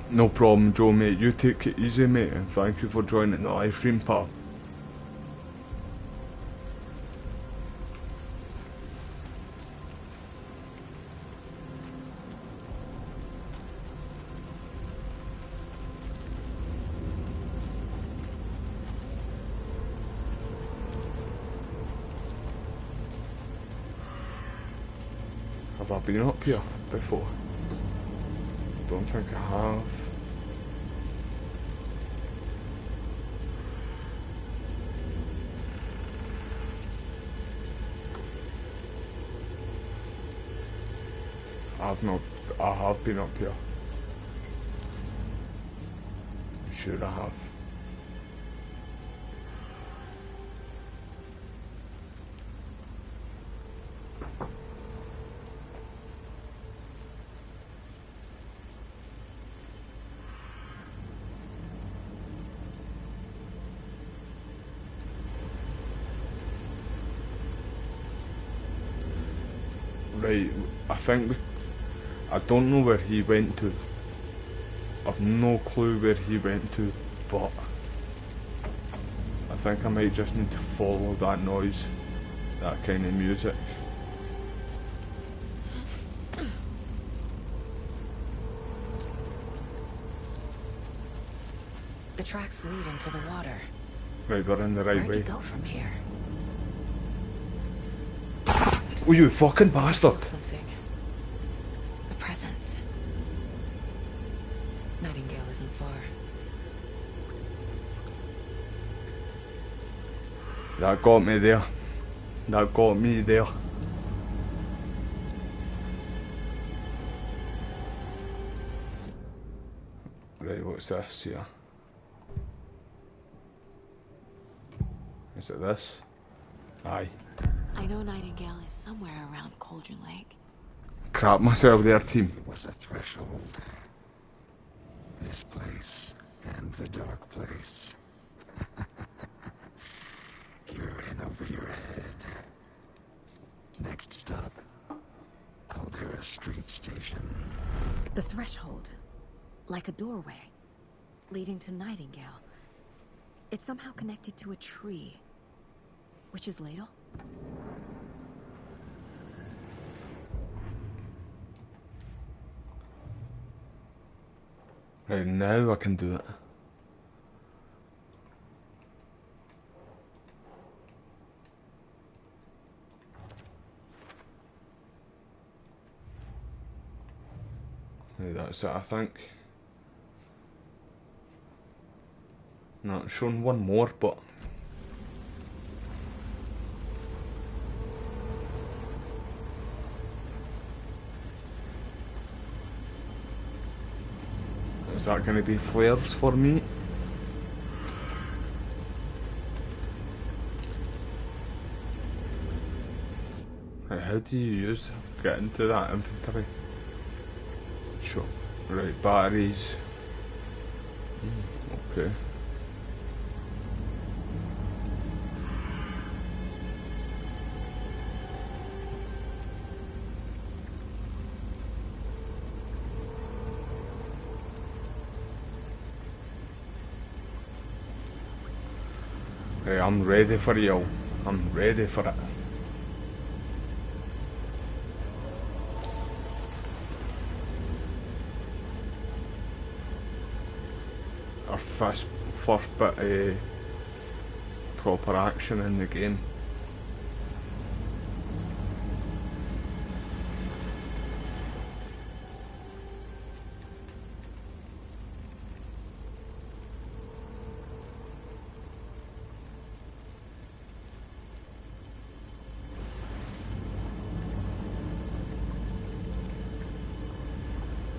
No problem, Joe, mate. You take it easy, mate, and thank you for joining the live stream, pal. Have I been up here before? Don't think I have. I have been up here. I'm sure I have. Right, I don't know where he went to. I've no clue where he went to, but I think I might just need to follow that noise, that kind of music. The tracks lead into the water. Right, we're in the right Where'd way. he go from here? Oh, you fucking bastard! Something. A presence. Nightingale isn't far. That got me there. That got me there. Right, what's this here? Is it this? Aye. I know Nightingale is somewhere around Cauldron Lake. Crap myself there, team. It was a threshold. This place and the dark place. You're in over your head. Next stop, Caldera Street Station. The threshold. Like a doorway. Leading to Nightingale. It's somehow connected to a tree. Witch's Ladle? Right, now I can do it. Right, that's it, I think. No, it's shown one more, but is that going to be flares for me? Right, how do you get into that inventory? Sure. Right, batteries. Okay. Hey, I'm ready for you. I'm ready for it. Our first bit of proper action in the game.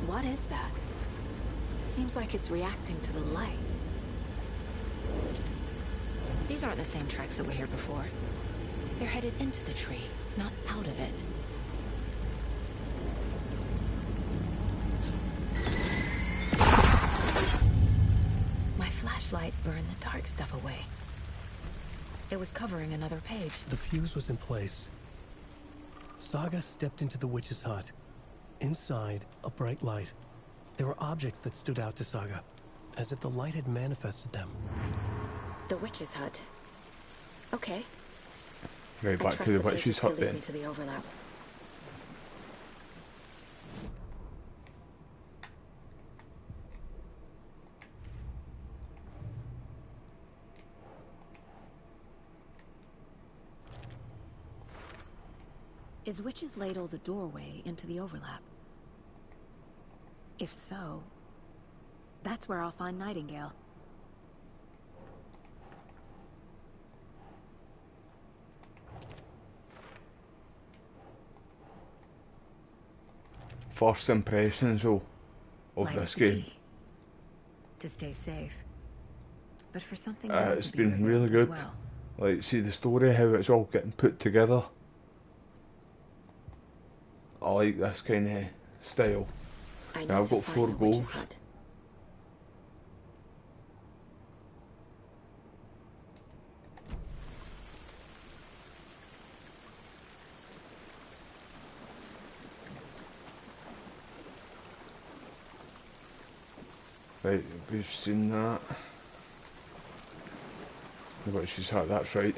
What is that? Seems like it's reacting to the light. These aren't the same tracks that were here before. They're headed into the tree, not out of it. My flashlight burned the dark stuff away. It was covering another page. The fuse was in place. Saga stepped into the witch's hut. Inside, a bright light. There were objects that stood out to Saga, as if the light had manifested them. The witch's hut. Okay. Right, back to the witch's hut then. To the overlap. Is Witch's Ladle the doorway into the overlap? If so, that's where I'll find Nightingale. First impressions of this game. To stay safe. But for something It's been really good. Well. Like, see the story, how it's all getting put together. I like this kind of style. Now I've got 4 goals. Right, we've seen that. But she's hurt, that's right.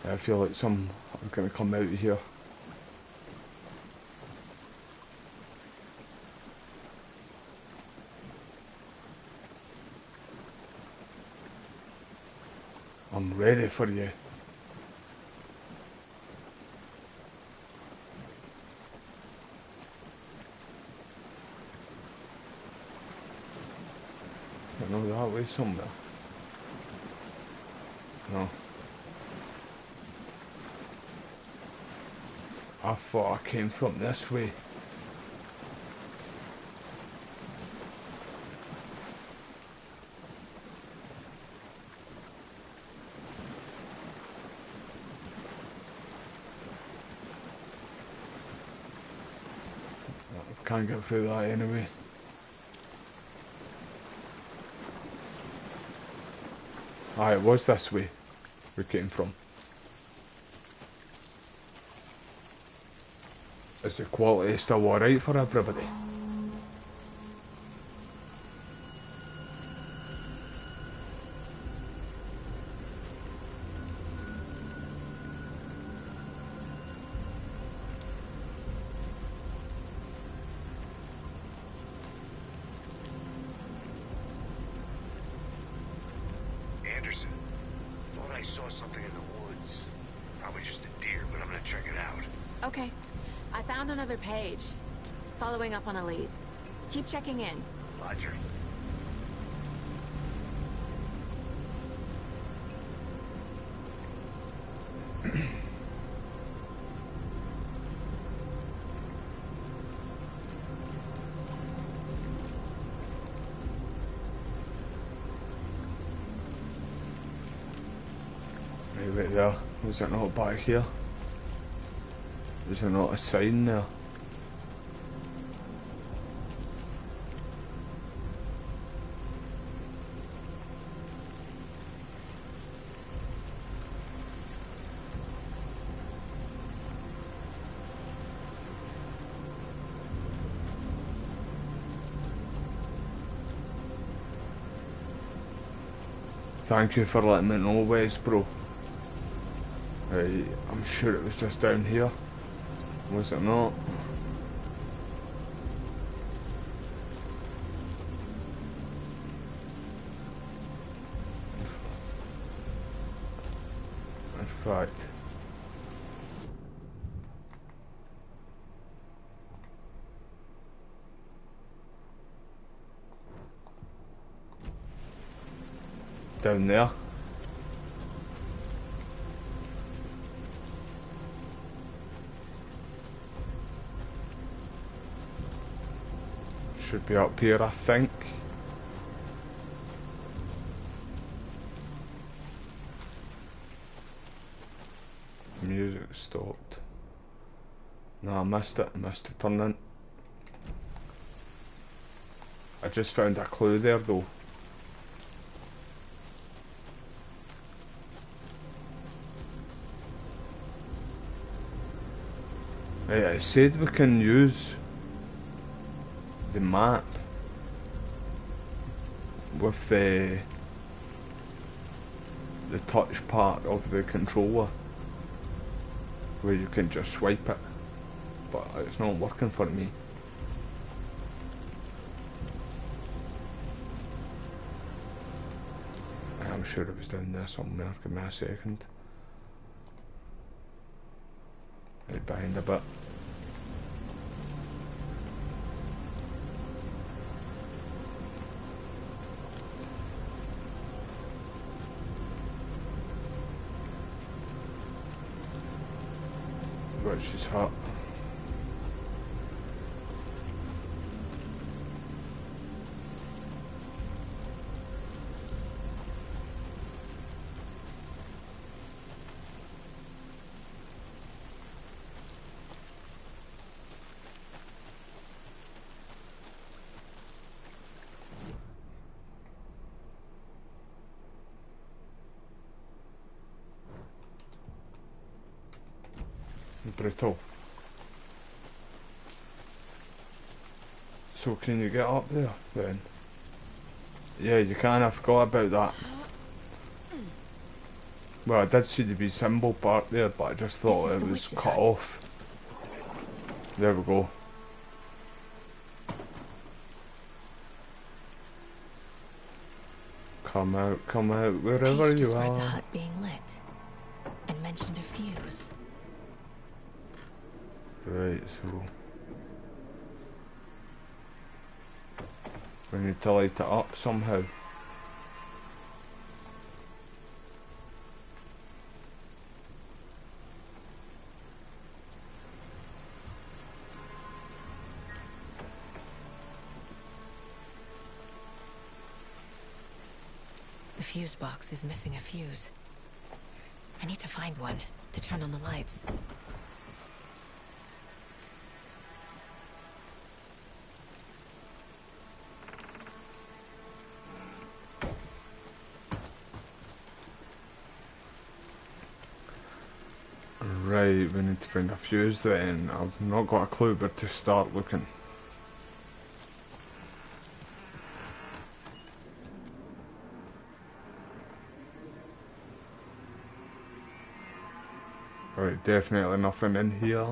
I feel like some are going to come out of here. I'm ready for you. I know that way somewhere. No. I thought I came from this way. I can't get through that anyway. Ah, it was this way we came from. Is the quality still alright for everybody? Anderson, thought I saw something in the woods. Probably just a deer, but I'm gonna check it out. Okay. I found another page. Following up on a lead. Keep checking in. Roger. Right there. Was there not back here? Is there not a sign there? Thank you for letting me know, Wes, bro. I'm sure it was just down here. Was it not? In fact, down there. Should be up here, I think. Music stopped. No, I missed it. I missed it turning. I just found a clue there though. Right, it said we can use the map with the touch part of the controller where you can just swipe it, but it's not working for me. I'm sure it was down there somewhere. Give me a second. Right behind a bit. Which is hot. Brutal. So can you get up there then? Yeah, you can. I forgot about that. Well, I did see the wee symbol part there, but I just thought it was cut off. There we go. Come out, wherever you are. The hut being lit, and mentioned a fuse. Right, so we need to light it up somehow. The fuse box is missing a fuse. I need to find one to turn on the lights. Right, we need to find a fuse then. I've not got a clue where to start looking. Right, definitely nothing in here.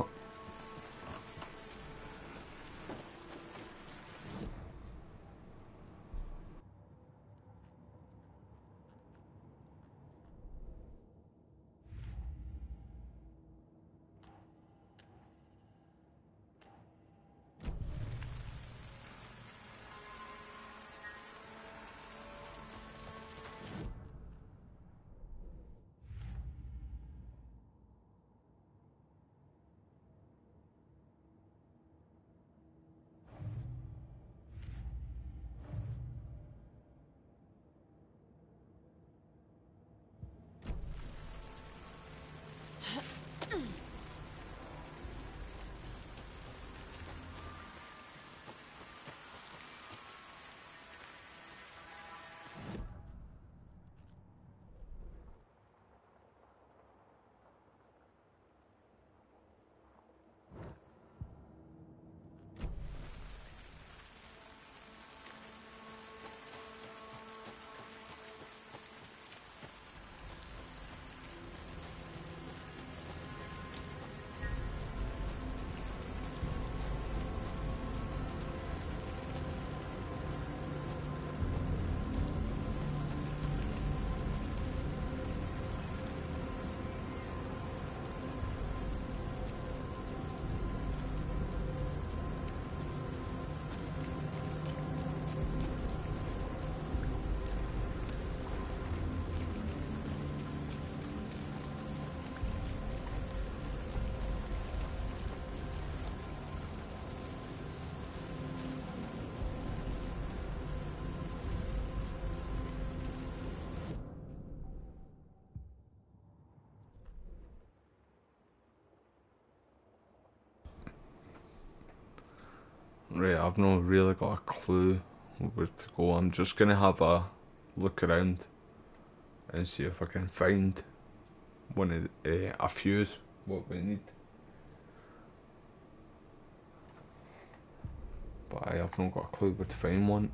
Right, I've not really got a clue where to go. I'm just gonna have a look around and see if I can find one of a fuse, what we need. But I have not got a clue where to find one.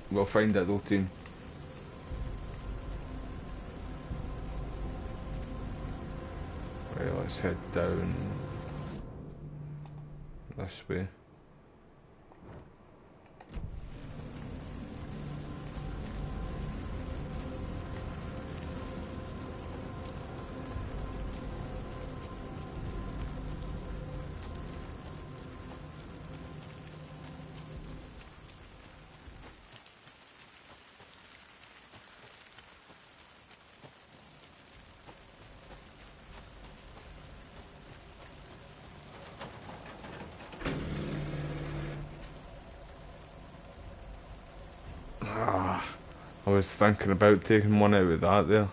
We'll find it though, team. Right, let's head down this way. I was thinking about taking one out of that there.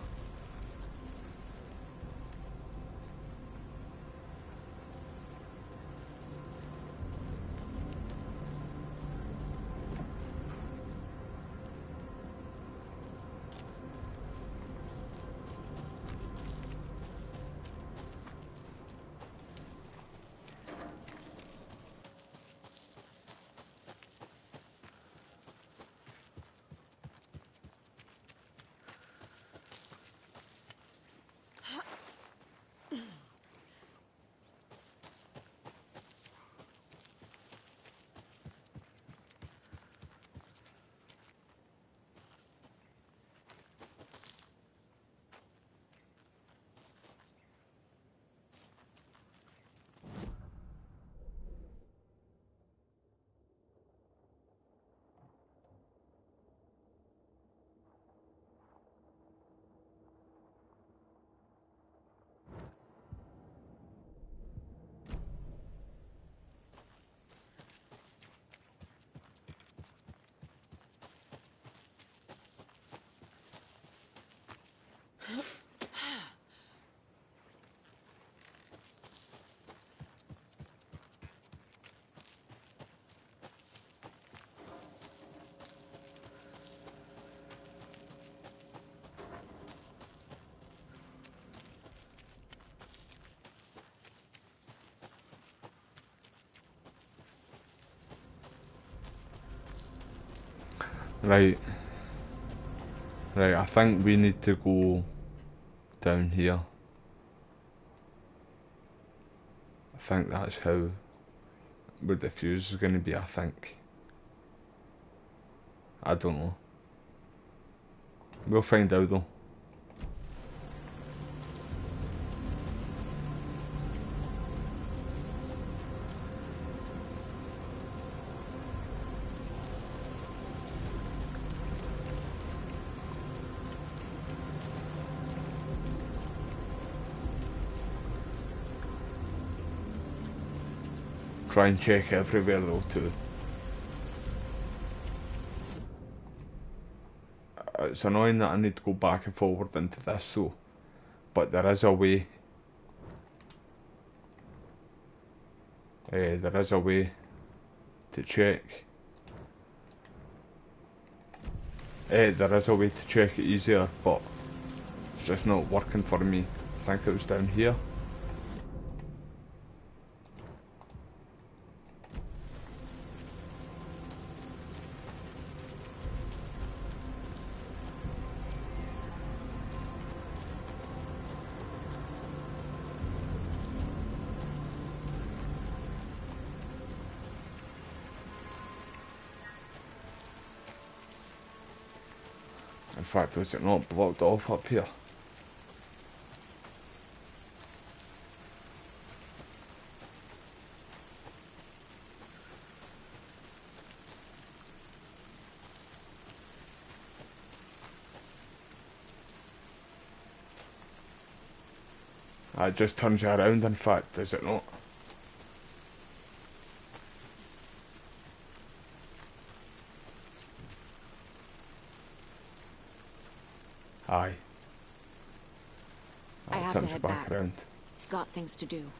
Right. Right, I think we need to go down here. I think that's how where the fuse is going to be, I think. I don't know. We'll find out though. Try and check everywhere though too. It's annoying that I need to go back and forward into this so, but there is a way. There is a way to check. There is a way to check it easier, but it's just not working for me. I think it was down here. In fact, was it not blocked off up here? It just turns you around, in fact, does it not? Aye. I have to head back. Around. Got things to do.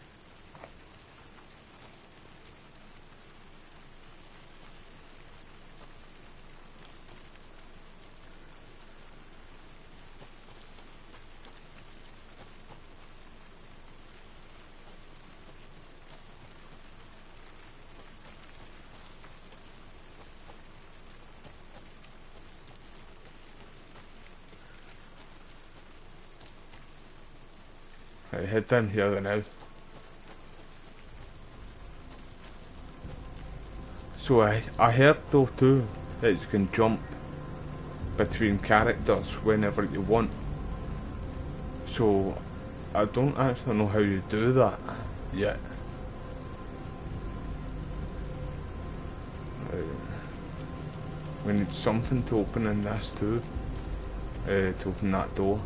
Right, head down here then now. So I heard though too that you can jump between characters whenever you want. So I don't actually know how you do that yet. We need something to open in this too. To open that door.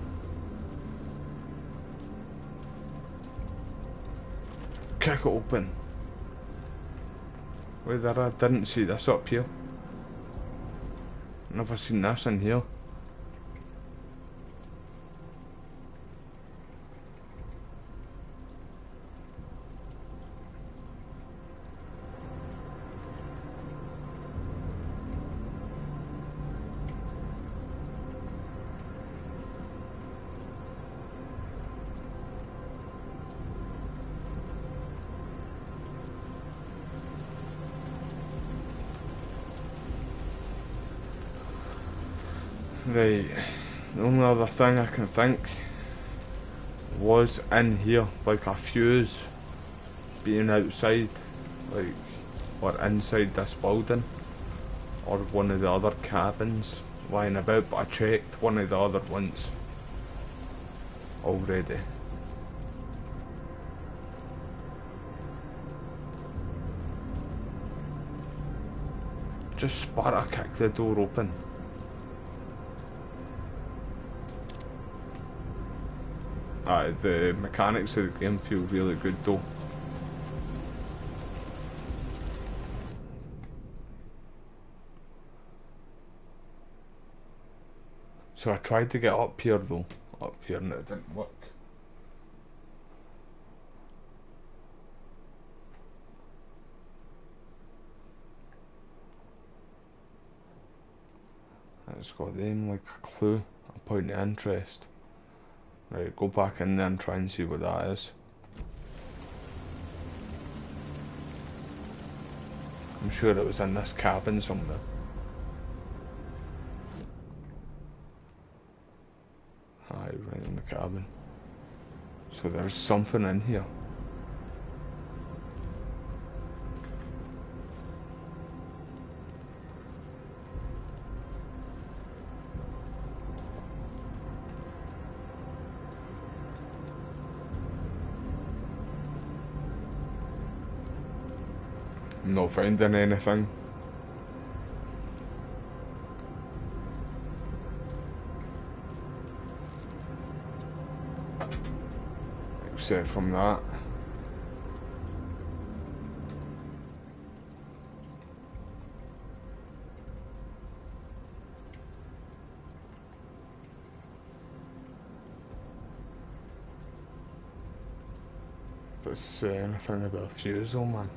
Kick it open. Wait there, I didn't see this up here. Never seen this in here. Right, the only other thing I can think was in here, like a fuse being outside, like, or inside this building, or one of the other cabins lying about, but I checked one of the other ones already. Just Sparta kicked the door open. The mechanics of the game feel really good though. So I tried to get up here though, up here and it didn't work. It's got them like a clue, a point of interest. Right, go back in there and try and see what that is. I'm sure it was in this cabin somewhere. Aye, right in the cabin. So there's something in here. I'm not finding anything. Except from that. Does it say anything about a fuse though, man?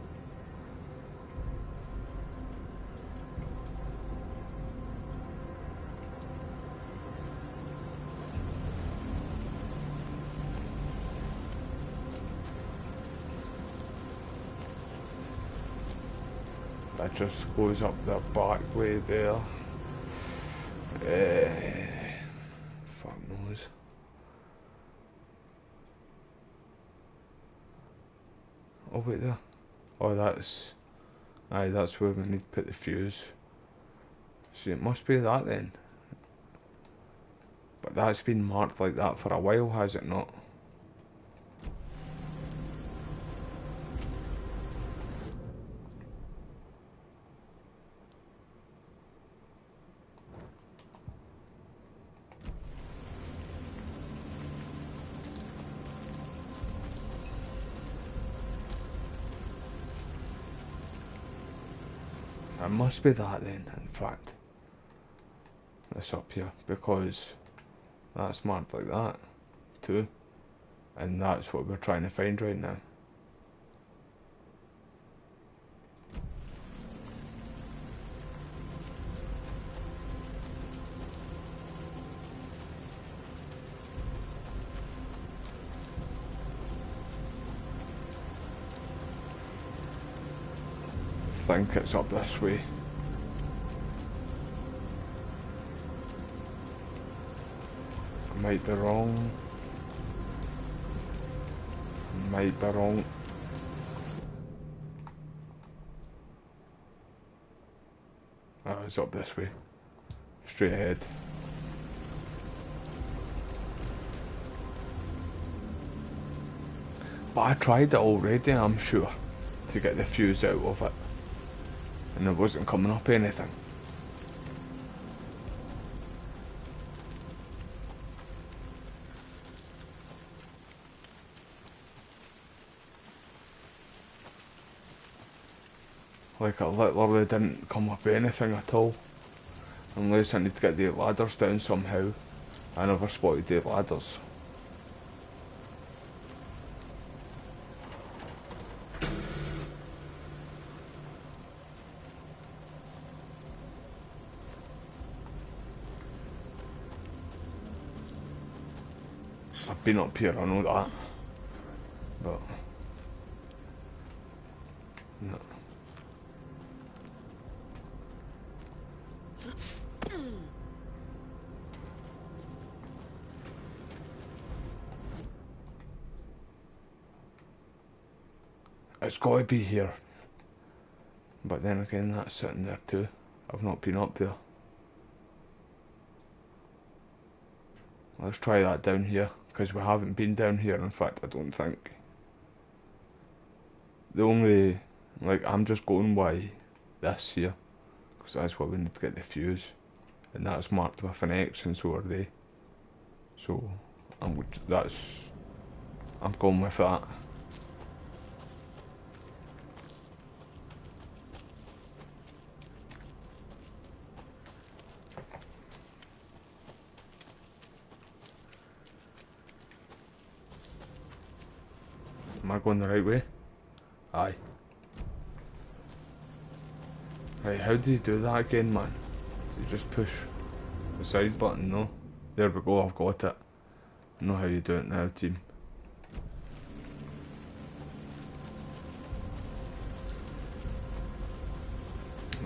That just goes up the back way there. Fuck knows. Oh wait there. Oh that's... Aye, that's where we need to put the fuse. See, it must be that then. But that's been marked like that for a while, has it not? It must be that then, in fact. This up here, because that's marked like that too. And that's what we're trying to find right now. I think it's up this way. I might be wrong. I might be wrong. Oh, it's up this way. Straight ahead. But I tried it already, I'm sure, to get the fuse out of it. And it wasn't coming up anything. Like, it literally didn't come up anything at all. Unless I need to get the ladders down somehow. I never spotted the ladders. I've been up here, I know that. But... no. It's got to be here. But then again, that's sitting there too. I've not been up there. Let's try that down here, because we haven't been down here, in fact, I don't think. The only, like, I'm just going by this here, because that's where we need to get the fuse. And that's marked with an X, and so are they. So, I'm going with that. I going the right way? Aye. Right, how do you do that again, man? So you just push the side button, no? There we go, I've got it. I know how you do it now, team.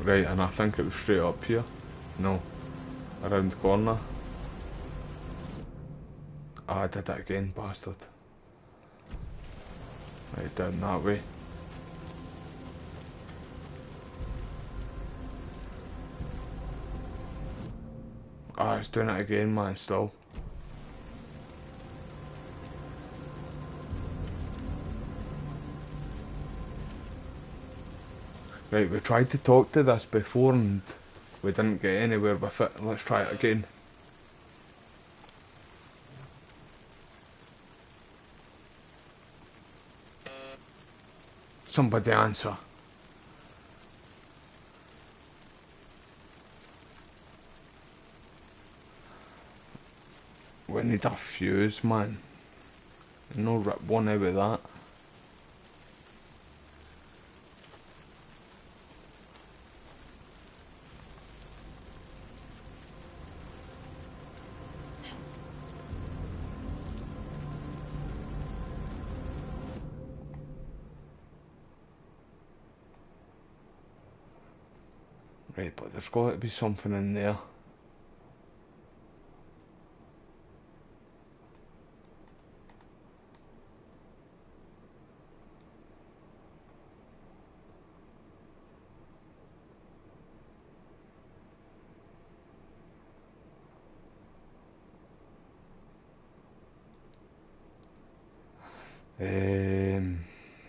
Right, and I think it was straight up here. No. Around the corner. Ah, I did it again, bastard. Right, down that way. Ah, it's doing it again, man, still. Right, we tried to talk to this before and we didn't get anywhere with it. Let's try it again. Somebody answer. We need a fuse, man. No rip one out of that. Right, but there's got to be something in there.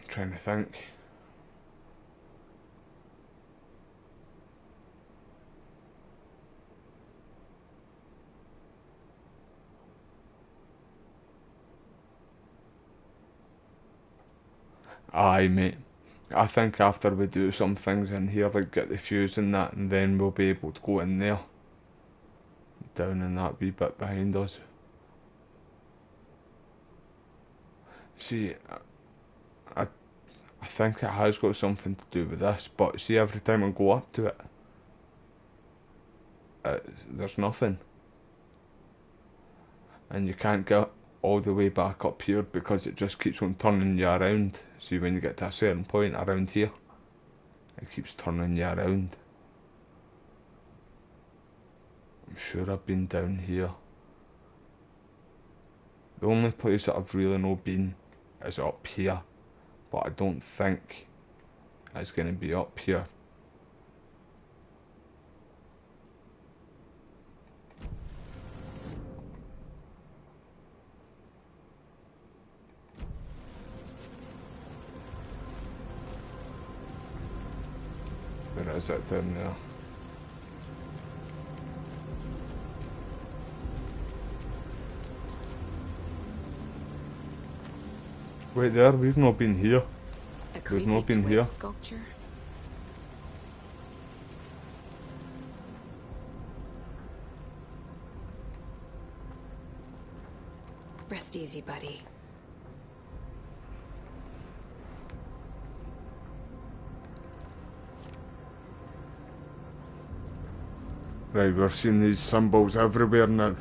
Trying to think. Aye, mate. I think after we do some things in here, like get the fuse and that, and then we'll be able to go in there. Down in that wee bit behind us. See, I think it has got something to do with this, but see, every time I go up to it, there's nothing. And you can't get all the way back up here because it just keeps on turning you around. See, when you get to a certain point around here, it keeps turning you around. I'm sure I've been down here. The only place that I've really not been is up here, but I don't think it's going to be up here. Where is it down there? Wait there, we've not been here. We've not been here. Sculpture. Rest easy, buddy. Right, we're seeing these symbols everywhere now.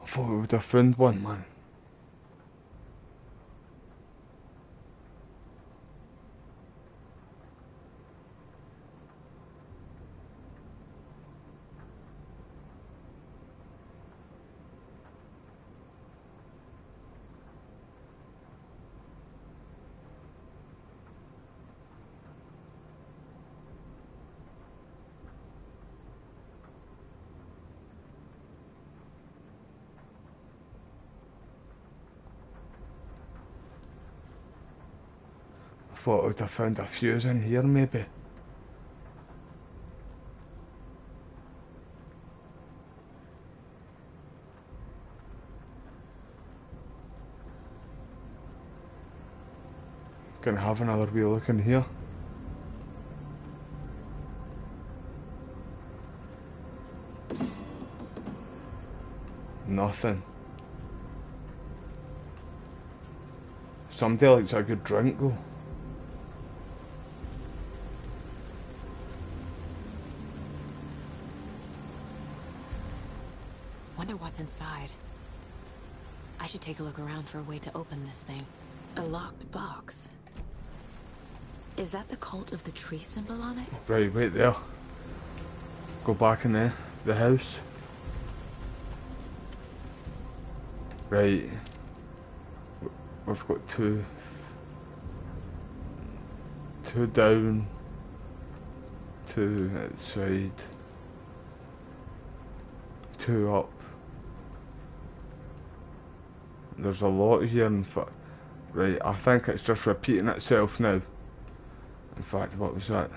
I thought we would have found one, man. Thought I would have found a fuse in here maybe. Can have another wee look in here. Nothing. Somebody likes a good drink though. Wonder what's inside. I should take a look around for a way to open this thing. A locked box. Is that the cult of the tree symbol on it? Right, wait there. Go back in the house. Right. We've got two down, two outside, two up. There's a lot here in fact. Right, I think it's just repeating itself now. In fact, what was that?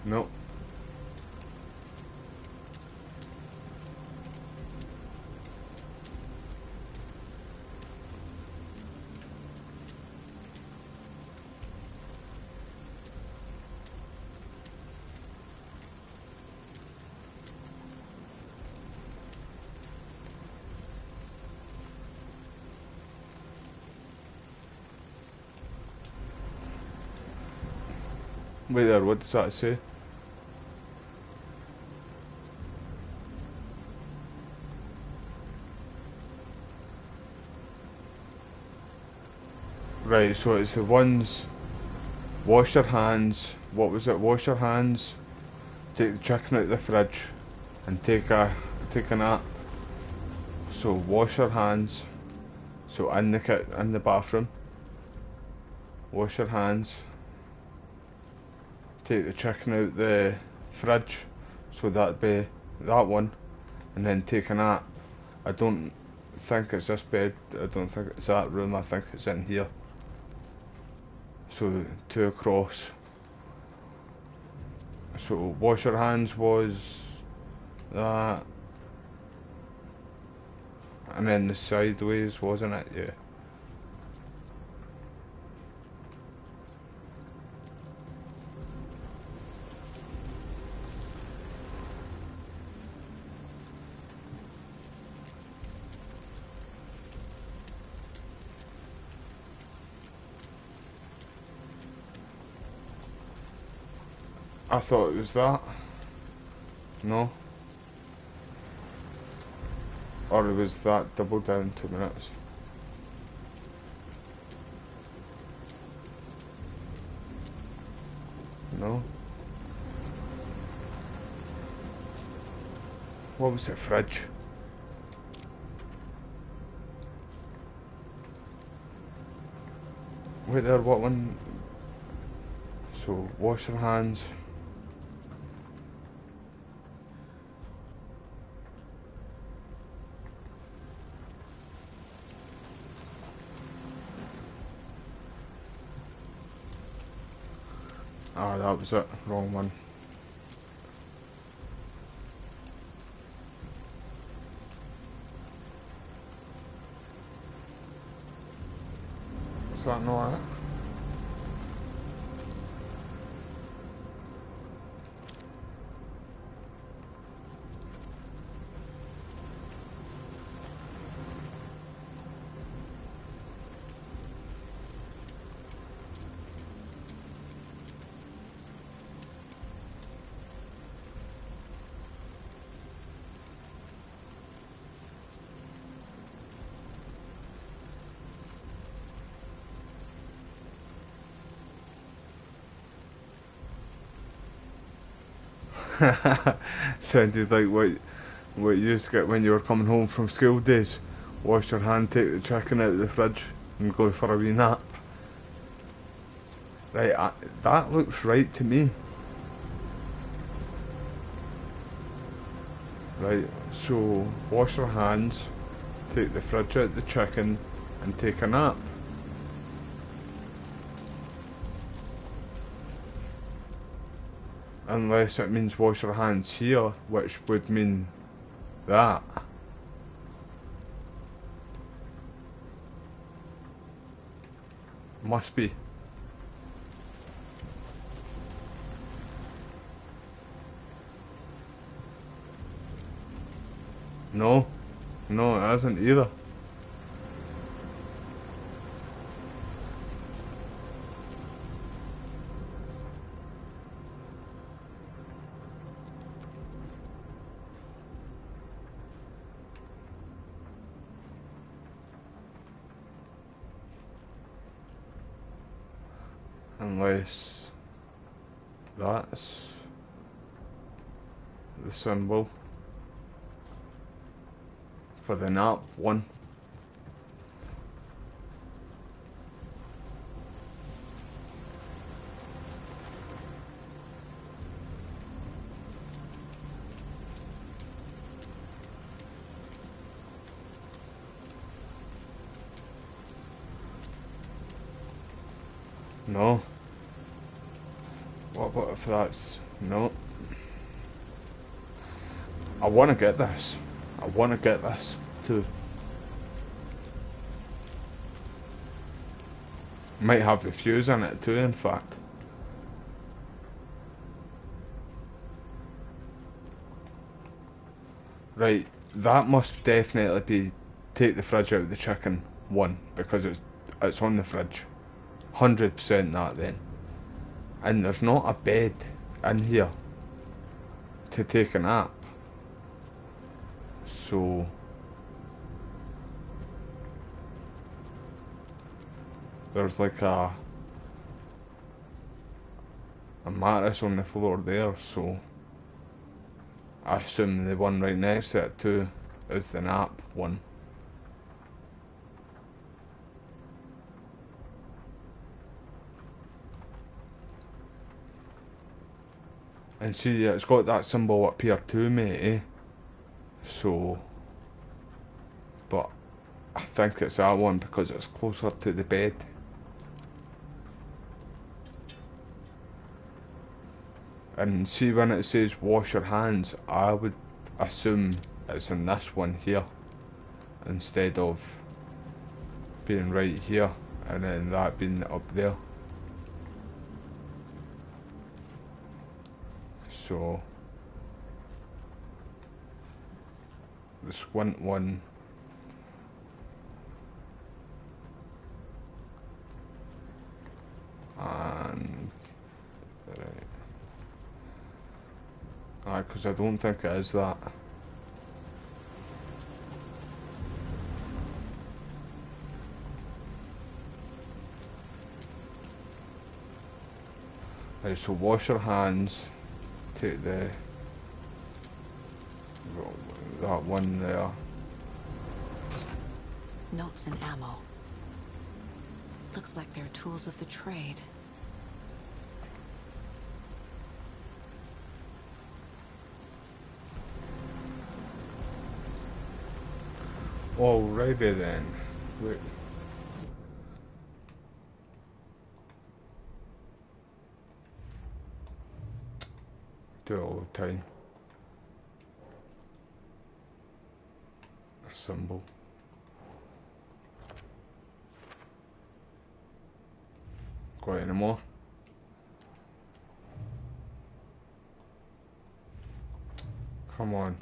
No. Wait there, what does that say? Right, so it's the ones, wash your hands, what was it, wash your hands, take the chicken out of the fridge, and take a nap. So wash your hands, so in the bathroom, wash your hands, take the chicken out the fridge, so that'd be that one, and then take a nap. I don't think it's this bed, I don't think it's that room, I think it's in here. So two across. So wash your hands was that, and then the sideways, wasn't it? Yeah. I thought it was that. No. Or it was that double down 2 minutes. No. What was it? Fridge. Wait there, what one? So, wash your hands. Ah, that was it. Wrong one. Is that not it? Sounded like what you used to get when you were coming home from school days. Wash your hand, take the chicken out of the fridge and go for a wee nap. Right, that looks right to me. Right, so wash your hands, take the fridge out of the chicken and take a nap. Unless it means wash your hands here, which would mean that. Must be. No, it isn't either. Unless that's the symbol for the nap one. No. What if that's... No. I want to get this. I want to get this too. Might have the fuse in it too, in fact. Right, that must definitely be take the fridge out of the chicken one, because it's on the fridge. 100% that then. And there's not a bed in here to take a nap. So there's like a mattress on the floor there, so I assume the one right next to it too is the nap one. And see, it's got that symbol up here too, mate, eh? So, but I think it's that one because it's closer to the bed. And see, when it says wash your hands, I would assume it's in this one here instead of being right here and then that being up there. So the squint one and because I don't think it is that. Right, so wash your hands, take that one there. Notes and ammo. Looks like they're tools of the trade. Alrighty then. Wait. Do it all the time. A symbol. Got any more? Come on.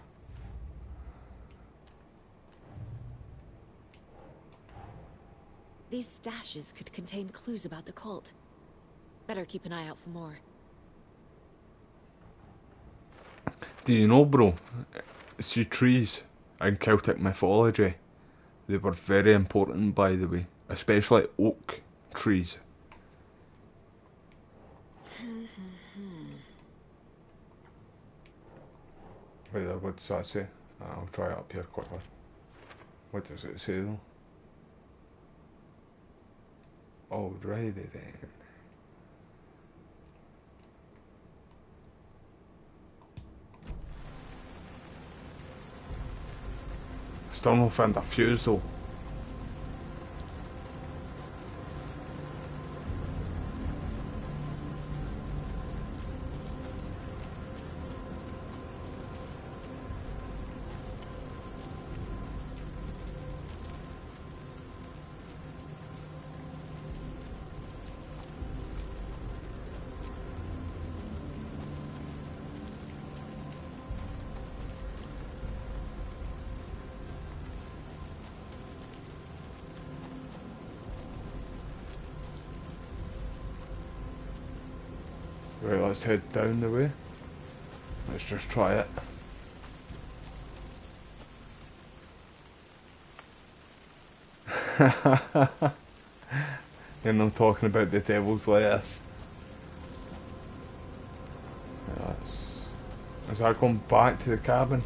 These stashes could contain clues about the cult. Better keep an eye out for more. Do you know, bro? See, trees in Celtic mythology, they were very important, by the way, especially oak trees. Wait there, what does that say? I'll try it up here quickly. What does it say though? Alrighty then. Still not found a fuse though. Right, let's head down the way. Let's just try it. And I'm talking about the devil's lettuce. Is that going back to the cabin?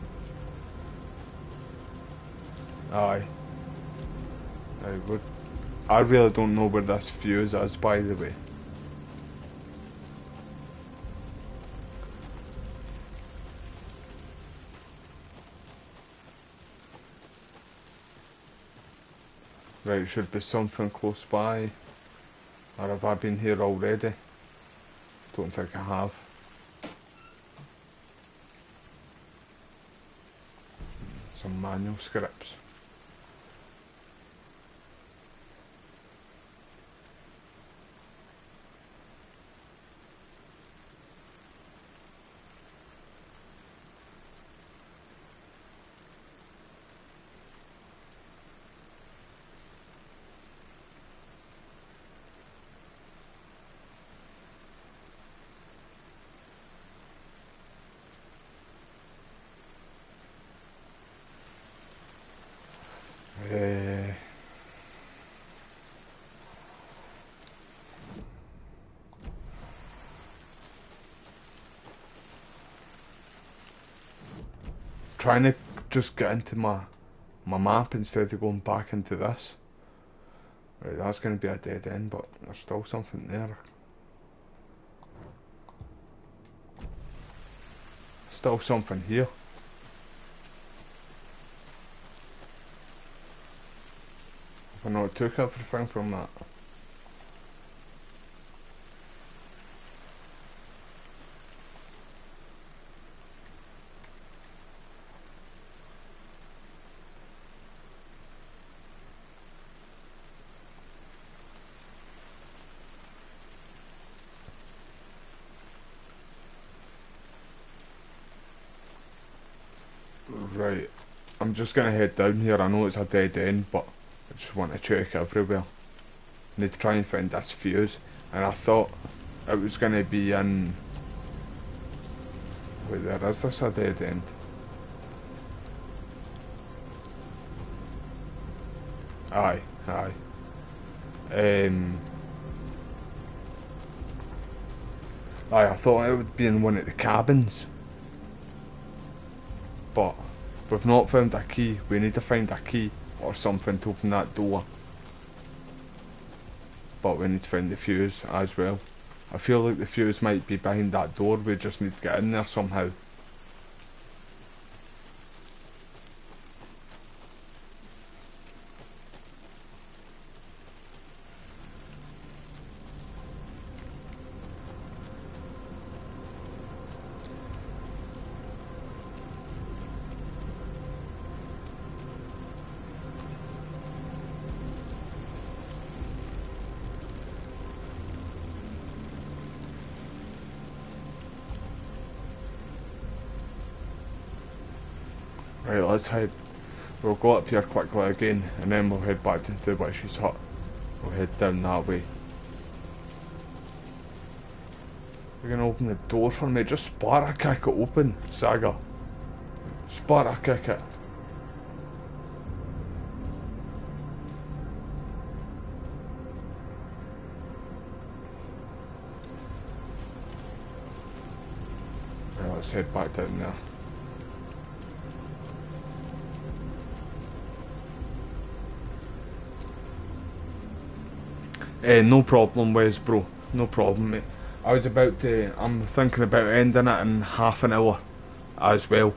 Aye. I really don't know where this fuse is, by the way. Right, should be something close by. Or have I been here already? Don't think I have. Some manual scripts. Trying to just get into my map instead of going back into this. Right, that's going to be a dead end, but there's still something there. Still something here. I know it took everything from that. Right, I'm just gonna head down here. I know it's a dead end, but I just want to check everywhere. I need to try and find this fuse, and I thought it was gonna be in. Wait, there is this a dead end? Aye, aye. Aye, I thought it would be in one of the cabins. But we've not found a key. We need to find a key or something to open that door. But we need to find the fuse as well. I feel like the fuse might be behind that door. We just need to get in there somehow. Right, let's head. We'll go up here quickly again, and then we'll head back to the witch's hut. We'll head down that way. You're gonna open the door for me? Just Sparta kick it open, Saga. Sparta kick it. Right, let's head back down there. No problem, Wes, bro. No problem, mate. I'm thinking about ending it in half an hour as well,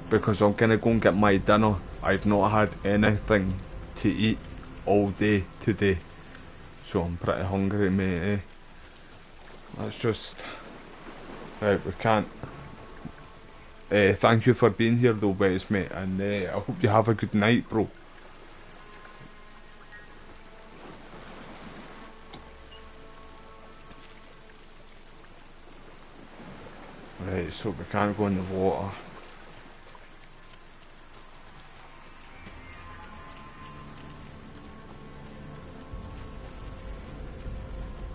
because I'm gonna go and get my dinner. I've not had anything to eat all day today, so I'm pretty hungry, mate. That's just... Right, we can't... thank you for being here though, Wes, mate, and I hope you have a good night, bro. Right, so we can't go in the water.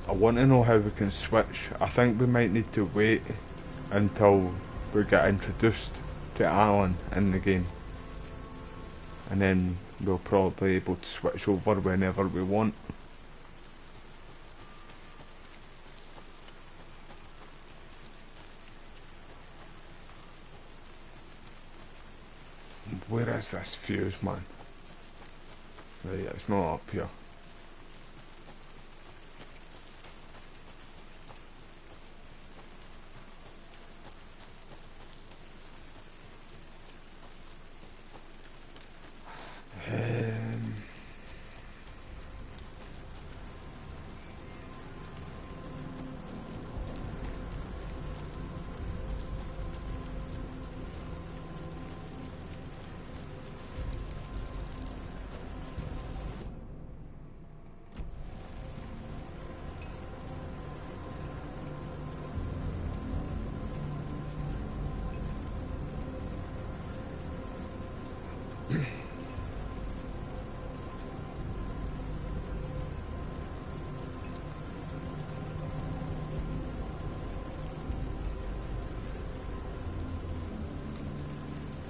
I want to know how we can switch. I think we might need to wait until we get introduced to Alan in the game, and then we'll probably be able to switch over whenever we want. Where is this fuse, man? Right, it's not up here.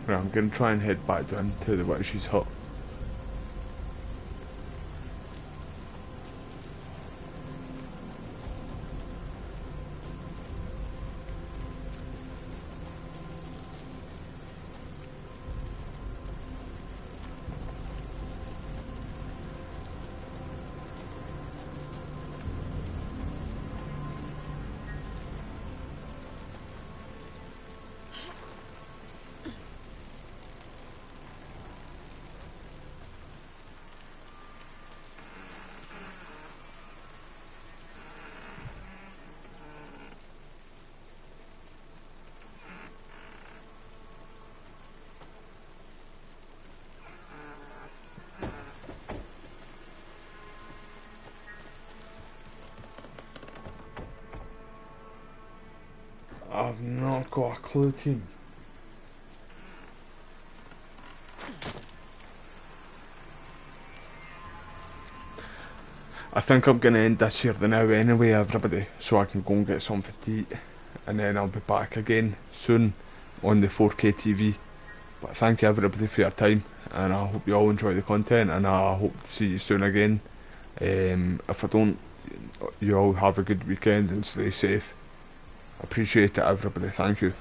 Right, I'm gonna try and head back down to the witch's hut. I've not got a clue, team. I think I'm gonna end this here the now anyway, everybody, so I can go and get something to eat, and then I'll be back again soon on the 4K TV. But thank you everybody for your time, and I hope you all enjoy the content, and I hope to see you soon again. If I don't, you all have a good weekend and stay safe. Appreciate it, everybody. Thank you.